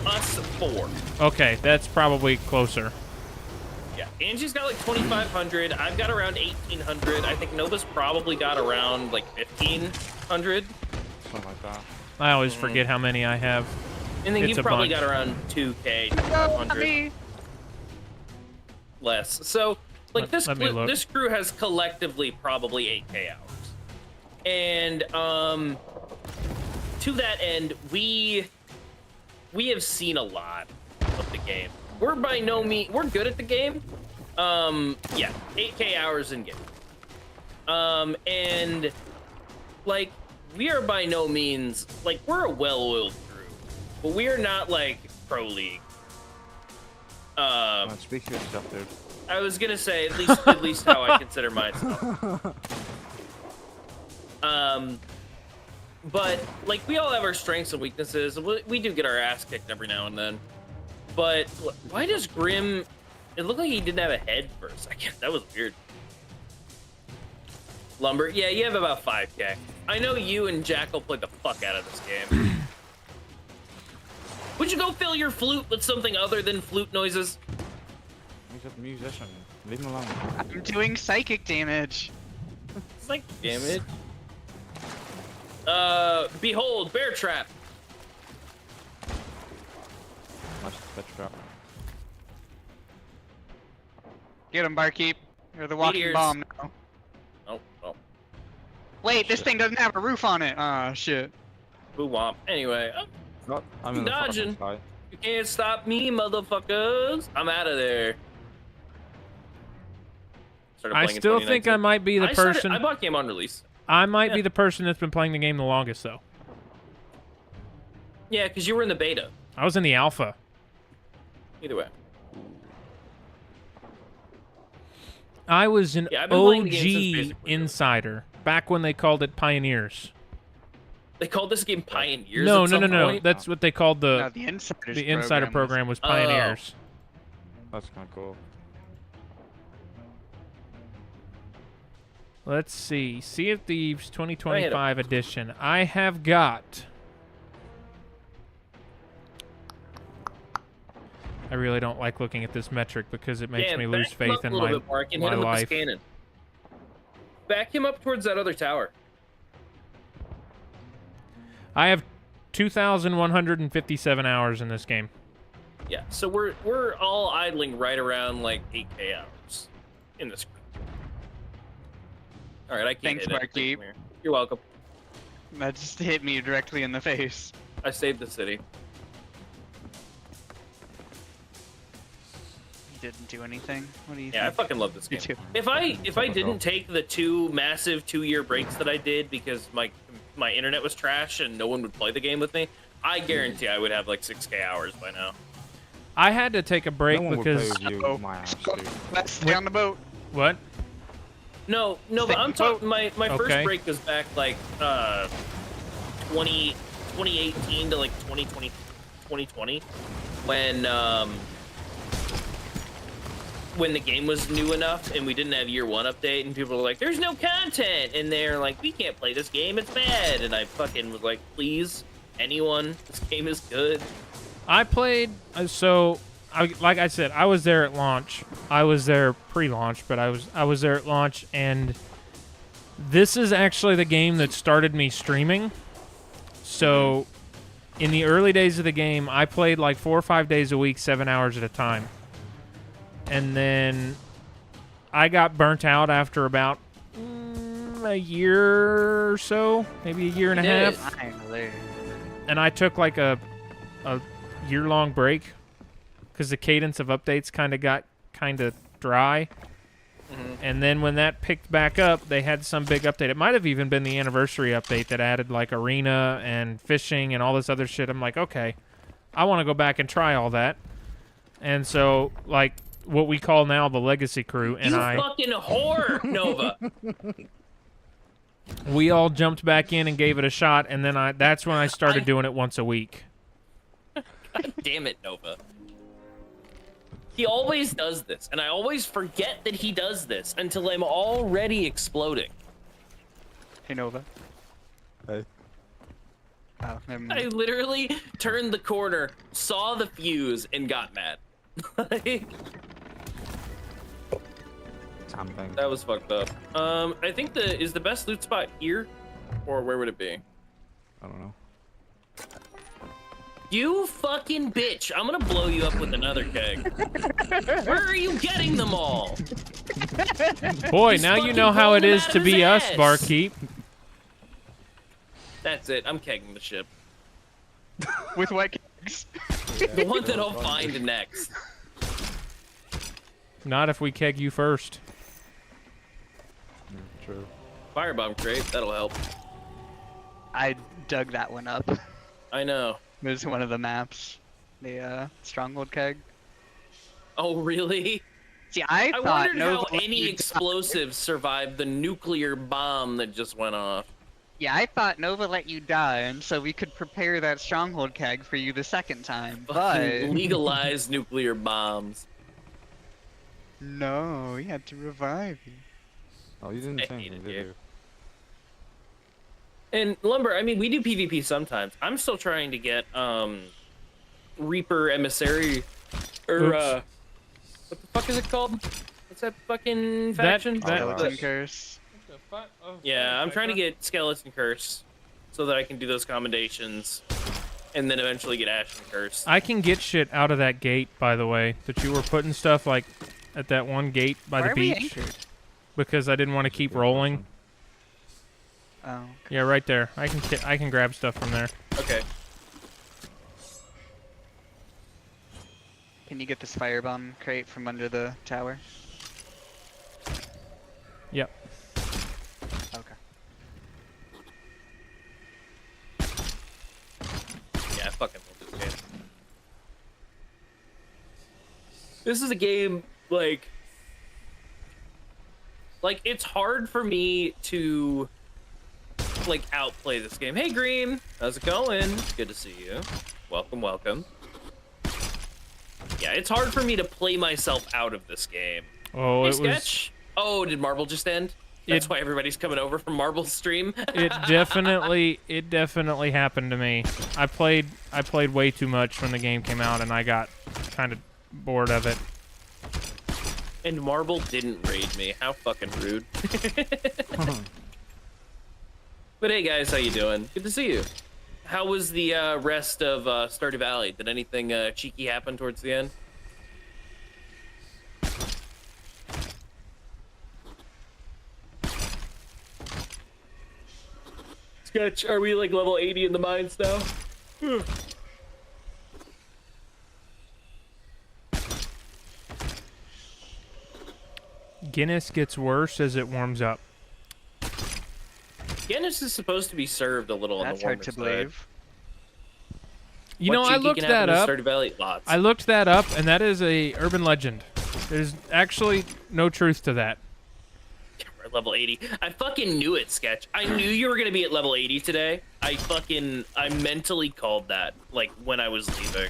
Us 4. Okay, that's probably closer. Yeah, Angie's got like 2,500. I've got around 1,800. I think Nova's probably got around like 1,500. Something like that. I always forget how many I have. And then It's you've a probably bunch. got around 2K, Go, 500 me. less. So, like Let me look. this crew has collectively probably 8K hours. And to that end, we have seen a lot of the game. We're by no means we're good at the game. Yeah, 8K hours in game. And like we are by no means like we're a well-oiled crew, but we are not like pro league. Man, speak for yourself, dude. I was gonna say at least how I consider myself. But like we all have our strengths and weaknesses. We do get our ass kicked every now and then. But why does Grim? It looked like he didn't have a head for a second. That was weird. Lumber, yeah, you have about 5K. I know you and Jackal played the fuck out of this game. Would you go fill your flute with something other than flute noises? He's a musician. Leave him alone. I'm doing psychic damage. It's like damage. Behold, bear trap. Nice pitch trap. Get him, barkeep. You're the walking Meteors. bomb now. Oh, Wait, this thing doesn't have a roof on it. Ah, shit. boo womp. Anyway, Not, I'm in the Dodging. fucking sky. you can't stop me, motherfuckers. I'm out of there. Started I playing in still think I 2019. might be the person. I bought game on release. I might be Yeah. the person that's been playing the game the longest, though. Yeah, because you were in the beta. I was in the alpha. Either way. I was an Yeah, I've been playing the game since OG basically- insider back when they called it pioneers. They called this game Pioneers. No, at no, some no, no. point. That's what they called No, the the insider insider program was pioneers. That's kind of cool. Let's see. Sea of Thieves 2025 edition. I have got. I really don't like looking at this metric because it makes Yeah, me back lose him faith up in a little my, bit, Mark, and my hit him with life. this cannon. Back him up towards that other tower. I have 2,157 hours in this game. Yeah, so we're all idling right around like 8K hours in this group. All right, I can't Thanks, hit it. Barkeep. Come here. You're welcome. That just hit me directly in the face. I saved the city. You didn't do anything. What do you Yeah, I think? fucking love this Me game. too. If I didn't take the 2 massive 2-year breaks that I did because my internet was trash and no one would play the game with me, I guarantee I would have like 6K hours by now. I had to take a break No one would play because with you, Uh-oh. my ass, dude. Let's stay on the boat. what? No, but I'm talking. My first Okay. break was back like 2018 to like 2020 when the game was new enough and we didn't have year 1 update and people were like, "There's no content," and they're like, "We can't play this game. It's bad." And I fucking was like, "Please, anyone, this game is good." I played, like I said, I was there at launch. I was there pre-launch, but I was there at launch, and this is actually the game that started me streaming. So, in the early days of the game, I played like 4 or 5 days a week, 7 hours at a time. And then I got burnt out after about a year or so, maybe a year and a You did. half. Finally. And I took like a year-long break because the cadence of updates got dry. And then when that picked back up, they had some big update. It might have even been the anniversary update that added like arena and fishing and all this other shit. I'm like, okay, I want to go back and try all that. And so like what we call now the legacy crew and You I, fucking whore, Nova. we all jumped back in and gave it a shot. And then that's when I started doing it once a week. God damn it, Nova. He always does this, and I always forget that he does this until I'm already exploding. Hey, Nova. Hey. Oh, never I mind. literally turned the corner, saw the fuse, and got mad. Damn thing. That was fucked up. I think is the best loot spot here, or where would it be? I don't know. You fucking bitch! I'm gonna blow you up with another keg. Where are you getting them all? Boy, Just now you fucking know how pulling it them is out to of his be us, ass. barkeep. That's it. I'm kegging the ship. With what kegs? The one that I'll find next. Not if we keg you first. True. Firebomb crate. That'll help. I dug that one up. I know. It was one of the maps. The Stronghold keg. Oh really? See, I I thought wondered how Nova let any you explosives survived the nuclear bomb that just went off. Yeah, I thought Nova let you die, and so we could prepare that Stronghold keg for you the second time. Fucking But legalized nuclear bombs. no, we had to revive you. Oh, you didn't I change hate them, it, did dude. you? And Lumber, I mean, we do PvP sometimes. I'm still trying to get Reaper Emissary, or Oops. what the fuck is it called? What's that fucking faction? that- Skeleton Curse. Yeah, I'm trying to get Skeleton Curse so that I can do those commendations and then eventually get Ashen Curse. I can get shit out of that gate, by the way, that you were putting stuff like at that one gate by Why the are we beach anchored? because I didn't want to keep rolling. Oh. Yeah, right there. I can grab stuff from there. Okay. Can you get this firebomb crate from under the tower? Yep. Okay. Yeah, I fucking love this game. This is a game, like it's hard for me to, like, outplay this game. Hey, Green! How's it going? Good to see you. Welcome, welcome. Yeah, it's hard for me to play myself out of this game. Oh, Hey, it was. Sketch! Oh, did Marble just end? That's It- why everybody's coming over from Marble's stream. It definitely happened to me. I played way too much when the game came out, and I got kind of bored of it. And Marble didn't raid me. How fucking rude. But hey guys, how you doing? Good to see you. How was the rest of Stardew Valley? Did anything cheeky happen towards the end? Sketch, are we like level 80 in the mines now? Guinness gets worse as it warms up. Guinness is supposed to be served a little on That's the warmer hard to side. believe. You What know, I cheeky looked can happen that in up. Stardew Valley? Lots. I looked that up, and that is a urban legend. There's actually no truth to that. We're at level 80. I fucking knew it, Sketch. I knew you were gonna be at level 80 today. I mentally called that, like, when I was leaving.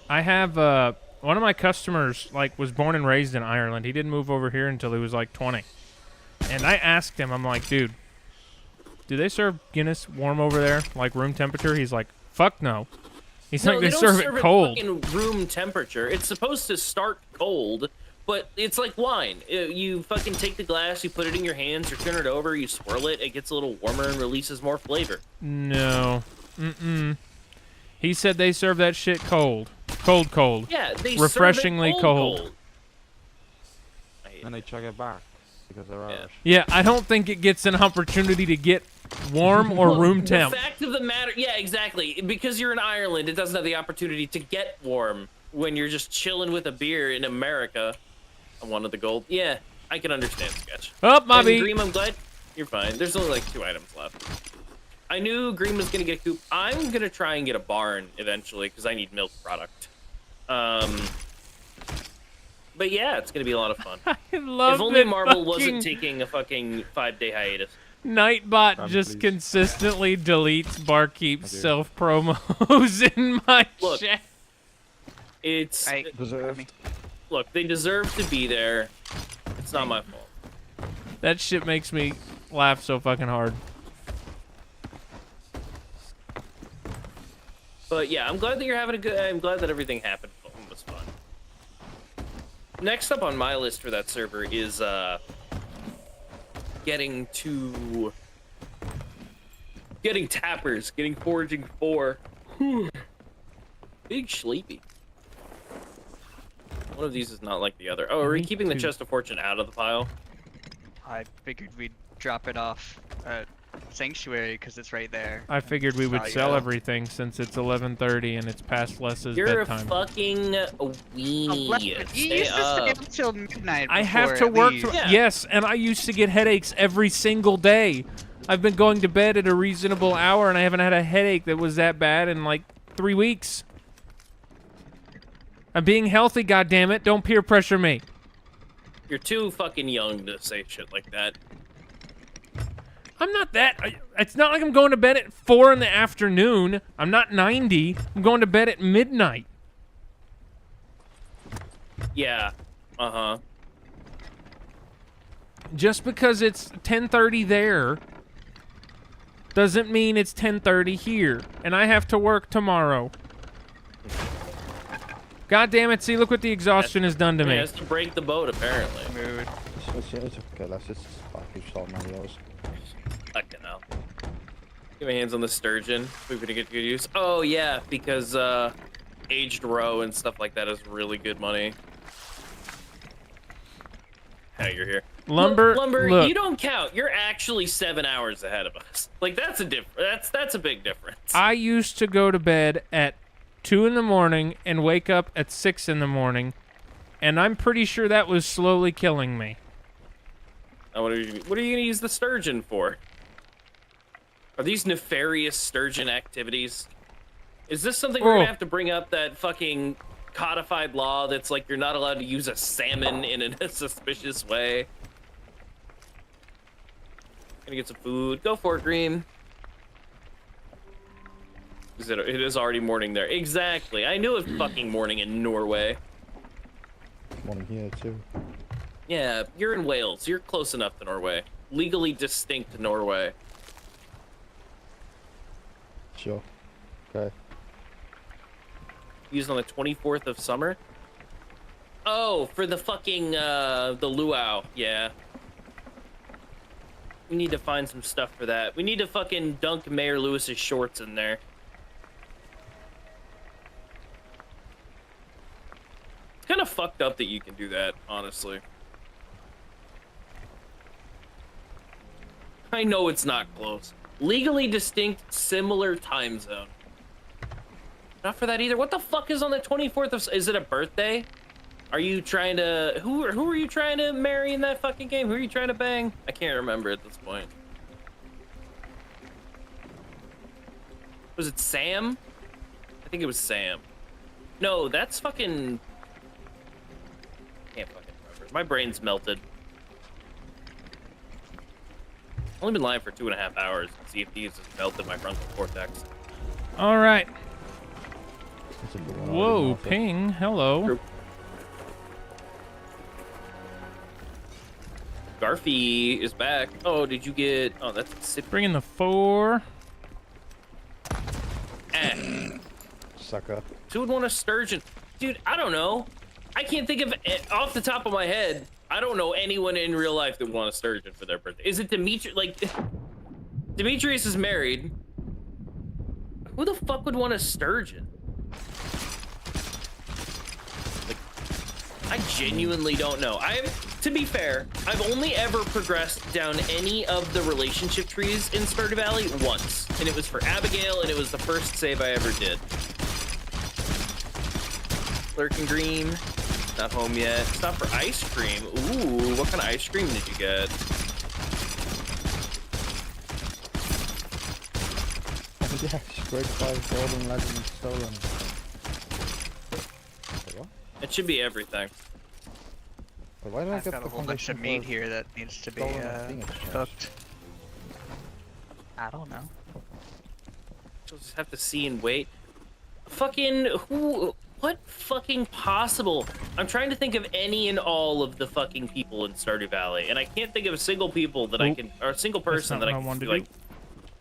I have one of my customers like was born and raised in Ireland. He didn't move over here until he was like 20. And I asked him, I'm like, dude, do they serve Guinness warm over there, like room temperature? He's like, fuck no. He's No, like, they they don't serve serve it cold. fucking room temperature. It's supposed to start cold, but it's like wine. You fucking take the glass, you put it in your hands, you turn it over, you swirl it, it gets a little warmer and releases more flavor. No. Mm-mm. He said they serve that shit cold. Cold. Yeah, they Refreshingly serve it cold. I hate And it. they chug it back because they're Yeah. Irish. Yeah, I don't think it gets an opportunity to get warm or Well, room temp. The fact of the matter, yeah, exactly. Because you're in Ireland, it doesn't have the opportunity to get warm when you're just chilling with a beer in America. I wanted the gold. Yeah, I can understand, Sketch. Up, my And beat. Dream, I'm glad you're fine. There's only like 2 items left. I knew Green was gonna get a coop. I'm gonna try and get a barn eventually because I need milk product. But yeah, it's gonna be a lot of fun. I love If only that Marvel fucking wasn't taking a fucking 5-day hiatus. Nightbot Fun, just please. consistently deletes Barkeep's I do. self promos in my Look, chat. It's Deserved. look, they deserve to be there. It's not my fault. That shit makes me laugh so fucking hard. But yeah, I'm glad that you're having a good. I'm glad that everything happened. It was fun. Next up on my list for that server is getting tappers, getting foraging 4. Big sleepy. One of these is not like the other. Oh, are we Me keeping the too. chest of fortune out of the pile? I figured we'd drop it off at Sanctuary because it's right there. I figured we would Oh, sell yeah. everything since it's 11:30 and it's past Les's You're bedtime. a fucking weenie. You Stay used to stay up. until midnight. I have before, to at work. least. Yeah. Yes, and I used to get headaches every single day. I've been going to bed at a reasonable hour, and I haven't had a headache that was that bad in like 3 weeks. I'm being healthy, goddammit. Don't peer pressure me. You're too fucking young to say shit like that. I'm not that. It's not like I'm going to bed at 4 in the afternoon. I'm not 90. I'm going to bed at midnight. Yeah. Uh-huh. Just because it's 10:30 there doesn't mean it's 10:30 here. And I have to work tomorrow. God damn it, see, look what the exhaustion has done to He me. has to break the boat, apparently. Mood. It's okay, let's just like you saw Mario's. Fucking hell. Get my hands on the sturgeon. We're gonna get good use. Oh, yeah, because aged roe and stuff like that is really good money. How you're here. Lumber, Lumber, look. you don't count. You're actually 7 hours ahead of us. Like, that's a big difference. I used to go to bed at 2 in the morning and wake up at 6 in the morning, and I'm pretty sure that was slowly killing me. Now, what are you gonna use the sturgeon for? Are these nefarious sturgeon activities? Is this something we're Oh. gonna have to bring up, that fucking codified law that's like you're not allowed to use a salmon in a suspicious way? Gonna get some food. Go for it, Green. It is already morning there. Exactly. I knew it fucking morning in Norway. Morning here too. Yeah, you're in Wales. You're close enough to Norway. Legally distinct Norway. Sure. Okay. Used on the 24th of summer? Oh, for the fucking, the luau. Yeah. We need to find some stuff for that. We need to fucking dunk Mayor Lewis's shorts in there. It's kind of fucked up that you can do that, honestly. I know it's not close. Legally distinct, similar time zone. Not for that either. What the fuck is on the 24th of... Is it a birthday? Are you trying to... Who are you trying to marry in that fucking game? Who are you trying to bang? I can't remember at this point. Was it Sam? I think it was Sam. No, that's fucking... Can't fucking remember. My brain's melted. I've only been lying for 2.5 hours to see if these has melted my frontal cortex. All right. It's a good one. I Whoa, didn't have to- ping. Hello. True. Garfy is back. Oh, did you get... Oh, that's a sip. Bring in the 4. Sucker. Who would want a sturgeon? Dude, I don't know. I can't think of it off the top of my head. I don't know anyone in real life that would want a sturgeon for their birthday. Is it Dimitri? Like, Demetrius is married. Who the fuck would want a sturgeon? Like, I genuinely don't know. To be fair, I've only ever progressed down any of the relationship trees in Stardew Valley once, and it was for Abigail, and it was the first save I ever did. Lurking Green, not home yet. Stop for ice cream. Ooh, what kind of ice cream did you get? Yes, Grade 5 Golden Legend stolen. Wait, what? It should be everything. Wait, why did I I've get got the a whole bunch of foundation meat for here that needs to be stolen Phoenix chest? cooked. I don't know. We'll just have to see and wait. Fucking who? What fucking possible? I'm trying to think of any and all of the fucking people in Stardew Valley, and I can't think of a single people that I Nope. can, or a single person not that I what I can wanted to like. do.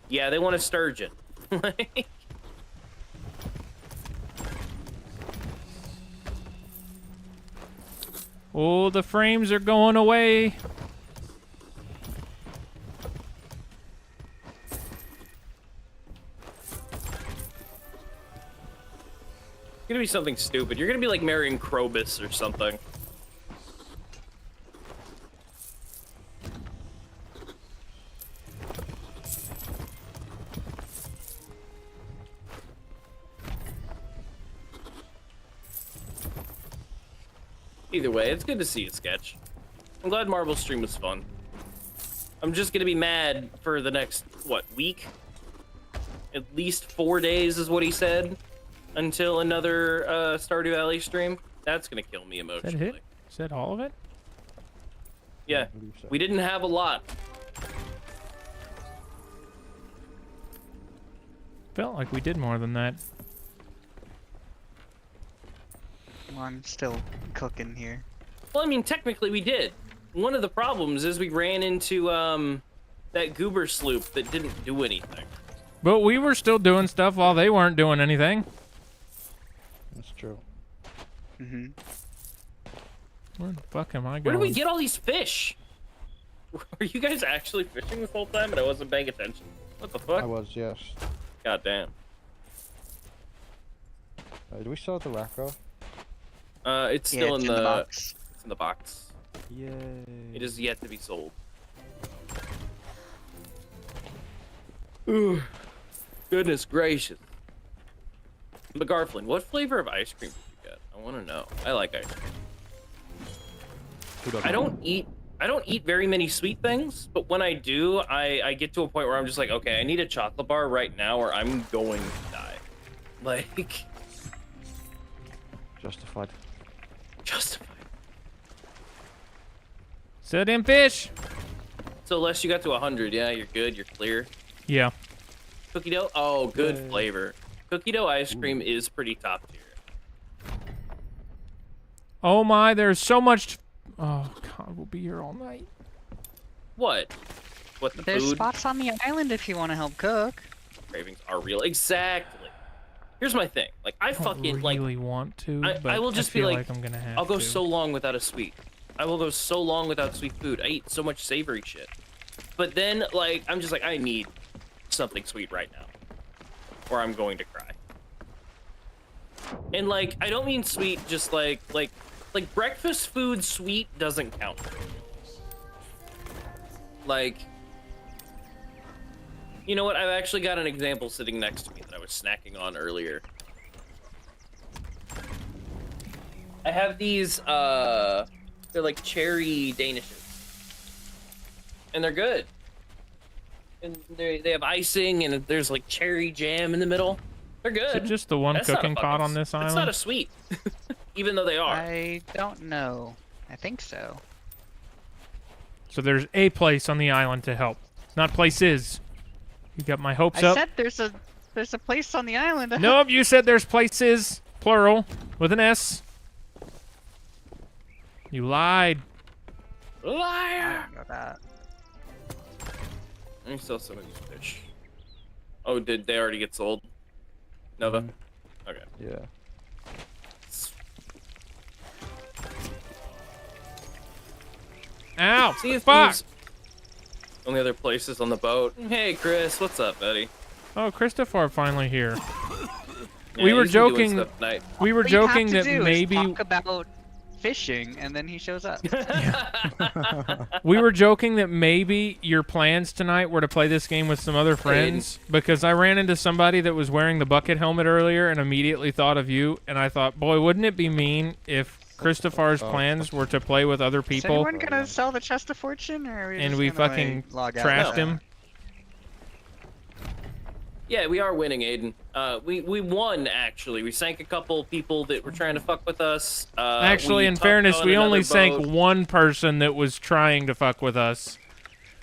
Yeah, they want a sturgeon. Like, Oh, the frames are going away. It's gonna be something stupid. You're gonna be like marrying Krobus or something. Either way, it's good to see you, Sketch. I'm glad Marble stream was fun. I'm just gonna be mad for the next, what, week? At least 4 days is what he said. Until another Stardew Valley stream. That's gonna kill me Is emotionally. that it? Is that all of it? Yeah, I believe so. we didn't have a lot. Felt like we did more than that. Well, I'm still cooking here. Well, I mean, technically we did. One of the problems is we ran into that goober sloop that didn't do anything. But we were still doing stuff while they weren't doing anything. That's true. Mm-hmm. Where the fuck am I going? Where do we get all these fish? Were you guys actually fishing this whole time and I wasn't paying attention? What the I fuck? was, yes. God damn. Do we still have the Racco? It's Yeah, still it's in the box. It's in the box. Yay. It is yet to be sold. Ooh, goodness gracious. But Garflin, what flavor of ice cream did you get? I want to know. I like ice cream. Who doesn't? I don't eat very many sweet things, but when I do, I get to a point where I'm just like, okay, I need a chocolate bar right now or I'm going to die. Like, Justified. justified. Set in fish. So unless you got to 100, yeah, you're good, you're clear. Yeah. Cookie dough? Oh, good Yay. flavor. Cookie dough ice cream is pretty top tier. Oh my, there's so much. Oh God, we'll be here all night. What? What, the There's food spots on the island if you want to help cook. cravings are real? Exactly. Here's my thing. Like, I I don't fucking, like, really want to, I but will just be feel like, I'm gonna have I'll go to. so long without a sweet. I will go so long without sweet food. I eat so much savory shit. But then, like, I'm just like, I need something sweet right now. Or I'm going to cry. And, like, I don't mean sweet just like breakfast food sweet doesn't count. Like, you know what? I've actually got an example sitting next to me that I was snacking on earlier. I have these, they're like cherry danishes. And they're good. And they have icing and there's like cherry jam in the middle. They're good. Is it just the one That's not a cooking pot fucking- on this It's not island? a sweet. Even though they are. I don't know. I think so. So there's a place on the island to help, not places. You got my hopes I up. said there's a place on the island. Nope, you said there's places, plural, with an S. You lied. I Liar! don't know that. Let me sell some of these fish. Oh, did they already get sold? Nova? Okay. Yeah. Ow! See if Fuck! these only other places on the boat. Hey, Chris, what's up, buddy? Oh, Christopher finally here. Yeah, We were he's been doing joking- stuff tonight. We were What you have joking to that do is maybe talk about fishing, and then he shows up. we were joking that maybe your plans tonight were to play this game with some other friends because I ran into somebody that was wearing the bucket helmet earlier and immediately thought of you, and I thought, boy, wouldn't it be mean if Christopher's Oh. plans were to play with other Is people anyone gonna sell the chest of fortune, or are we and just we gonna, fucking like, log out trashed of him? that? Yeah, we are winning, Aiden. We won, actually. We sank a couple people that were trying to fuck with us. Actually, we in tucked fairness, on we only another sank boat. one person that was trying to fuck with us.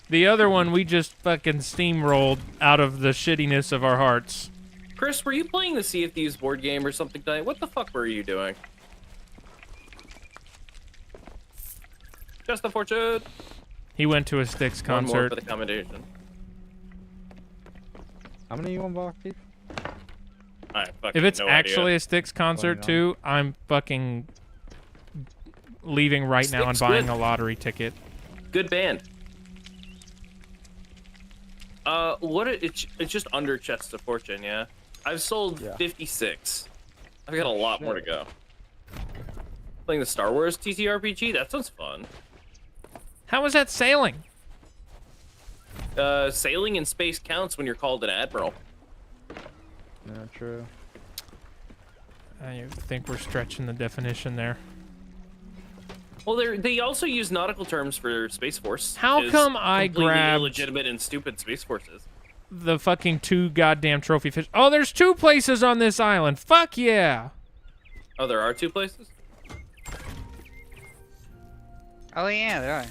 The other one, we just fucking steamrolled out of the shittiness of our hearts. Chris, were you playing the Sea of Thieves board game or something tonight? What the fuck were you doing? Just the fortune. He went to a Styx One more concert. for the commendation. How many you on, Barkeep? I fucking If it's no actually idea. a Styx concert 29. too, I'm fucking leaving right now and Slick buying Squid. a lottery ticket. Good band. It's just under Chests of Fortune, yeah. I've sold Yeah. 56. I've got a lot more to go. Playing the Star Wars TTRPG? That sounds fun. How was that sailing? Sailing in space counts when you're called an admiral. Yeah, true. I think we're stretching the definition there. Well, they also use nautical terms for Space Force. How which is come I completely grabbed- illegitimate and stupid Space Forces? The fucking 2 goddamn trophy fish. Oh, there's 2 places on this island. Fuck yeah. Oh, there are 2 places? Oh yeah, there are.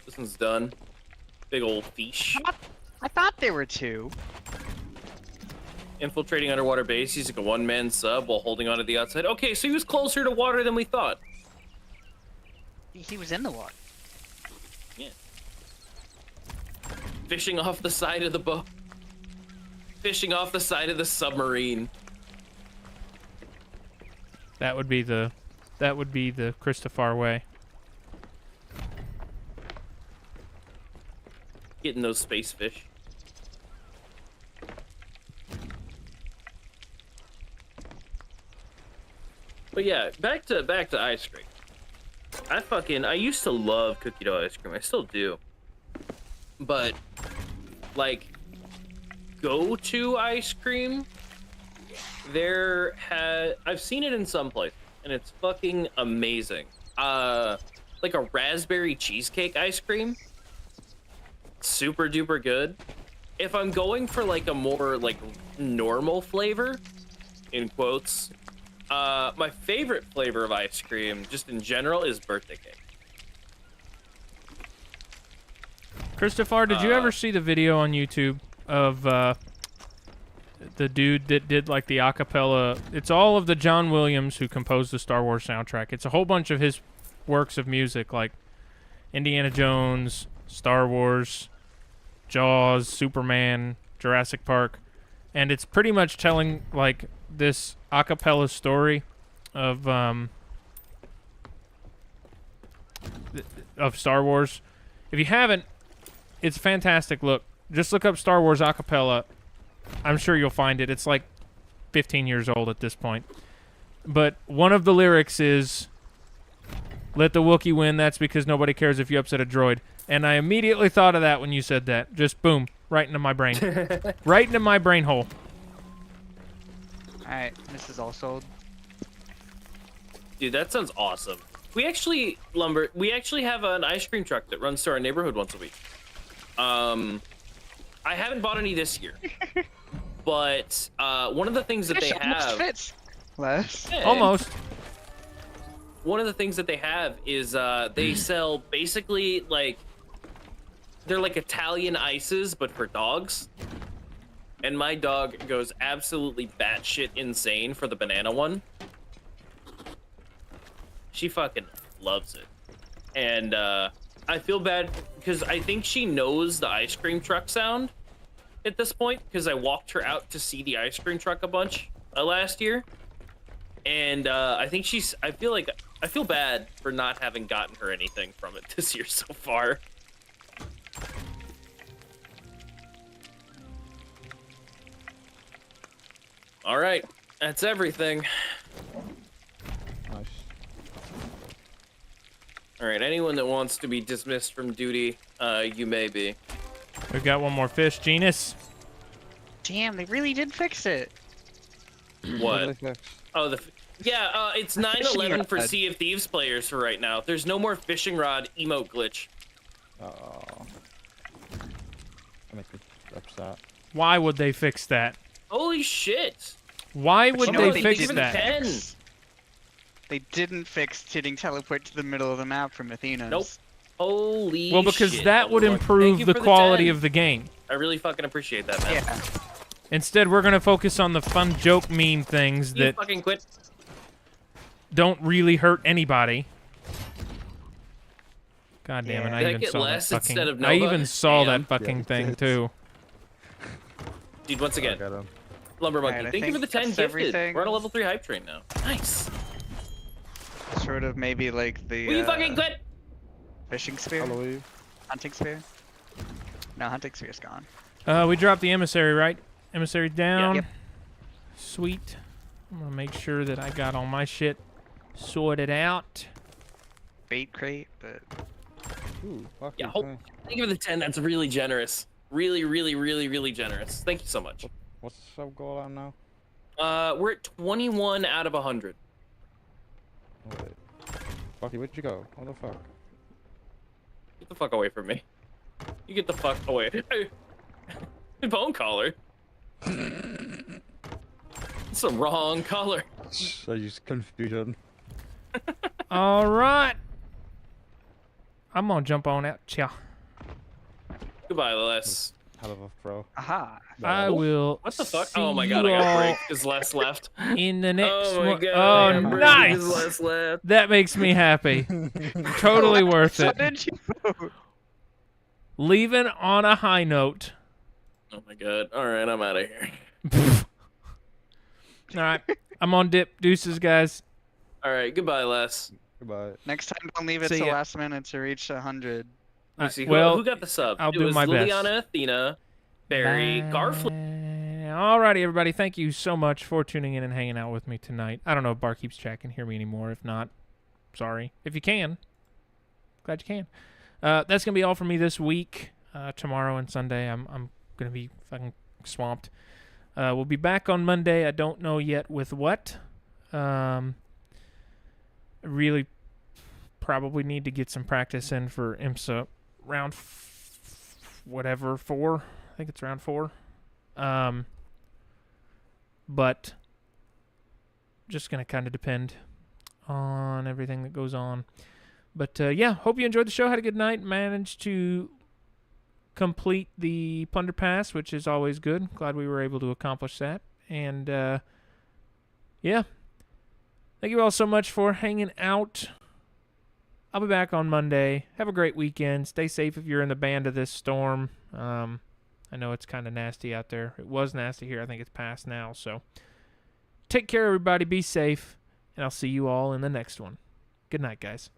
This one's done. Big old fish. I thought there were 2. Infiltrating underwater base using a one-man sub while holding onto the outside. Okay, so he was closer to water than we thought. He was in the water. Yeah. Fishing off the side of the boat. Fishing off the side of the submarine. That would be the Christopher way. Getting those space fish. But yeah, back to ice cream. I used to love cookie dough ice cream. I still do. But like go-to ice cream, I've seen it in some place and it's fucking amazing. Like a raspberry cheesecake ice cream. Super duper good. If I'm going for like a more like normal flavor, in quotes, my favorite flavor of ice cream, just in general, is birthday cake. Christopher, did you ever see the video on YouTube of the dude that did like the acapella? It's all of the John Williams who composed the Star Wars soundtrack. It's a whole bunch of his works of music, like Indiana Jones, Star Wars, Jaws, Superman, Jurassic Park, and it's pretty much telling like this acapella story of Star Wars. If you haven't, it's a fantastic look. Just look up Star Wars acapella. I'm sure you'll find it. It's like 15 years old at this point. But one of the lyrics is, "Let the Wookiee win, that's because nobody cares if you upset a droid." And I immediately thought of that when you said that. Just boom, right into my brain. Right into my brain hole. Alright, this is all sold. Dude, that sounds awesome. We actually have an ice cream truck that runs to our neighborhood once a week. I haven't bought any this year. But one of the things that they Almost have fits. Les. Yeah, Almost. one of the things that they have is they sell basically like they're like Italian ices but for dogs. And my dog goes absolutely batshit insane for the banana one. She fucking loves it. And I feel bad because I think she knows the ice cream truck sound at this point because I walked her out to see the ice cream truck a bunch last year. And I think I feel bad for not having gotten her anything from it this year so far. All right, that's everything. Nice. All right, anyone that wants to be dismissed from duty, you may be. We've got one more fish, Genus. Damn, they really did fix it. What? Fixed. Oh, it's 9/11 for Sea of Thieves players for right now. There's no more fishing rod emote glitch. Oh. I make me upset. Why would they fix that? Holy shit! Why would You know they what they fix didn't that? fix? They didn't fix hitting teleport to the middle of the map from Athena's. Nope. Holy Well, because shit, that would Overlord. Thank improve you the for quality 10. of the game. I really fucking appreciate that, man. Yeah. Instead, we're going to focus on the fun joke meme things You that fucking quit. don't really hurt anybody. God damn it, Yeah. I Did I even get saw that less fucking... instead of I Nova? even saw Damn. that fucking Yeah, thing, it's- too. Dude, once again, Got him. Lumber Monkey, Alright, I thank you for the think 10 that's gifted. everything. We're on a level 3 hype train now. Nice. That's short of maybe like the Will you fucking quit? fishing spear, Hello. hunting spear. No, hunting spear's gone. We dropped the emissary, right? Emissary down. Yep. Sweet. I'm gonna make sure that I got all my shit sorted out. Bait crate, but Ooh, lucky Yeah, thing. Thank you for the 10. That's really generous. Really, really, really, really generous. Thank you so much. What's the sub goal at now? We're at 21 out of 100. Oh, wait. Lucky, where'd you go? What the fuck? Get the fuck away from me. You get the fuck away. Hey, bone collar. It's the wrong color. I use confusion. All right. I'm gonna jump on out. Ciao. Goodbye, Les. Hell of a throw. aha. I will. What the fuck? See Oh my god, I you got a all break because Les left. in the next Oh my one. god. Oh, I got a break 'cause nice. Les left. That makes me happy. Totally worth So it. did you vote? Leaving on a high note. Oh my god. All right, I'm out of here. All right. I'm on dip. Deuces, guys. All right, goodbye, Les. Goodbye. Next time, don't leave it See till ya. last minute to reach 100. Let me see. well, Who got the sub? I'll it do was my best. Liliana Athena, Barry, Garfield. Alrighty, everybody. Thank you so much for tuning in and hanging out with me tonight. I don't know if Barkeep's Chat can hear me anymore. If not, sorry. If you can, glad you can. That's gonna be all for me this week. Tomorrow and Sunday, I'm gonna be fucking swamped. We'll be back on Monday. I don't know yet with what. Really, probably need to get some practice in for IMSA round whatever 4. I think it's round 4. But just gonna kind of depend on everything that goes on. But yeah, hope you enjoyed the show. Had a good night. Managed to complete the Plunder Pass, which is always good. Glad we were able to accomplish that. And yeah, thank you all so much for hanging out. I'll be back on Monday. Have a great weekend. Stay safe if you're in the band of this storm. I know it's kind of nasty out there. It was nasty here. I think it's past now. So take care, everybody. Be safe. And I'll see you all in the next one. Good night, guys.